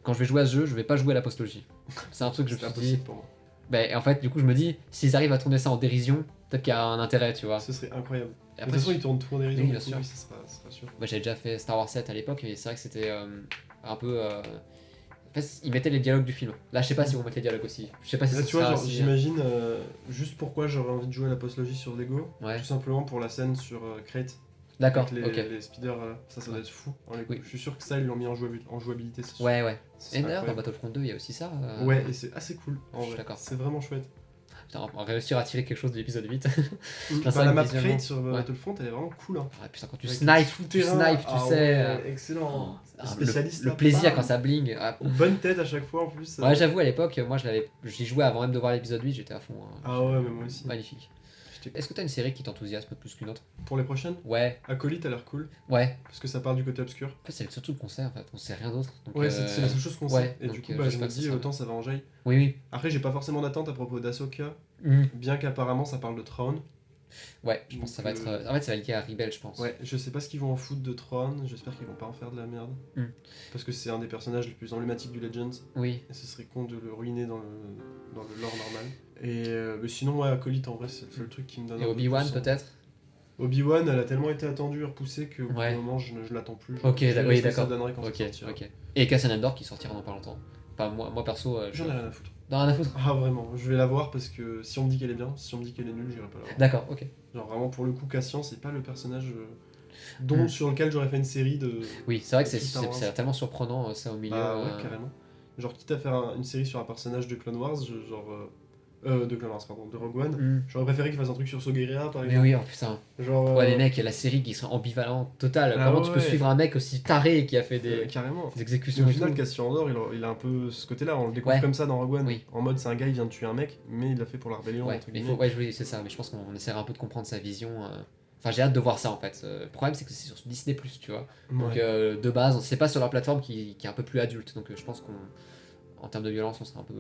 quand je vais jouer à ce jeu, je vais pas jouer à la postologie. C'est un truc que je me C'est suis impossible dit. pour moi. Ben, en fait, du coup, je me dis, s'ils arrivent à tourner ça en dérision, peut-être qu'il y a un intérêt, tu vois. Ce serait incroyable. Et De après, toute façon, ils tournent tout en dérision, Oui, du bien coup, sûr. oui, ça sera sûr. moi, j'avais déjà fait Star Wars 7 à l'époque, et c'est vrai que c'était un peu. En fait, ils mettaient les dialogues du film. Là, je sais pas si vont mettre les dialogues aussi. Je sais pas si Là, ça tu vois, sera genre, si- j'imagine juste pourquoi j'aurais envie de jouer à la postlogie sur Lego. Ouais. Tout simplement pour la scène sur Crate. D'accord, Avec ok. les speeders, ça doit Ouais. être fou en Lego. Oui. Je suis sûr que ça, ils l'ont mis en jouabilité, c'est sûr. Ouais. Ça serait Et d'ailleurs, dans incroyable. Battlefront 2, il y a aussi ça. Ouais, et c'est assez cool. En Je suis vrai. d'accord. C'est vraiment chouette. Putain, on va réussir à tirer quelque chose de l'épisode 8. Bah, la map visuellement. crate sur Ouais. Battlefront, elle est vraiment cool. Hein. Ah, putain, quand tu Avec snipes, le tu souterrain, snipes, tu ah sais. ouais, excellent. Le Spécialiste, le là, plaisir bam. quand ça bling. Ah, Bonne tête à chaque fois en plus. ouais, j'avoue, à l'époque, moi j'y jouais avant même de voir l'épisode 8, j'étais à fond. Hein. Ah ouais, mais moi aussi. Magnifique. J'étais- Est-ce que t'as une série qui t'enthousiasme plus qu'une autre? Pour les prochaines, Ouais, Acolyte a l'air cool. ouais. Parce que ça part du côté obscur. En fait, c'est surtout le concert, en fait. On sait rien d'autre. Donc, Ouais, c'est la seule chose qu'on sait. ouais, Et donc, du coup, euh, bah, je j'espère me que ça dis, sera autant ça va en jaille. Oui, oui. Après, j'ai pas forcément d'attente à propos d'Asoka, Mhm. bien qu'apparemment ça parle de Throne. Ouais, je pense que ça va Donc, être. En fait, ça va être lié à Rebel, je pense. Ouais, je sais pas ce qu'ils vont en foutre de Throne, j'espère qu'ils vont pas en faire de la merde. Mm. Parce que c'est un des personnages les plus emblématiques du Legends, Oui. et ce serait con de le ruiner dans le lore normal. Et mais sinon, ouais, Acolyte en vrai, c'est le seul truc qui me donne Et un peu Obi-Wan, plus, hein. peut-être? Obi-Wan, elle a tellement été attendue et repoussée qu'au bout Ouais. d'un moment, je l'attends plus. Ok, Je verrai oui, ce que ça d'accord. donnerait quand ça Ok, sortira. ok. Et Cassian Andor qui sortira dans pas longtemps. Enfin, moi perso, J'en ai rien à foutre. Non, rien à foutre. Ah, vraiment, je vais la voir parce que si on me dit qu'elle est bien, si on me dit qu'elle est nulle, j'irai pas la voir. D'accord, ok. Genre vraiment pour le coup Cassian c'est pas le personnage dont sur lequel j'aurais fait une série de Oui, c'est vrai que Tout Star Wars. c'est tellement surprenant ça au milieu. bah ouais carrément. Genre quitte à faire une série sur un personnage de Clone Wars de Clone Wars pardon, de Rogue One, Hmm. j'aurais préféré qu'il fasse un truc sur Sogeria par Mais exemple. oui, oh putain. Genre Ouais, les mecs, la série qui serait ambivalente totale. Ah Comment ouais, tu peux ouais. suivre un mec aussi taré qui a fait des carrément. Et exécutions au et final tout. Cassian Andor il a un peu ce côté là, on le découvre Ouais. comme ça dans Rogue One. Oui. En mode c'est un gars il vient de tuer un mec mais il l'a fait pour la rébellion Ouais, entre mais guillemets. ouais, oui, c'est ça. Mais je pense qu'on essaiera un peu de comprendre sa vision. Enfin, j'ai hâte de voir ça en fait. Le problème, c'est que c'est sur Disney, tu vois. Donc, Ouais. de base, c'est pas sur leur plateforme qui est un peu plus adulte. Donc, je pense qu'en termes de violence, on sera un peu.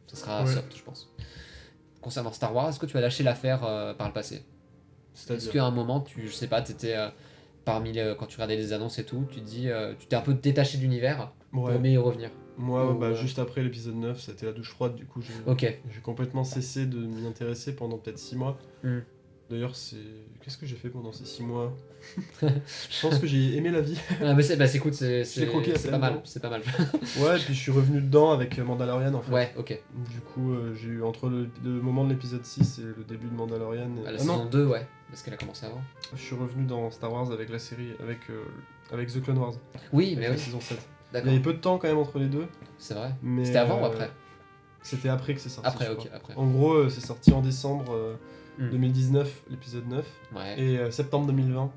Ça sera Ouais. soft, je pense. Concernant Star Wars, est-ce que tu as lâché l'affaire par le passé? Est-ce C'est-à-dire qu'à un moment, je sais pas, t'étais quand tu regardais les annonces et tout, tu te dis, tu t'es un peu détaché de l'univers pour ouais. mieux y revenir? Moi Ou, bah, juste après l'épisode 9 c'était la douche froide du coup Ok. j'ai complètement cessé de m'y intéresser pendant peut-être 6 mois. Hmm. D'ailleurs, qu'est-ce que j'ai fait pendant ces 6 mois? Je pense que j'ai aimé la vie. Ah, mais écoute, l'ai croqué à c'est pleines pas mal, dents. c'est pas mal. Ouais, et puis je suis revenu dedans avec Mandalorian en fait. Ouais, ok. Du coup, j'ai eu entre le moment de l'épisode 6 et le début de Mandalorian. La Ah saison non, 2, ouais, parce qu'elle a commencé avant. je suis revenu dans Star Wars avec la série, avec The Clone Wars, Oui, avec mais la oui, saison 7. Il y d'accord. avait peu de temps quand même entre les deux. C'est vrai. Mais C'était avant ou après? C'était après que c'est sorti. Après, je ok, crois. après. En gros, c'est sorti en décembre Hmm. 2019, l'épisode 9. Ouais. Et septembre 2020,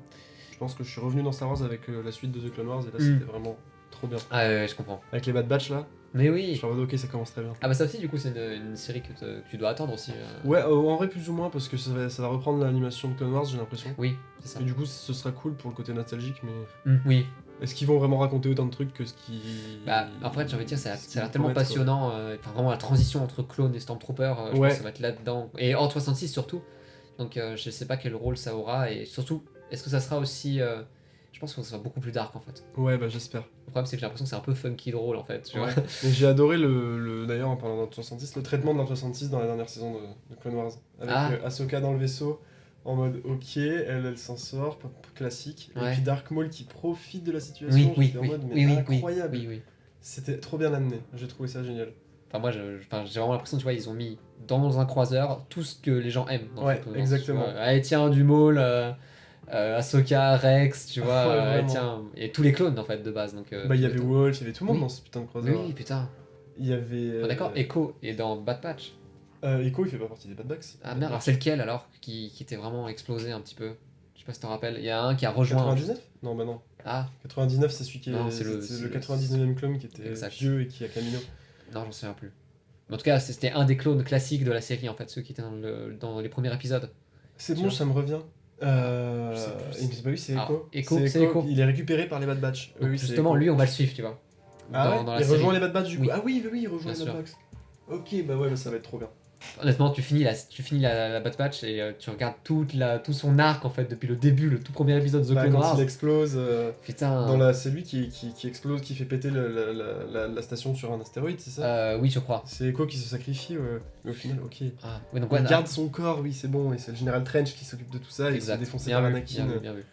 je pense que je suis revenu dans Star Wars avec la suite de The Clone Wars et là Mm. c'était vraiment trop bien. Ah ouais, je comprends. Avec les Bad Batch là, Mais je oui. suis en mode ok ça commence très bien. Ah bah ça aussi, du coup, c'est une série que tu dois attendre aussi. Ouais, en vrai plus ou moins parce que ça va reprendre l'animation de Clone Wars j'ai l'impression. Oui, c'est ça. Et du coup ce sera cool pour le côté nostalgique mais Oui. est-ce qu'ils vont vraiment raconter autant de trucs que ce qui... Bah, en fait, j'ai envie de dire, ça a ce qu'ils l'air tellement promettent, quoi. passionnant. Enfin, vraiment, la transition entre clone et Stormtrooper, je pense Ouais. que ça va être là-dedans. Et Ordre 66 surtout. Donc, je sais pas quel rôle ça aura. Et surtout, est-ce que ça sera aussi. Je pense que ça sera beaucoup plus dark en fait. Ouais bah j'espère. Le problème, c'est que j'ai l'impression que c'est un peu funky drôle en fait. Tu vois. Ouais. Mais j'ai adoré d'ailleurs en parlant d'Ordre 66, le traitement de l'Ordre 66 dans la dernière saison de Clone Wars. Avec Ah. Ahsoka dans le vaisseau, en mode ok, elle s'en sort, classique. Ouais. Et puis Dark Maul qui profite de la situation, Oui, oui, j'étais en oui, mode mais oui, oui, incroyable. oui, oui. C'était trop bien amené, j'ai trouvé ça génial. Enfin, moi, j'ai vraiment l'impression, tu vois, ils ont mis dans un croiseur tout ce que les gens aiment. Dans Ouais, cette Clone Wars, exactement. tu vois. Allez, tiens, du Maul, Ahsoka, Rex, tu vois. Ouais, allez, vraiment. tiens. Et tous les clones en fait de base. Donc, Bah il y avait putain. Wolf, il y avait tout le monde Oui. dans ce putain de Oui, croiseur. oui, putain. Il y avait... Ah, d'accord, Echo est dans Bad Patch. Echo il fait pas partie des Bad Batch. Ah merde, alors c'est lequel alors qui était vraiment explosé un petit peu? Je sais pas si t'en rappelles. Il y a un qui a rejoint. 99 Non bah non. Ah, 99 c'est celui qui Non, est... c'est le- c'est c'est le le- 99ème clone qui était Exact. vieux et qui a Camino. non, j'en souviens plus. Mais en tout cas, c'était un des clones classiques de la série en fait, ceux qui étaient dans les premiers épisodes. C'est Tu bon, vois. ça me revient. Je sais plus. Et bah oui, c'est Ah, Echo. Echo, c'est Echo. Il est récupéré par les Bad Batch. Donc, Oui, c'est justement, Echo. lui, on va le suivre, tu vois. Ah ouais, dans la il série. rejoint les Bad Batch du coup. Oui. Ah oui, il rejoint Bien les Bad sûr. Batch. Ok, bah ouais, bah ça va être trop bien. Honnêtement, tu finis la Bad Patch et tu regardes tout son arc en fait depuis le début, le tout premier épisode de The Bah, Clone quand Wars. il explose, Putain. c'est lui qui explose, qui fait péter la station sur un astéroïde, c'est ça Oui, je crois. C'est Echo qui se sacrifie, mais au final, ok. Ah, oui, donc Il ouais, garde son corps, oui, c'est bon, et c'est le général Trench qui s'occupe de tout ça, et il se fait exact. défoncer Bien par vu, Anakin. bien vu, bien vu.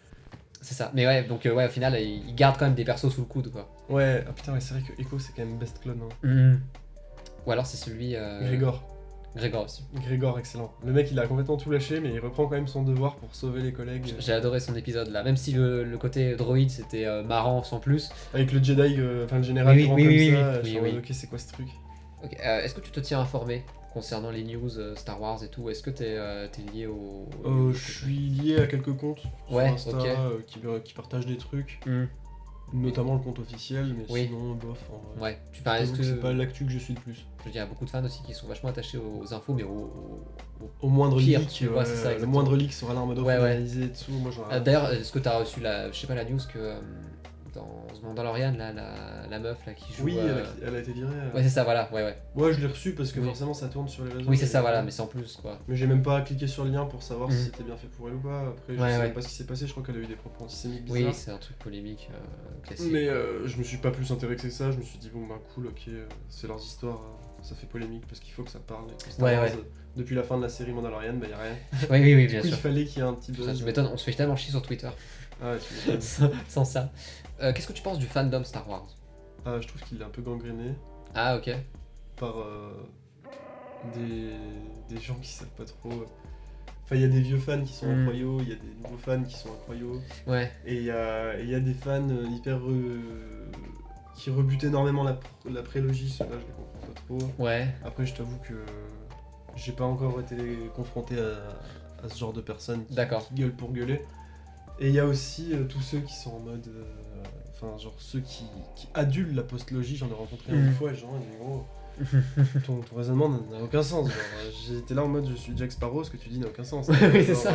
C'est ça. Mais ouais, donc ouais, au final, il garde quand même des persos sous le coude quoi. Ouais, ah putain, ouais, c'est vrai que Echo c'est quand même best clone. Hein. Mhm. Ou alors c'est celui. Grégor aussi. Grégor, excellent. Le mec il a complètement tout lâché, mais il reprend quand même son devoir pour sauver les collègues. J'ai adoré son épisode là, même si le côté droïde c'était marrant sans plus. Avec le Jedi, enfin le général Oui, grand oui, comme oui, ça, oui, je suis oui, en mode, oui. ok, c'est quoi ce truc? Ok, est-ce que tu te tiens informé concernant les news Star Wars et tout, est-ce que t'es lié au... Je suis lié à quelques comptes Ouais, sur Insta ok. qui partagent des trucs, Hmm. notamment le compte officiel, mais Oui. sinon, bof. En vrai. Ouais. Je Est-ce t'avoue que... que c'est pas l'actu que je suis le plus. Je veux dire, il y a beaucoup de fans aussi qui sont vachement attachés aux infos, mais Au moindre pire, leak, tu vois, c'est ça, le exactement. moindre leak sera là en mode Ouais, ouais. finalisé et tout. Moi, j'en ai rien à D'ailleurs, foutre. est-ce que t'as reçu je sais pas, la news que dans The Mandalorian, là, la meuf là qui joue... Oui, elle a été virée. Ouais, c'est ça, voilà, ouais. Ouais, je l'ai reçu parce que Oui. forcément ça tourne sur les réseaux. Oui, c'est ça, voilà, mais c'est en plus, quoi. Mais j'ai même pas cliqué sur le lien pour savoir si Mhm. c'était bien fait pour elle ou pas. Après, je Ouais, sais ouais. même pas ce qui s'est passé. Je crois qu'elle a eu des propos antisémites Oui, bizarres. c'est un truc polémique, classique. Mais je me suis pas plus intéressé que ça. Je me suis dit, bon, bah cool, ok, c'est leurs histoires. Ça fait polémique parce qu'il faut que ça parle. Et que Star Ouais, Wars, ouais. Depuis la fin de la série Mandalorian, bah y a rien. Oui, Du bien coup, il sûr. fallait qu'il y ait un petit Putain, buzz. tu m'étonnes, on se fait tellement chier sur Twitter Ah ouais, tu m'étonnes. sans ça. Qu'est-ce que tu penses du fandom Star Wars? Ah, je trouve qu'il est un peu gangréné Ah, ok. par des gens qui savent pas trop. Enfin, il y a des vieux fans qui sont incroyaux, il y a des nouveaux fans qui sont incroyaux. Ouais. Et il y a des fans hyper. Qui rebutent énormément la prélogie, ceux-là je les comprends pas trop. Ouais. Après, je t'avoue que j'ai pas encore été confronté à ce genre de personnes D'accord. qui gueulent pour gueuler. Et il y a aussi tous ceux qui sont en mode. Enfin, genre ceux qui adulent la postlogie, j'en ai rencontré une fois et genre, mais gros, ton raisonnement n'a aucun sens. J'étais là en mode je suis Jack Sparrow, ce que tu dis n'a aucun sens. Oui, c'est ça.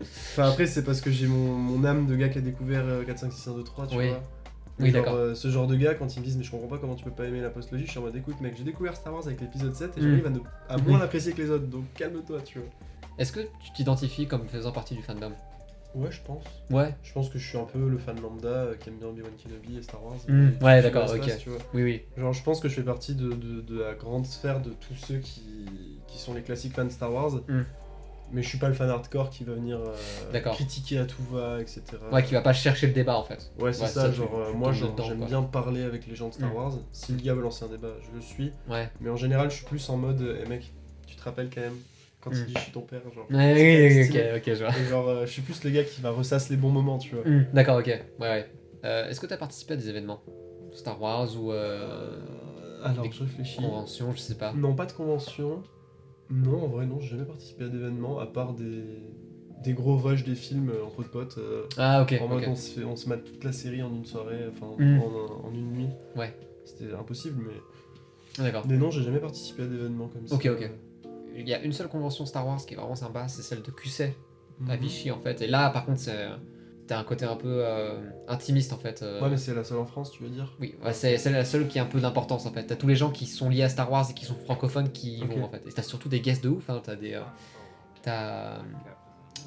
Enfin, après, c'est parce que j'ai mon âme de gars qui a découvert 4, 5, 6, 1, 2, 3, tu Oui. vois. Oui, Genre, d'accord. ce genre de gars, quand ils me disent, mais je comprends pas comment tu peux pas aimer la postlogie, je suis en mode écoute, mec, j'ai découvert Star Wars avec l'épisode 7 et j'arrive à moins l'apprécier que les autres, donc calme-toi, tu vois. Est-ce que tu t'identifies comme faisant partie du fandom? Ouais, je pense. Ouais. Je pense que je suis un peu le fan lambda qui aime bien Obi-Wan Kenobi et Star Wars. Ouais, Et d'accord, je ok. passe, tu vois. Oui. Genre, je pense que je fais partie de la grande sphère de tous ceux qui sont les classiques fans de Star Wars. Mais je suis pas le fan hardcore qui va venir critiquer à tout va, etc. Ouais, qui va pas chercher le débat en fait. Ouais, c'est ça, tu moi tombes dedans, j'aime quoi. bien parler avec les gens de Star Wars. Si le gars veut lancer un débat, je le suis. Ouais. Mais en général, je suis plus en mode, mec, tu te rappelles quand même quand il dit je suis ton père, genre. Ouais, oui, ok, je vois. Et genre, je suis plus le gars qui va ressasser les bons moments, tu vois. D'accord, ok. Ouais. Est-ce que t'as participé à des événements Star Wars ou Alors, des je réfléchis. conventions, je sais pas. Non, pas de convention. Non, en vrai, non, j'ai jamais participé à d'événements, à part des gros rushs des films entre potes. Ah, ok. En mode, ok. on se mate toute la série en une soirée, enfin, en une nuit. Ouais. C'était impossible, D'accord. mais non, j'ai jamais participé à d'événements comme ça. Ok. Il y a une seule convention Star Wars qui est vraiment sympa, c'est celle de QC à Vichy en fait. Et là, par contre, t'as un côté un peu intimiste en fait. Ouais, mais c'est la seule en France, tu veux dire? Oui, ouais, c'est la seule qui a un peu d'importance en fait. T'as tous les gens qui sont liés à Star Wars et qui sont francophones qui y vont en fait. Et t'as surtout des guests de ouf, hein. T'as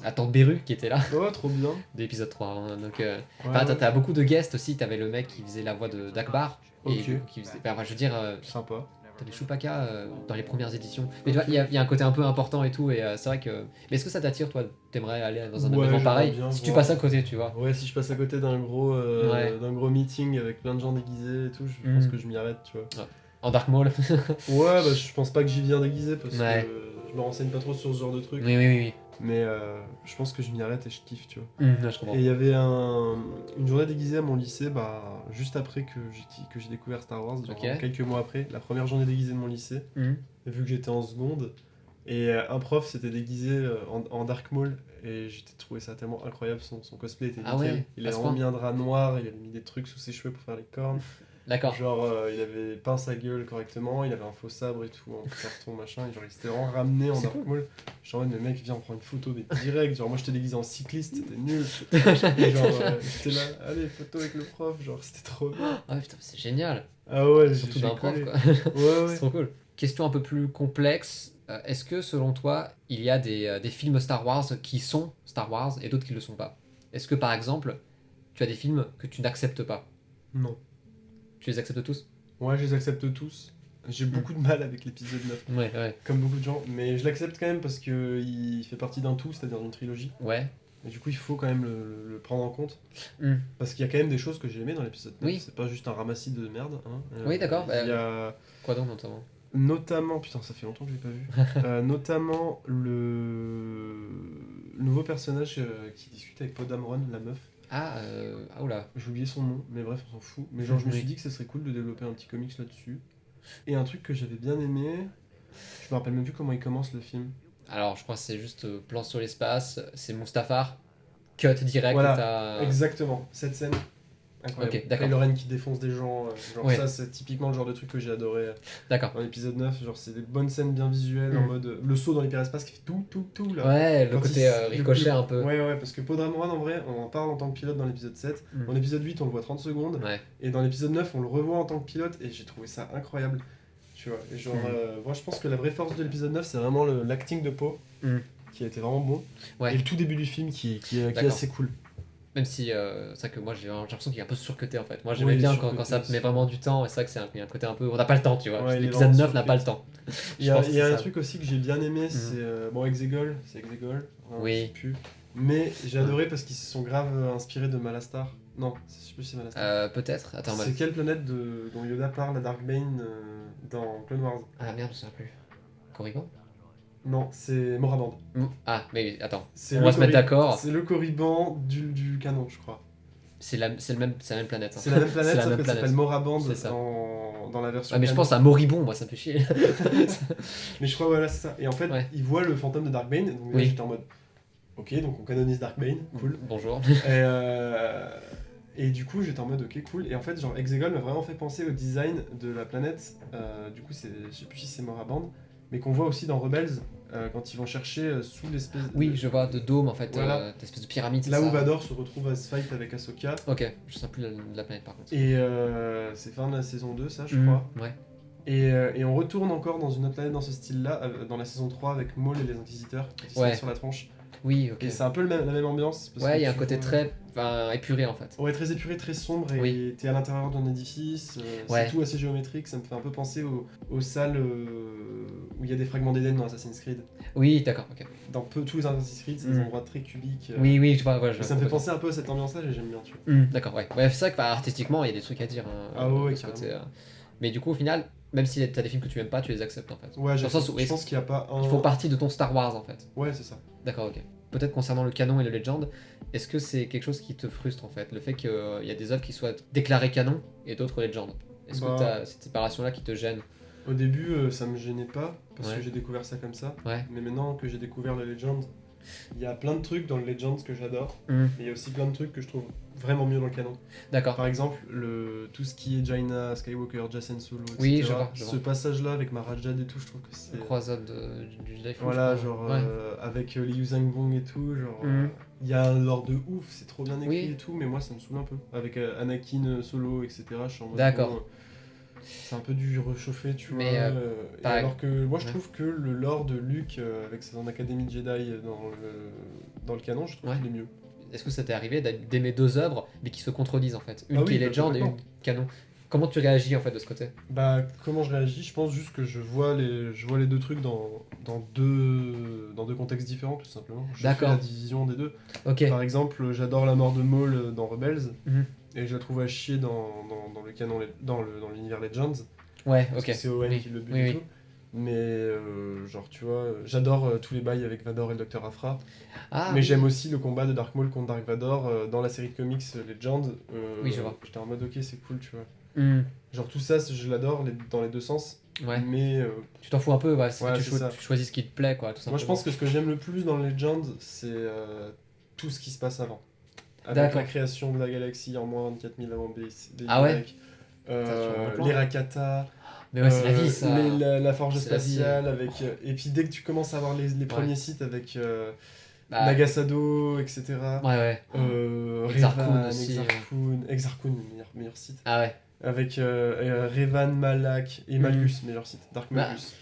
la tante Beru qui était là, Ouais, trop bien. de l'épisode 3. Hein. Donc, Ouais, t'as beaucoup de guests aussi. T'avais le mec qui faisait la voix d'Akbar. Et Ok. du coup, qui faisait. Enfin, je veux dire, Sympa. t'avais Chewbacca dans les premières éditions. Mais tu vois, il y a un côté un peu important et tout. Et c'est vrai que. Mais est-ce que ça t'attire, toi? T'aimerais aller dans un Ouais, événement j'aimerais pareil bien si tu voir. passes à côté, tu vois? Ouais, si je passe à côté d'un gros meeting avec plein de gens déguisés et tout, je pense que je m'y arrête, tu vois. En Dark Maul. Ouais, bah je pense pas que j'y viens déguisé parce Ouais. que je me renseigne pas trop sur ce genre de truc. Oui. Mais je pense que je m'y arrête et je kiffe, tu vois. Ouais, je comprends. Et il y avait une journée déguisée à mon lycée, bah, juste après que j'ai découvert Star Wars, genre, Ok. quelques mois après, la première journée déguisée de mon lycée, vu que j'étais en seconde. Et un prof s'était déguisé en Dark Maul et j'ai trouvé ça tellement incroyable, son cosplay était nickel. Ah ouais, Il à avait ce vraiment point. mis un drap noir, il avait mis des trucs sous ses cheveux pour faire les cornes. D'accord. Genre, il avait peint sa gueule correctement, il avait un faux sabre et tout, en carton, machin, et genre, il s'était vraiment ramené en C'est Dark cool. Maul. Genre, mais mec, viens, on prend une photo, mais direct. Genre, moi, j'étais déguisé en cycliste, c'était nul. Et genre, j'étais là, allez, photo avec le prof, genre, c'était trop bien. Ah putain, c'est génial. Ah ouais, Surtout j'ai d'un prof, collé. quoi. Ouais, C'est trop cool. Question un peu plus complexe. Est-ce que, selon toi, il y a des films Star Wars qui sont Star Wars et d'autres qui ne le sont pas? Est-ce que, par exemple, tu as des films que tu n'acceptes pas? Non. Tu les acceptes tous? Ouais, je les accepte tous. J'ai beaucoup de mal avec l'épisode 9, Ouais. comme beaucoup de gens, mais je l'accepte quand même parce que il fait partie d'un tout, c'est-à-dire d'une trilogie. Ouais. Et du coup, il faut quand même le prendre en compte. Parce qu'il y a quand même des choses que j'ai aimées dans l'épisode 9. Oui. C'est pas juste un ramassis de merde. Hein. Oui, d'accord. Il y a Quoi donc, notamment? notamment, putain, ça fait longtemps que je l'ai pas vu. Notamment le nouveau personnage qui discute avec Poe Dameron, la meuf. Ah, oula. J'ai oublié son nom, mais bref, on s'en fout. Mais genre, je me Oui. suis dit que ce serait cool de développer un petit comics là-dessus. Et un truc que j'avais bien aimé, Je me rappelle même plus comment il commence le film. Alors, je crois que c'est juste plan sur l'espace, c'est Mustafar, cut direct, et Voilà, t'as... exactement, cette scène. Incroyable. Ok, d'accord. Kylo Ren qui défonce des gens, genre Ouais. ça c'est typiquement le genre de truc que j'ai adoré D'accord. dans l'épisode 9, genre c'est des bonnes scènes bien visuelles en mode le saut dans l'hyperespace qui fait tout là. Ouais, le Quand côté ricochet un peu. Ouais, parce que Poe Dameron, en vrai, on en parle en tant que pilote dans l'épisode 7. Mm. Dans l'épisode 8, on le voit 30 secondes. Ouais. Et dans l'épisode 9, on le revoit en tant que pilote. Et j'ai trouvé ça incroyable. Tu vois. Et genre, moi, je pense que la vraie force de l'épisode 9, c'est vraiment l'acting de Poe, qui a été vraiment bon. Ouais. Et le tout début du film qui est assez cool. Même si c'est vrai que moi j'ai l'impression qu'il est un peu surcuté en fait. Moi Oui, j'aimais il est bien surcoté quand ça aussi. met vraiment du temps, et c'est vrai que il y a un côté un peu. On n'a pas le temps, tu vois. Ouais, il est L'épisode vraiment 9 n'a pas le surcoté. temps. Il y a, pense que il y a c'est un ça. truc aussi que j'ai bien aimé, c'est. Bon, Exegol, c'est Exegol. Oui. Je sais plus. Mais j'ai adoré parce qu'ils se sont grave inspirés de Malastar. Non, je sais plus si c'est Malastar. Peut-être. Attends, C'est quelle planète dont Yoda parle à Dark Bane dans Clone Wars? Ah merde, je sais plus. Corrigan. Non, c'est Moraband. Ah, mais attends. C'est On va se mettre d'accord. C'est le Corriban du canon, je crois. C'est la même planète. hein. C'est la même planète, C'est la sauf même que ça planète. s'appelle Moraband C'est ça. dans la version. Ah, mais je canon. pense à Moribond, moi ça me fait chier. Mais je crois, voilà, c'est ça. Et en fait, Ouais. il voit le fantôme de Dark Bane, donc là, Oui. j'étais en mode. Ok, donc on canonise Dark Bane, cool. Bonjour. Et du coup, j'étais en mode ok, cool. Et en fait, genre, Exegol m'a vraiment fait penser au design de la planète. Du coup, je sais plus si c'est Moraband, mais qu'on voit aussi dans Rebels quand ils vont chercher sous l'espèce. Oui, je vois de dôme en fait, Voilà. d'espèce de pyramide. c'est Là où ça Vador se retrouve à se fight avec Ahsoka. Ok, je sais plus de la planète par contre. Et c'est fin de la saison 2, ça, je Mhm, crois. Ouais. Et on retourne encore dans une autre planète dans ce style-là, dans la saison 3 avec Maul et les Inquisiteurs qui sont Ouais. sur la tronche. Oui, ok. Et c'est un peu la même ambiance. parce Ouais, que il y a un tu côté vois- très épuré en fait. Ouais, très épuré, très sombre, et Oui. t'es à l'intérieur d'un édifice, Ouais. c'est tout assez géométrique, ça me fait un peu penser aux salles où il y a des fragments d'Eden dans Assassin's Creed. Oui, d'accord, ok. Dans tous les Assassin's Creed, c'est des Mm. endroits très cubiques. Oui, je vois. Ouais, je Et ça vois me fait complètement. penser un peu à cette ambiance-là, et j'aime bien, tu vois. D'accord, ouais. Ouais, c'est vrai que artistiquement, il y a des trucs à dire. Hein, Ah ouais, de ce carrément. côté, Mais du coup, au final, même si t'as des films que tu aimes pas, tu les acceptes en fait. Ouais, Dans le sens où je pense qu'il y a pas un. ils font partie de ton Star Wars en fait. Ouais, c'est ça. D'accord, ok. Peut-être concernant le canon et le Legend, est-ce que c'est quelque chose qui te frustre en fait, le fait qu'il y a des œuvres qui soient déclarées canon et d'autres Legend? Est-ce Bah. que t'as cette séparation-là qui te gêne? Au début, ça me gênait pas, parce Ouais. que j'ai découvert ça comme ça. Ouais. Mais maintenant que j'ai découvert le Legend, il y a plein de trucs dans le Legend que j'adore, Hmm, mais il y a aussi plein de trucs que je trouve vraiment mieux dans le canon. D'accord. Par exemple, tout ce qui est Jaina, Skywalker, Jacen Solo, etc. Oui, je vois. Ce passage-là avec Marajad et tout, je trouve que c'est. La croisade du Jedi Fallen, Voilà, je crois. genre Ouais. avec Liu Zhangbong et tout, genre. Mhm. Il y a un lore de ouf, c'est trop bien écrit Oui. et tout, mais moi ça me saoule un peu. Avec Anakin Solo, etc. Je suis en mode. D'accord. bon, c'est un peu du réchauffé, tu Mais, vois. Et pareil. alors que moi je Ouais. trouve que le lore de Luke avec son académie Jedi dans le canon, je trouve Ouais. qu'il est mieux. Est-ce que ça t'est arrivé d'aimer deux œuvres mais qui se contredisent en fait? Une Ah qui oui, est Legend et une complètement. canon. Comment tu réagis en fait de ce côté? Bah, comment je réagis? Je pense juste que je vois les deux trucs dans deux contextes différents, tout simplement. Je fais D'accord. la division des deux. Ok. Par exemple, j'adore la mort de Maul dans Rebels, Mhm. et je la trouve à chier dans le canon, dans l'univers Legends. Ouais, Parce ok. que c'est Owen Oui. qui le bute Oui, et oui. tout. Mais genre, tu vois, j'adore tous les bails avec Vador et le Docteur Aphra. Ah, mais oui. j'aime aussi le combat de Dark Maul contre Dark Vador dans la série de comics Legend. Oui, je vois. J'étais en mode ok, c'est cool, tu vois. Hmm, Genre tout ça, je l'adore dans les deux sens. Ouais. Mais Tu t'en fous un peu, ouais, c'est Ouais, que c'est ça. tu choisis ce qui te plaît, quoi, tout simplement. moi, je pense que ce que j'aime le plus dans Legend, c'est tout ce qui se passe avant. Avec D'accord. la création de la galaxie en moins 24 000 avant BY, Ah ouais les plan. Rakata, Mais ouais, c'est la vie, ça. la forge C'est la vie. spatiale, avec, et puis dès que tu commences à avoir les premiers sites avec Bah, Nagasado, etc. Ouais, ouais. Exar Kun Revan, aussi, Exar Kun, meilleur site. Ah ouais. Avec Revan, Malak et Malgus, meilleur site. Dark Bah. Malgus.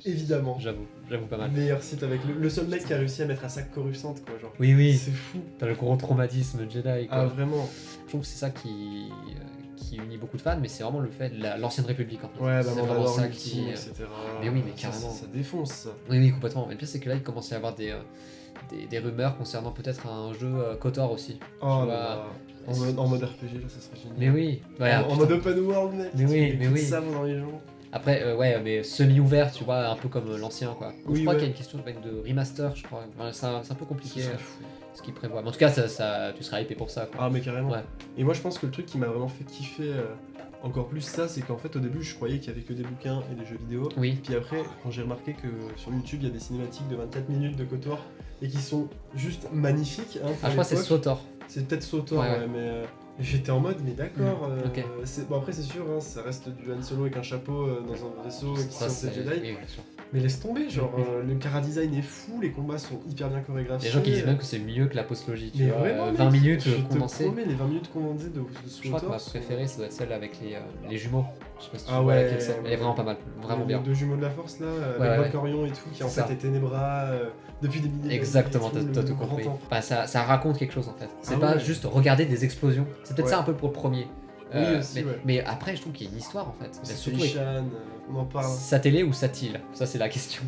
Évidemment. J'avoue pas mal. Meilleur site avec le seul mec qui a réussi à mettre un sac Coruscant, quoi, genre. Oui, oui. C'est fou. T'as le gros traumatisme Jedi, quoi. Ah, vraiment. Je trouve que c'est ça qui unit beaucoup de fans, mais c'est vraiment le fait de l'ancienne République, en fait. Ouais, bah, c'est vraiment Mandalore, ça l'ultime, qui... etc. Mais oui, mais Ça, carrément. Ça défonce, ça. Oui, complètement. Mais le pire, c'est que là, il commence à y avoir des rumeurs concernant peut-être un jeu KOTOR aussi. Oh vois, là là. En mode RPG, là, ça serait génial. Mais oui. Ouais, en putain. mode open world, mec. Mais oui, Tu mais écoutes oui. ça pendant les gens. Après, ouais, mais semi-ouvert, tu vois, un peu comme l'ancien, quoi. Donc, Oui, je crois ouais. qu'il y a une question de remaster, je crois. Enfin, c'est un peu compliqué Ce serait fou. ce qu'ils prévoient. Mais en tout cas, tu seras hypé pour ça, quoi. Ah, mais carrément. Ouais. Et moi, je pense que le truc qui m'a vraiment fait kiffer encore plus ça, c'est qu'en fait au début je croyais qu'il y avait que des bouquins et des jeux vidéo. Oui. Puis après, quand j'ai remarqué que sur YouTube il y a des cinématiques de 24 minutes de KOTOR et qui sont juste magnifiques. Hein, Ah, je crois que c'est SWTOR. C'est peut-être SWTOR, Ouais. ouais, mais j'étais en mode, mais d'accord. Ok. Bon, après, c'est sûr, hein, ça reste du Han Solo avec un chapeau dans un vaisseau qui Ça, sont c'est Jedi. oui, bien sûr. Mais laisse tomber, genre, le chara design est fou, les combats sont hyper bien chorégraphiés. Les gens qui disent même que c'est mieux que la postlogie, tu Mais vois. vraiment, 20 mec, minutes je te condensées. promets, les 20 minutes condensées de Je crois que ma SWTOR. préférée, ça doit être celle avec les jumeaux. Je sais pas si tu Ah vois ouais, laquelle c'est. Elle est vraiment pas mal, vraiment bien. Les deux jumeaux de la force là, Ouais, avec ouais. Valkorion et tout, qui en C'est fait ça. était Ténébra depuis des milliers Exactement, d'années et t'as le tout grand compris. temps. Bah, ça raconte quelque chose en fait. C'est Ah pas ouais. juste regarder des explosions. C'est peut-être Ouais. ça un peu pour le premier. Oui, aussi, mais, ouais. mais après, je trouve qu'il y a une histoire en fait. C'est Surtout avec Ishan, on en parle. Satellé ou Satil. Ça, c'est la question.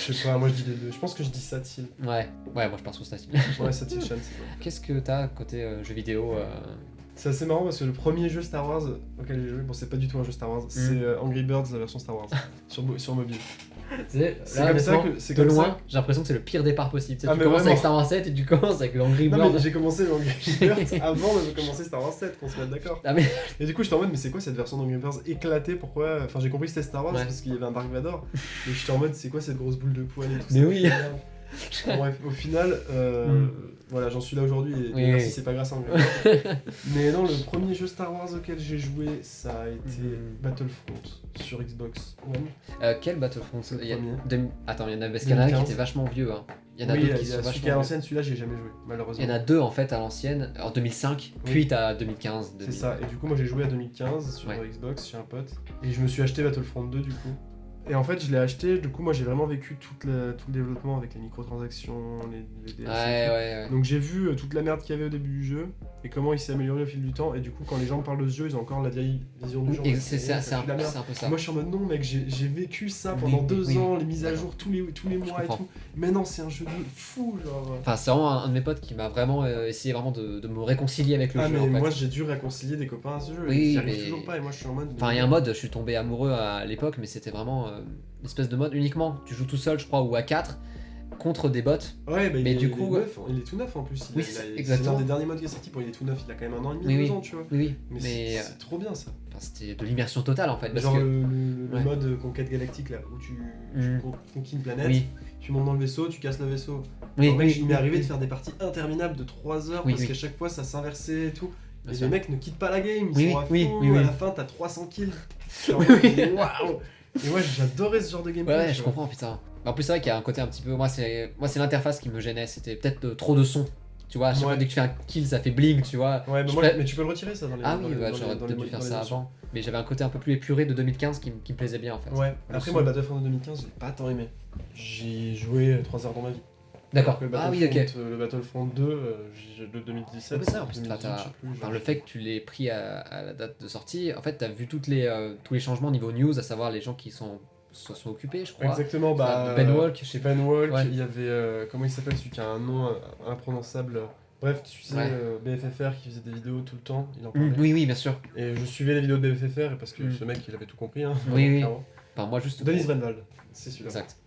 Je sais pas, moi je dis les deux. Je pense que je dis Satil. Ouais, moi je pars sur Satil. Ouais, Satil Shan, c'est bon. Qu'est-ce que t'as côté jeux vidéo C'est assez marrant parce que le premier jeu Star Wars auquel j'ai joué, bon, c'est pas du tout un jeu Star Wars, c'est Angry Birds, la version Star Wars, sur mobile. C'est C'est comme ça que. C'est de comme loin, ça. j'ai l'impression que c'est le pire départ possible. Tu sais, Ah, tu mais commences vraiment. avec Star Wars 7 et tu commences avec le Angry Non, Bird. mais j'ai commencé Angry Birds avant de commencer Star Wars 7, qu'on se mette d'accord. Ah, mais... Et du coup, j'étais en mode, mais c'est quoi cette version d'Angry Birds éclatée? Pourquoi? Enfin, j'ai compris que c'était Star Wars Ouais. parce qu'il y avait un Dark Vador, mais j'étais en mode, c'est quoi cette grosse boule de poil et tout Mais ça? oui. Bon, bref, au final, voilà, j'en suis là aujourd'hui et Oui, merci, oui. c'est pas grâce à Angry Birds. Mais non, le premier jeu Star Wars auquel j'ai joué, ça a été Battlefront sur Xbox One. Quel Battlefront Le il y a... premier. Attends, il y en a parce qu'il y en a un qui 2015. était vachement vieux. Hein. Il y en a Oui, d'autres qui il y sont a celui qui est à vachement vieux. l'ancienne, celui-là j'ai jamais joué, malheureusement. Il y en a deux en fait à l'ancienne, en 2005, Oui. puis t'as 2015. C'est ça, et du coup moi j'ai joué à 2015 sur Ouais. Xbox chez un pote, et je me suis acheté Battlefront 2 du coup. Et en fait je l'ai acheté, du coup moi j'ai vraiment vécu tout le développement avec les microtransactions, les DLC. et tout. Ouais. Donc j'ai vu toute la merde qu'il y avait au début du jeu, et comment il s'est amélioré au fil du temps, et du coup quand les gens parlent de ce jeu, ils ont encore la vieille vision du jeu. Et en c'est fait, un pue la merde. peu ça. Moi je suis en mode non mec, j'ai vécu ça pendant Oui, 2 oui. ans, les mises à D'accord. jour tous les mois et comprends. tout. Mais non, c'est un jeu de fou genre. Enfin, c'est vraiment un de mes potes qui m'a vraiment essayé vraiment de me réconcilier avec le Ah jeu. mais en fait. moi j'ai dû réconcilier des copains à ce jeu, Oui, et j'y arrive mais- toujours pas, et moi je suis en mode. Enfin, il y a un mode, je suis tombé amoureux à l'époque, mais c'était vraiment une espèce de mode uniquement. Tu joues tout seul, je crois, ou à 4 contre des bots. Ouais, bah, Mais il du est coup, neuf, il est tout neuf en plus. Oui, C'est exactement. l'un des derniers modes qui est sorti. Bon, il est tout neuf, il a quand même 1 an et demi, Oui, 2 oui. ans, tu vois. Oui, Mais, mais c'est trop bien ça. enfin, c'était de l'immersion totale en fait. Parce Genre que... le Ouais. mode conquête galactique là, où tu Mhm. conquis une planète, Oui, tu montes dans le vaisseau, tu casses le vaisseau. oui, Genre, mec, oui, il m'est arrivé oui. de faire des parties interminables de 3 heures Oui, parce oui. qu'à chaque fois ça s'inversait et tout. Bien Et sûr. les mecs ne quittent pas la game, ils Oui, sont à oui, fond, oui, oui. à la fin t'as 300 kills. Genre, Oui, oui. Waouh. Et moi j'adorais ce genre de gameplay. Ouais, tu je vois. comprends, putain. En plus, c'est vrai qu'il y a un côté un petit peu. Moi, c'est l'interface qui me gênait. C'était peut-être trop de son. Tu vois, à chaque fois Ouais. dès que tu fais un kill, ça fait bling, tu vois. Ouais, mais, Je moi, pré- mais tu peux le retirer ça dans les Ah dans oui, les- bah, dans les- j'aurais dans les- peut-être dû faire dans les ça options. avant. Mais j'avais un côté un peu plus épuré de 2015 qui me plaisait bien en fait. Ouais, Le après son. moi Battlefront 2015 j'ai pas tant aimé. J'ai joué 3 heures dans ma vie. D'accord. Alors que Ah oui, ok. Le Battlefront 2 de 2017. Mais ça, en plus, 2018, t'as- je sais plus, Enfin, genre. le fait que tu l'aies pris à la date de sortie, en fait, t'as vu tous les changements niveau news, à savoir les gens qui se sont occupés, je crois. Exactement, bah. Ben Walk, je sais Chez Ben Walk, Ouais. il y avait. Comment il s'appelle celui qui a un nom imprononçable. Bref, tu sais, Ouais. BFFR qui faisait des vidéos tout le temps, il en parlait. Oui, oui, bien sûr. Et je suivais les vidéos de BFFR parce que Mm. ce mec il avait tout compris. Hein, Oui, oui. clairement. Enfin, moi, juste. Denis Brenvald, c'est celui-là. Exact.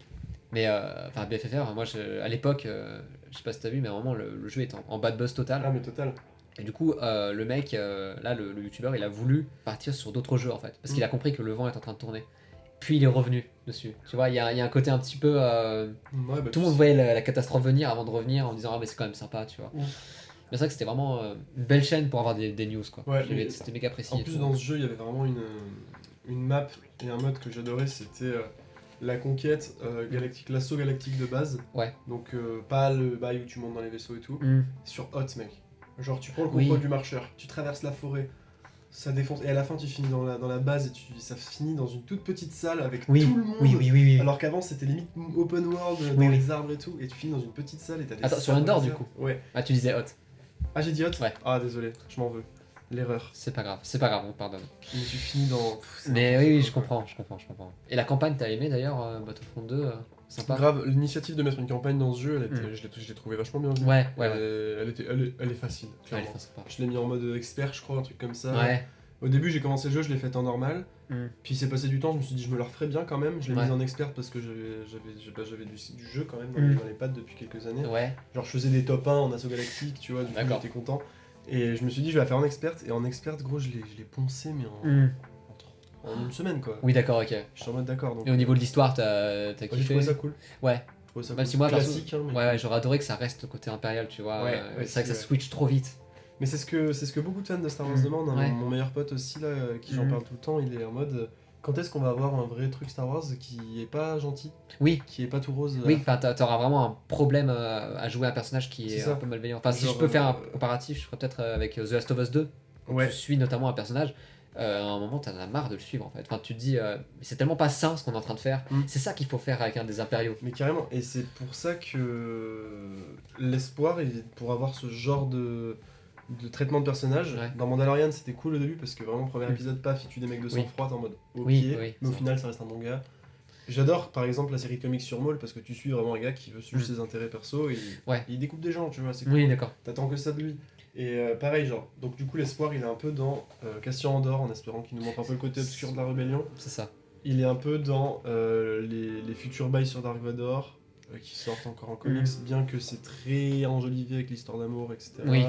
Mais enfin, BFFR, moi, à l'époque, je sais pas si t'as vu, mais vraiment, le jeu est en bad buzz total. Ah, mais total. Et du coup, le mec, là, le youtubeur, il a voulu partir sur d'autres jeux en fait, parce qu'il a compris que le vent est en train de tourner. Puis il est revenu dessus. Tu vois, il y a un côté un petit peu. Ouais, bah, Tout le monde voyait la catastrophe venir avant de revenir en disant ah mais c'est quand même sympa, tu vois. Mm. Mais c'est vrai que c'était vraiment une belle chaîne pour avoir des news quoi. Ouais, J'avais- mais C'était méga précis. En et plus, tout. dans ce jeu, il y avait vraiment une map et un mode que j'adorais, c'était la conquête galactique, l'assaut galactique de base. Ouais. Donc, pas le bail où tu montes dans les vaisseaux et tout. Mm. Sur Hot, mec. Genre, tu prends le Oui. contrôle du marcheur, tu traverses la forêt, ça défonce, et à la fin, tu finis dans la base et ça finit dans une toute petite salle avec Oui. tout le monde. Oui. Alors qu'avant, c'était limite open world dans Oui, oui. les arbres et tout, et tu finis dans une petite salle et t'as des. Attends, sur salles Endor, dans les du airs. coup. Ouais. Ah tu disais hot. Ah, j'ai dit Hot. Ouais. Ah, désolé, je m'en veux. L'erreur. C'est pas grave, on pardonne. Mais tu finis dans. Pff, c'est Mais n'importe oui, quoi, je quoi. comprends. Et la campagne, t'as aimé d'ailleurs Battlefront 2 sympa. Grave, l'initiative de mettre une campagne dans ce jeu, Mm. je l'ai trouvé vachement bien vue. Ouais. Elle est facile, Ouais, clairement. elle est sympa. Je l'ai mis en mode expert, je crois, un truc comme ça. Ouais. Au début, j'ai commencé le jeu, je l'ai fait en normal. Mm. Puis il s'est passé du temps, je me suis dit, je me le referai bien quand même. Je l'ai Ouais. mis en expert parce que j'avais du jeu quand même Mm. dans les pattes depuis quelques années. Ouais. Genre, je faisais des top 1 en assaut galactique, tu vois, du coup, D'accord. j'étais content. Et je me suis dit, je vais la faire en expert. Et en expert, gros, je l'ai poncé, mais en. Mm. en une semaine quoi. Oui, d'accord, ok. Je suis en mode d'accord. Donc, Et au niveau de l'histoire, t'as j'ai kiffé? trouvé ça cool. Ouais. Je trouvais ça Même cool. si moi, perso, Classique, hein, mais... ouais, j'aurais adoré que ça reste côté impérial, tu vois. Ouais, ouais, c'est vrai que ça si, ouais. switch trop vite. Mais c'est ce que beaucoup de fans de Star Wars Mm. demandent. Hein. Ouais. Mon meilleur pote aussi, là, qui j'en Mm. parle tout le temps, il est en mode quand est-ce qu'on va avoir un vrai truc Star Wars qui est pas gentil, Oui, qui est pas tout rose oui, enfin, t'auras vraiment un problème à jouer un personnage qui C'est est ça. un peu malveillant. Enfin, si Genre, je peux faire un comparatif, je ferais peut-être avec The Last of Us 2, où Ouais. tu suis notamment un personnage. À un moment, t'en as marre de le suivre en fait. Enfin, tu te dis, mais c'est tellement pas sain ce qu'on est en train de faire. Mm. C'est ça qu'il faut faire avec un des impériaux. Mais carrément, et c'est pour ça que l'espoir, pour avoir ce genre de traitement de personnage, Ouais. dans Mandalorian c'était cool au début parce que vraiment, premier Mm. épisode, paf, il tue des mecs de Oui. sang-froid, t'es en mode ok, Oui, mais au c'est final ça reste un bon gars. J'adore par exemple la série de comics sur Maul parce que tu suis vraiment un gars qui veut suivre Mm. ses intérêts perso et Ouais. il découpe des gens, tu vois, c'est cool. Oui, d'accord. T'attends que ça de lui. Et pareil, genre, donc du coup, l'espoir, il est un peu dans Cassian Andor, en espérant qu'il nous montre un peu le côté obscur de la rébellion. C'est ça. Il est un peu dans les futurs bails sur Dark Vador, qui sortent encore en comics, bien que c'est très enjolivé avec l'histoire d'amour, etc. Oui.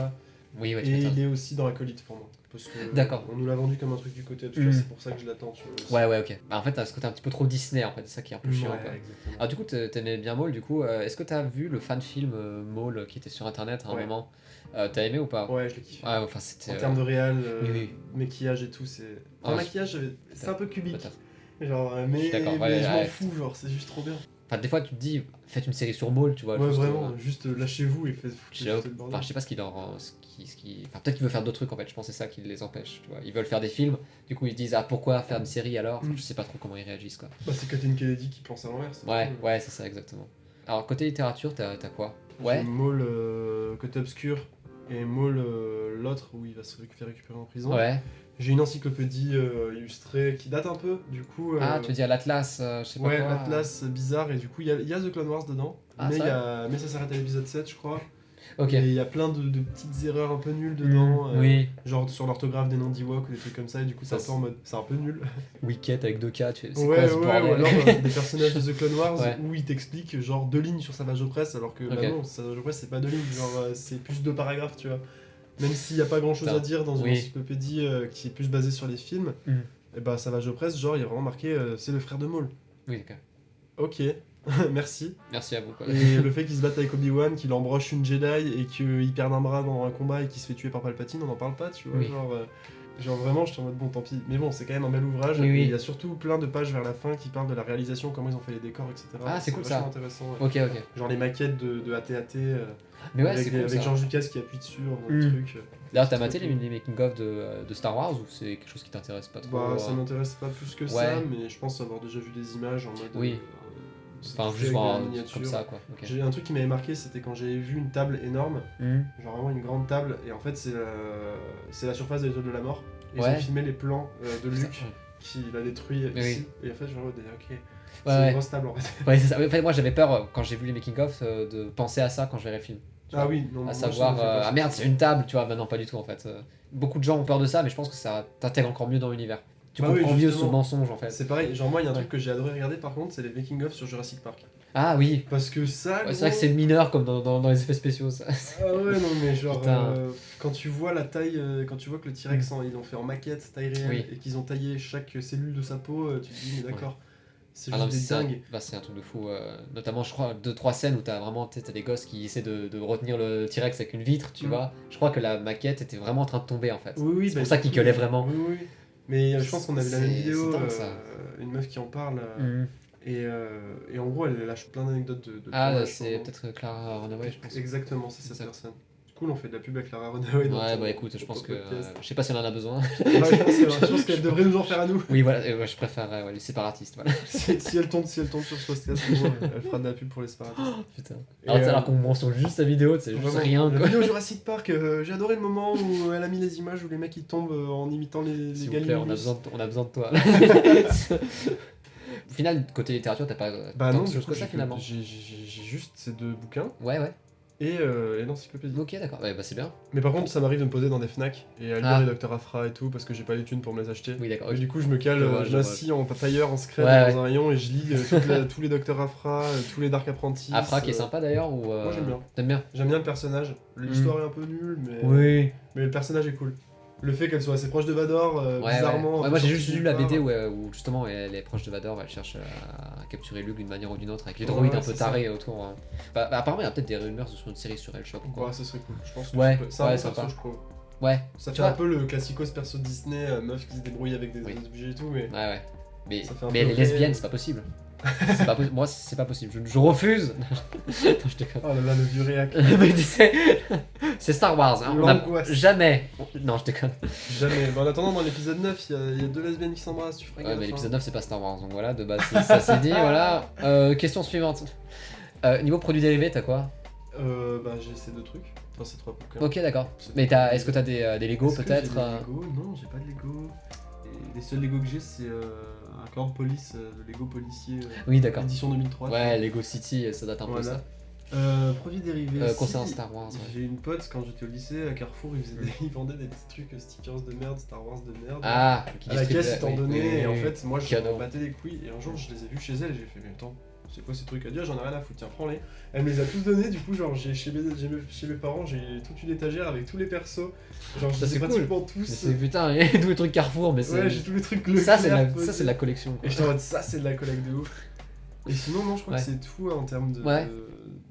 Oui, ouais, tu Et m'étonnes. il est aussi dans Acolyte pour moi. Parce que D'accord. on nous l'a vendu comme un truc du côté obscur, Mm. c'est pour ça que je l'attends, tu vois. Ouais, ouais, ok. Bah, en fait, t'as ce côté un petit peu trop Disney, en fait, c'est ça qui est un peu chiant. Ouais, Quoi. exactement. Alors, du coup, t'aimais bien Maul, du coup, est-ce que t'as vu le fan film Maul qui était sur internet à un Ouais. moment? T'as aimé ou pas? Ouais, je l'ai kiffé. Ouais, enfin, c'était. En termes de réal, oui, oui. maquillage et tout, c'est... Ah, Enfin, maquillage, c'est un peu cubique. peut-être. Genre, Je suis mais, d'accord, mais ouais, je m'en ouais. fous, genre, c'est juste trop bien. Enfin, des fois, tu te dis, faites une série sur Maul, tu vois. Ouais, juste, vraiment, juste lâchez-vous et faites je sais, le bordel. enfin, je sais pas ce qu'il en. Enfin, peut-être qu'il veut faire d'autres trucs en fait, je pense que c'est ça qui les empêche. Tu vois. Ils veulent faire des films, du coup ils disent ah pourquoi faire une série alors? Enfin, Mm. je sais pas trop comment ils réagissent quoi. Bah, c'est Kathleen Kennedy qui pense à l'envers. c'est Ouais, cool. ouais, c'est ça exactement. Alors côté littérature, t'as quoi? J'ai Ouais, Maul côté obscur et Maul l'autre où il va se faire récupérer en prison. ouais. J'ai une encyclopédie illustrée qui date un peu, du coup. Ah, tu veux dire l'Atlas, je sais pas Ouais, quoi. l'Atlas bizarre, et du coup il y a The Clone Wars dedans, Ah, mais, ça mais ça s'arrête à l'épisode 7, je crois. Ok. Et il y a plein de petites erreurs un peu nulles dedans, Oui. genre sur l'orthographe des noms d'Ewok ou des trucs comme ça, et du coup c'est un Ça, peu en mode, c'est un peu nul. Wicket avec 2K, tu fais, c'est Ouais, quoi ce ouais, bordel? ou alors des personnages de The Clone Wars Ouais. où ils t'expliquent genre 2 lignes sur Savage Opress, alors que bah Ok. non, Savage Opress c'est pas 2 lignes, genre c'est plus 2 paragraphes, tu vois. Même s'il y a pas grand chose à Putain. dire dans une Oui. encyclopédie qui est plus basée sur les films, et bah Savage Opress, genre il y a vraiment marqué c'est le frère de Maul. Oui, d'accord. Ok, merci. Merci à vous quoi. Et le fait qu'il se batte avec Obi-Wan, qu'il embroche une Jedi et qu'il perd un bras dans un combat et qu'il se fait tuer par Palpatine, on n'en parle pas, tu vois. Oui. Genre vraiment, je suis en mode bon, tant pis. Mais bon, c'est quand même un bel ouvrage. Oui, oui. Et il y a surtout plein de pages vers la fin qui parlent de la réalisation, comment ils ont fait les décors, etc. Ah, c'est cool, ça. vachement intéressant. Ouais. Ok, ok. Genre les maquettes de AT-AT Mais ouais, avec, c'est cool avec ça. George Lucas qui appuie dessus dans Mm. le truc. D'ailleurs, t'as maté C'est les cool. making-of de Star Wars ou c'est quelque chose qui t'intéresse pas trop? Bah, ça m'intéresse pas plus que ça, Ouais. mais je pense avoir déjà vu des images en mode. Oui. C'est Enfin, fait juste avec voir de la un truc miniature. comme ça quoi. Ok. J'ai un truc qui m'avait marqué, c'était quand j'avais vu une table énorme, genre vraiment une grande table, et en fait c'est la surface de l'étoile de la mort. Et ils Ouais. ont filmé les plans de Ça- Luke qui l'a détruit Mais ici. Et en fait, genre, ok, c'est Ouais, une ouais. grosse table en fait. Ouais, c'est ça. En fait, moi j'avais peur quand j'ai vu les making-of de penser à ça quand je verrais le film. Tu Ah vois. oui, non, moi, À ça savoir, me fait penser ah à merde, ça. c'est une table, tu vois. Maintenant, pas du tout en fait. Beaucoup de gens ont peur de ça, mais je pense que ça t'intègre encore mieux dans l'univers. Tu Bah oui, comprends mieux ce justement. mensonge en fait. C'est pareil, genre moi, il y a un Ouais. truc que j'ai adoré regarder par contre, c'est les making-of sur Jurassic Park. Ah oui, Parce que ça, ouais, c'est vrai que c'est mineur comme dans les effets spéciaux ça. Ah ouais, non, mais genre, Putain. quand tu vois la taille, quand tu vois que le T-Rex, ils l'ont fait en maquette, taille réelle, Oui. et qu'ils ont taillé chaque cellule de sa peau, tu te dis, mais d'accord, c'est Ah non, juste mais des c'est un, dingues. bah, c'est un truc de fou. Notamment, je crois, 2-3 scènes où t'as vraiment t'as des gosses qui essaient de retenir le T-Rex avec une vitre, tu Mm. vois. Je crois que la maquette était vraiment en train de tomber en fait. Oui, oui, C'est bah, pour ça du qu'ils coup, gueulaient vraiment. Oui, oui. Mais je pense qu'on a vu la même C'est vidéo, dingue, ça. une meuf qui en parle, Mhm. et en gros, elle lâche plein d'anecdotes de Ah, tournage, c'est sûrement. peut-être Clara Runaway, je pense. Exactement, c'est cette Ça. personne. Cool, on fait de la pub avec Clara Runaway. dans Ouais, ton- bah écoute, je dans pense ton que. podcast. Je sais pas si elle en a besoin. Ouais, je pense qu'elle devrait nous en faire à nous. Oui, voilà, ouais, je préfère ouais, les séparatistes, voilà. si elle tombe sur ce podcast, c'est bon, elle fera de la pub pour les séparatistes. Putain. Et, Alors qu'on mentionne juste la vidéo, c'est juste Vraiment, rien la quoi. vidéo Jurassic Park, j'ai adoré le moment où elle a mis les images où les mecs ils tombent en imitant les S'il vous plaît, on a Gallienus. besoin de toi. Au final, côté littérature, t'as pas Bah tant non, de du choses coup, que ça finalement. j'ai juste ces 2 bouquins Ouais, ouais. et l'encyclopédie. Ok, d'accord. Ouais, bah c'est bien. Mais par contre, ça m'arrive de me poser dans des Fnac et à lire Ah. les Dr Afra et tout parce que j'ai pas les thunes pour me les acheter. Oui, d'accord. Et ok. du coup, je me cale, Je vois, je je m'assis en tailleur, en scred Ouais, dans un rayon et je lis tous les Dr Afra, tous les Dark Apprentices. Afra qui est sympa d'ailleurs ou Moi, j'aime bien. T'aimes bien? J'aime bien le personnage. L'histoire est un peu nulle, mais Oui. le personnage est cool. Le fait qu'elle soit assez proche de Vador, Ouais, bizarrement. ouais, un moi peu j'ai juste sortie lu de la nulle part. BD où justement elle est proche de Vador, elle cherche à capturer Luke d'une manière ou d'une autre avec les Ouais, droïdes un ouais, peu c'est tarés autour. Apparemment il y a peut-être des rumeurs sur une série sur elle, je sais pas pourquoi. Ouais, ça serait cool. Je pense que Ouais, c'est un ouais, bon sympa. perso, je trouve. Ouais, Ça tu fait vois. un peu le classicos perso Disney, meuf qui se débrouille avec des Oui. objets et tout, mais. Ouais. Mais, Ça fait un mais peu elle est vrai. lesbienne, c'est pas possible. Moi c'est pas possible, je refuse. Non, je déconne. Oh là là, le vieux réac. Mais tu sais, c'est Star Wars, hein. On a L'angoisse. jamais. Non, je déconne. Jamais. Bah, en attendant, dans l'épisode 9, il y a deux lesbiennes qui s'embrassent, tu ferais Ouais, gaffe, mais hein. l'épisode 9 c'est pas Star Wars, donc voilà, de base ça c'est dit, voilà. Question suivante. Niveau produits dérivés, t'as quoi? Bah, j'ai ces deux trucs. Enfin, ces trois bouquins. Ok, d'accord. C'est Mais tout. est-ce que t'as des Lego Est-ce que peut-être j'ai des Lego Non, j'ai pas de Lego. Et les seuls Lego que j'ai, c'est un Clan Police, le Lego policier, Oui, d'accord. édition 2003. Ouais, Lego City, ça date un peu Voilà. ça. Produits dérivés. Concernant si, Star Wars, ouais. J'ai une pote quand j'étais au lycée à Carrefour, ils vendaient des petits trucs stickers de merde, Star Wars de merde. Ah, qui à la distribue- caisse, ils t'en oui, donnaient, oui, et en oui, fait, moi je Cadeau. m'en battais les couilles, et un jour je les ai vus chez elle, et j'ai fait, mais attends, c'est quoi ces trucs à dire, j'en ai rien à foutre, tiens, prends-les. Elle me les a tous donnés, du coup, genre, chez mes parents, j'ai toute une étagère avec tous les persos, genre, je Ça, les ai c'est cool. pratiquement Mais tous. c'est putain, et tous les trucs Carrefour, mais c'est. Ouais, j'ai tous les trucs Ça, c'est Leclerc ça, c'est de la collection. Quoi. Et j'étais en mode, ça, c'est de la collecte de ouf. Et sinon, non, je crois Ouais. que c'est tout en termes de. Ouais.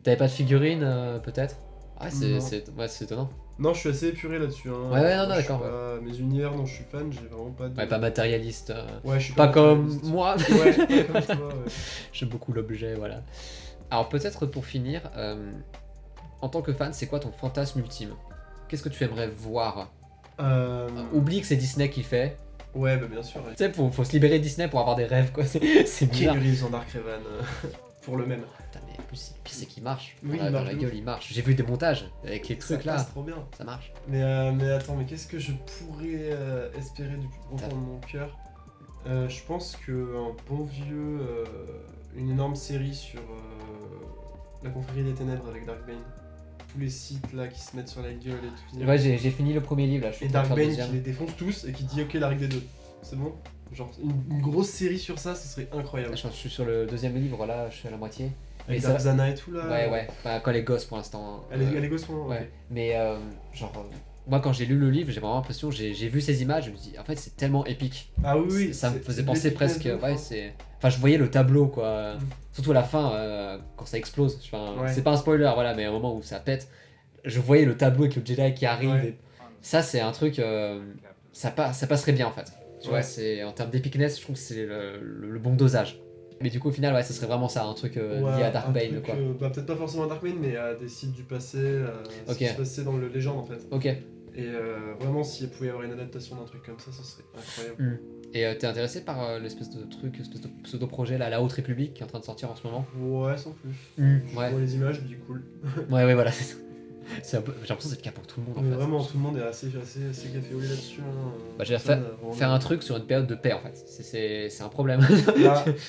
T'avais pas de figurines, peut-être? Ah, Non. c'est étonnant. Non, je suis assez épuré là-dessus. Hein. Ouais, non, Moi, je suis d'accord, pas- Mes univers dont je suis fan, j'ai vraiment pas de. Ouais, pas matérialiste. Ouais, je suis Pas comme matérialiste. moi. Ouais, pas comme toi, ouais. J'aime beaucoup l'objet, voilà. Alors peut-être pour finir, en tant que fan, c'est quoi ton fantasme ultime? Qu'est-ce que tu aimerais voir? Oublie que c'est Disney qui le fait. Ouais, bah bien sûr. Tu sais, faut se libérer de Disney pour avoir des rêves, quoi. C'est bizarre. Keanu Reeves en Dark Raven, pour le même. Putain, mais en plus, le pire, c'est qu'il marche. Oui, Dans il dans marche la de gueule, ouf. il marche. J'ai vu des montages avec les Ça trucs là. passe trop bien. Ça marche. Mais attends, mais qu'est-ce que je pourrais espérer du plus profond de mon cœur? Je pense qu'un bon vieux, une énorme série sur la confrérie des ténèbres avec Darkbane. Tous les sites là qui se mettent sur la gueule et tout. Ouais, j'ai fini le premier livre là. Je suis Et en train de faire le Darkbane qui deuxième. les défonce tous et qui dit ok la règle des deux. C'est bon? Genre une grosse série sur ça, ce serait incroyable. Je suis sur le deuxième livre là, je suis à la moitié. Avec ça va- Dark et tout là. Ouais. Bah, quand les gosses pour l'instant. Elle est gosse pour moi. Ouais. Ok. Mais moi quand j'ai lu le livre, j'ai vraiment l'impression, j'ai vu ces images, je me dis en fait c'est tellement épique. Ah oui, oui. Ça me c'est- faisait c'est de penser l'épicness presque. de ouf, Ouais, hein. c'est. Enfin, je voyais le tableau quoi. Mm. Surtout à la fin, quand ça explose. Enfin, Ouais. c'est pas un spoiler, voilà, mais au moment où ça pète, je voyais le tableau avec le Jedi qui arrive. Ouais. Et ça, c'est un truc. Ça passerait bien en fait. Tu vois, Ouais. c'est en termes d'épicness, je trouve que c'est le bon dosage. Mais du coup, au final, ouais, ça serait vraiment ça, un truc lié Ouais, à un Darkbane truc, quoi. bah, peut-être pas forcément Darkbane, mais à des sites du passé, ce Ok. qui se passait dans le Légende en fait. Ok. Et vraiment, s'il pouvait y avoir une adaptation d'un truc comme ça, ce serait incroyable. Et t'es intéressé par l'espèce de truc, espèce de pseudo-projet là, la Haute République qui est en train de sortir en ce moment? Ouais, sans plus. Je Ouais. vois les images, je me dis cool. Ouais, voilà, c'est ça. C'est un peu... J'ai l'impression que c'est le cas pour tout le monde en Mais fait. vraiment, tout le monde est assez café au lait là-dessus. Hein. Bah, j'ai Personne fait- n'a vraiment- Faire un truc sur une période de paix en fait, c'est un problème.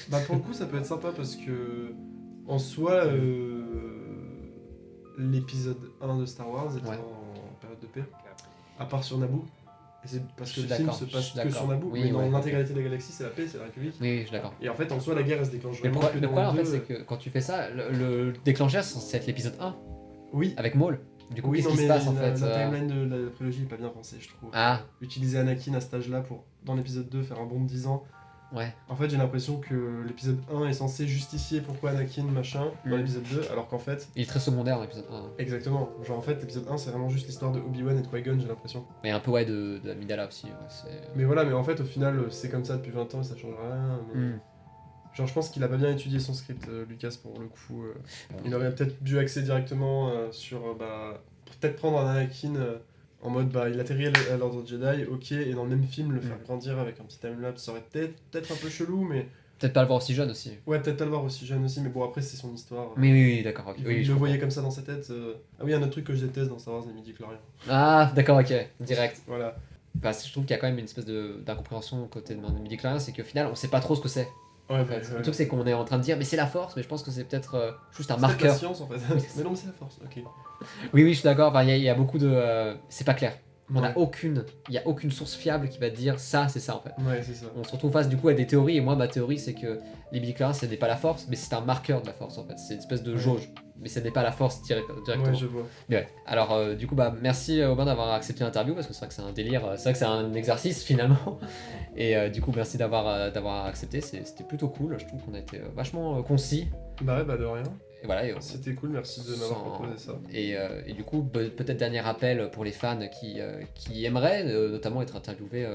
Bah, pour le coup, ça peut être sympa parce que, en soi, l'épisode 1 de Star Wars était Ouais. en période de paix, à part sur Naboo. Et c'est parce Je que suis le film d'accord, se je passe suis que d'accord. sur Naboo, Oui, mais dans ouais, l'intégralité de la galaxie, c'est la paix, c'est la République. Oui, je suis d'accord. Et en fait, en soi, la guerre, elle se déclenche Mais le, vraiment que dans problème en le fait, deux. c'est que quand tu fais ça, le déclencheur, c'est censé être l'épisode 1 Oui, avec Maul. Du coup, oui, qu'est-ce non, qui se mais passe en la fait timeline de la prélogie est pas bien pensée, je trouve. Ah, Utiliser Anakin à cet âge-là pour, dans l'épisode 2, faire un bond de 10 ans. ouais. En fait, j'ai l'impression que l'épisode 1 est censé justifier pourquoi Anakin machin dans Mhm. l'épisode 2, alors qu'en fait, Il est très secondaire dans l'épisode 1. exactement. Genre en fait, l'épisode 1, c'est vraiment juste l'histoire de Obi-Wan et de Qui-Gon, j'ai l'impression. Mais un peu, ouais, de Amidala aussi. Ouais, c'est... Mais voilà, mais en fait, au final, c'est comme ça depuis 20 ans et ça change rien. mais- Hmm. Genre, je pense qu'il a pas bien étudié son script, Lucas, pour le coup. Il aurait peut-être dû axer directement sur, peut-être prendre un Anakin en mode, il atterrit à l'Ordre Jedi, ok, et dans le même film, le faire grandir avec un petit timelapse, ça aurait peut-être un peu chelou, mais... Peut-être pas le voir aussi jeune aussi. Ouais, peut-être pas le voir aussi jeune aussi, mais bon, après, c'est son histoire. Mais oui, d'accord. ok. Il, Oui, il je le comprends. voyait comme ça dans sa tête. Ah oui, un autre truc que je déteste dans Star Wars, les midi-chloriens. Ah, d'accord, ok. Direct. Voilà. Parce que je trouve qu'il y a quand même une espèce d'incompréhension côté de midi-chlorien, c'est qu'au final, on sait pas trop ce que c'est. Ouais, En fait. Le truc, c'est qu'on est en train de dire, mais c'est la force, mais je pense que c'est peut-être juste un C'est peut-être marqueur. la science en fait. Mais non, mais c'est la force, ok. Oui, je suis d'accord. Enfin, il y a beaucoup de. C'est pas clair. On Ouais. a aucune, il y a aucune source fiable qui va te dire ça, c'est ça en fait. Ouais, c'est ça. On se retrouve face du coup à des théories, et moi ma théorie c'est que les midi-chloriens ce n'est pas la force, mais c'est un marqueur de la force en fait, c'est une espèce de Ouais. jauge, mais ce n'est pas la force directement. Ouais, je vois. Mais ouais. Alors du coup bah merci Aubin d'avoir accepté l'interview parce que c'est vrai que c'est un délire, c'est vrai que c'est un exercice finalement. Et du coup merci d'avoir accepté, c'était plutôt cool, je trouve qu'on a été vachement concis. Bah ouais, bah de rien. Et voilà, et C'était cool, merci de m'avoir proposé ça. et du coup, peut-être dernier rappel pour les fans qui aimeraient notamment être interviewés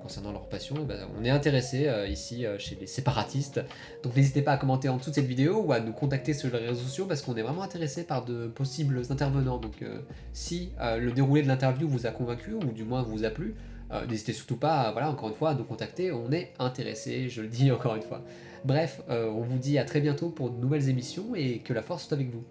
concernant leur passion, et ben, on est intéressé ici chez les séparatistes. Donc n'hésitez pas à commenter en dessous de cette vidéo ou à nous contacter sur les réseaux sociaux parce qu'on est vraiment intéressé par de possibles intervenants. Donc si le déroulé de l'interview vous a convaincu ou du moins vous a plu, n'hésitez surtout pas, voilà, encore une fois, à nous contacter, on est intéressé, je le dis encore une fois. Bref, on vous dit à très bientôt pour de nouvelles émissions et que la force soit avec vous.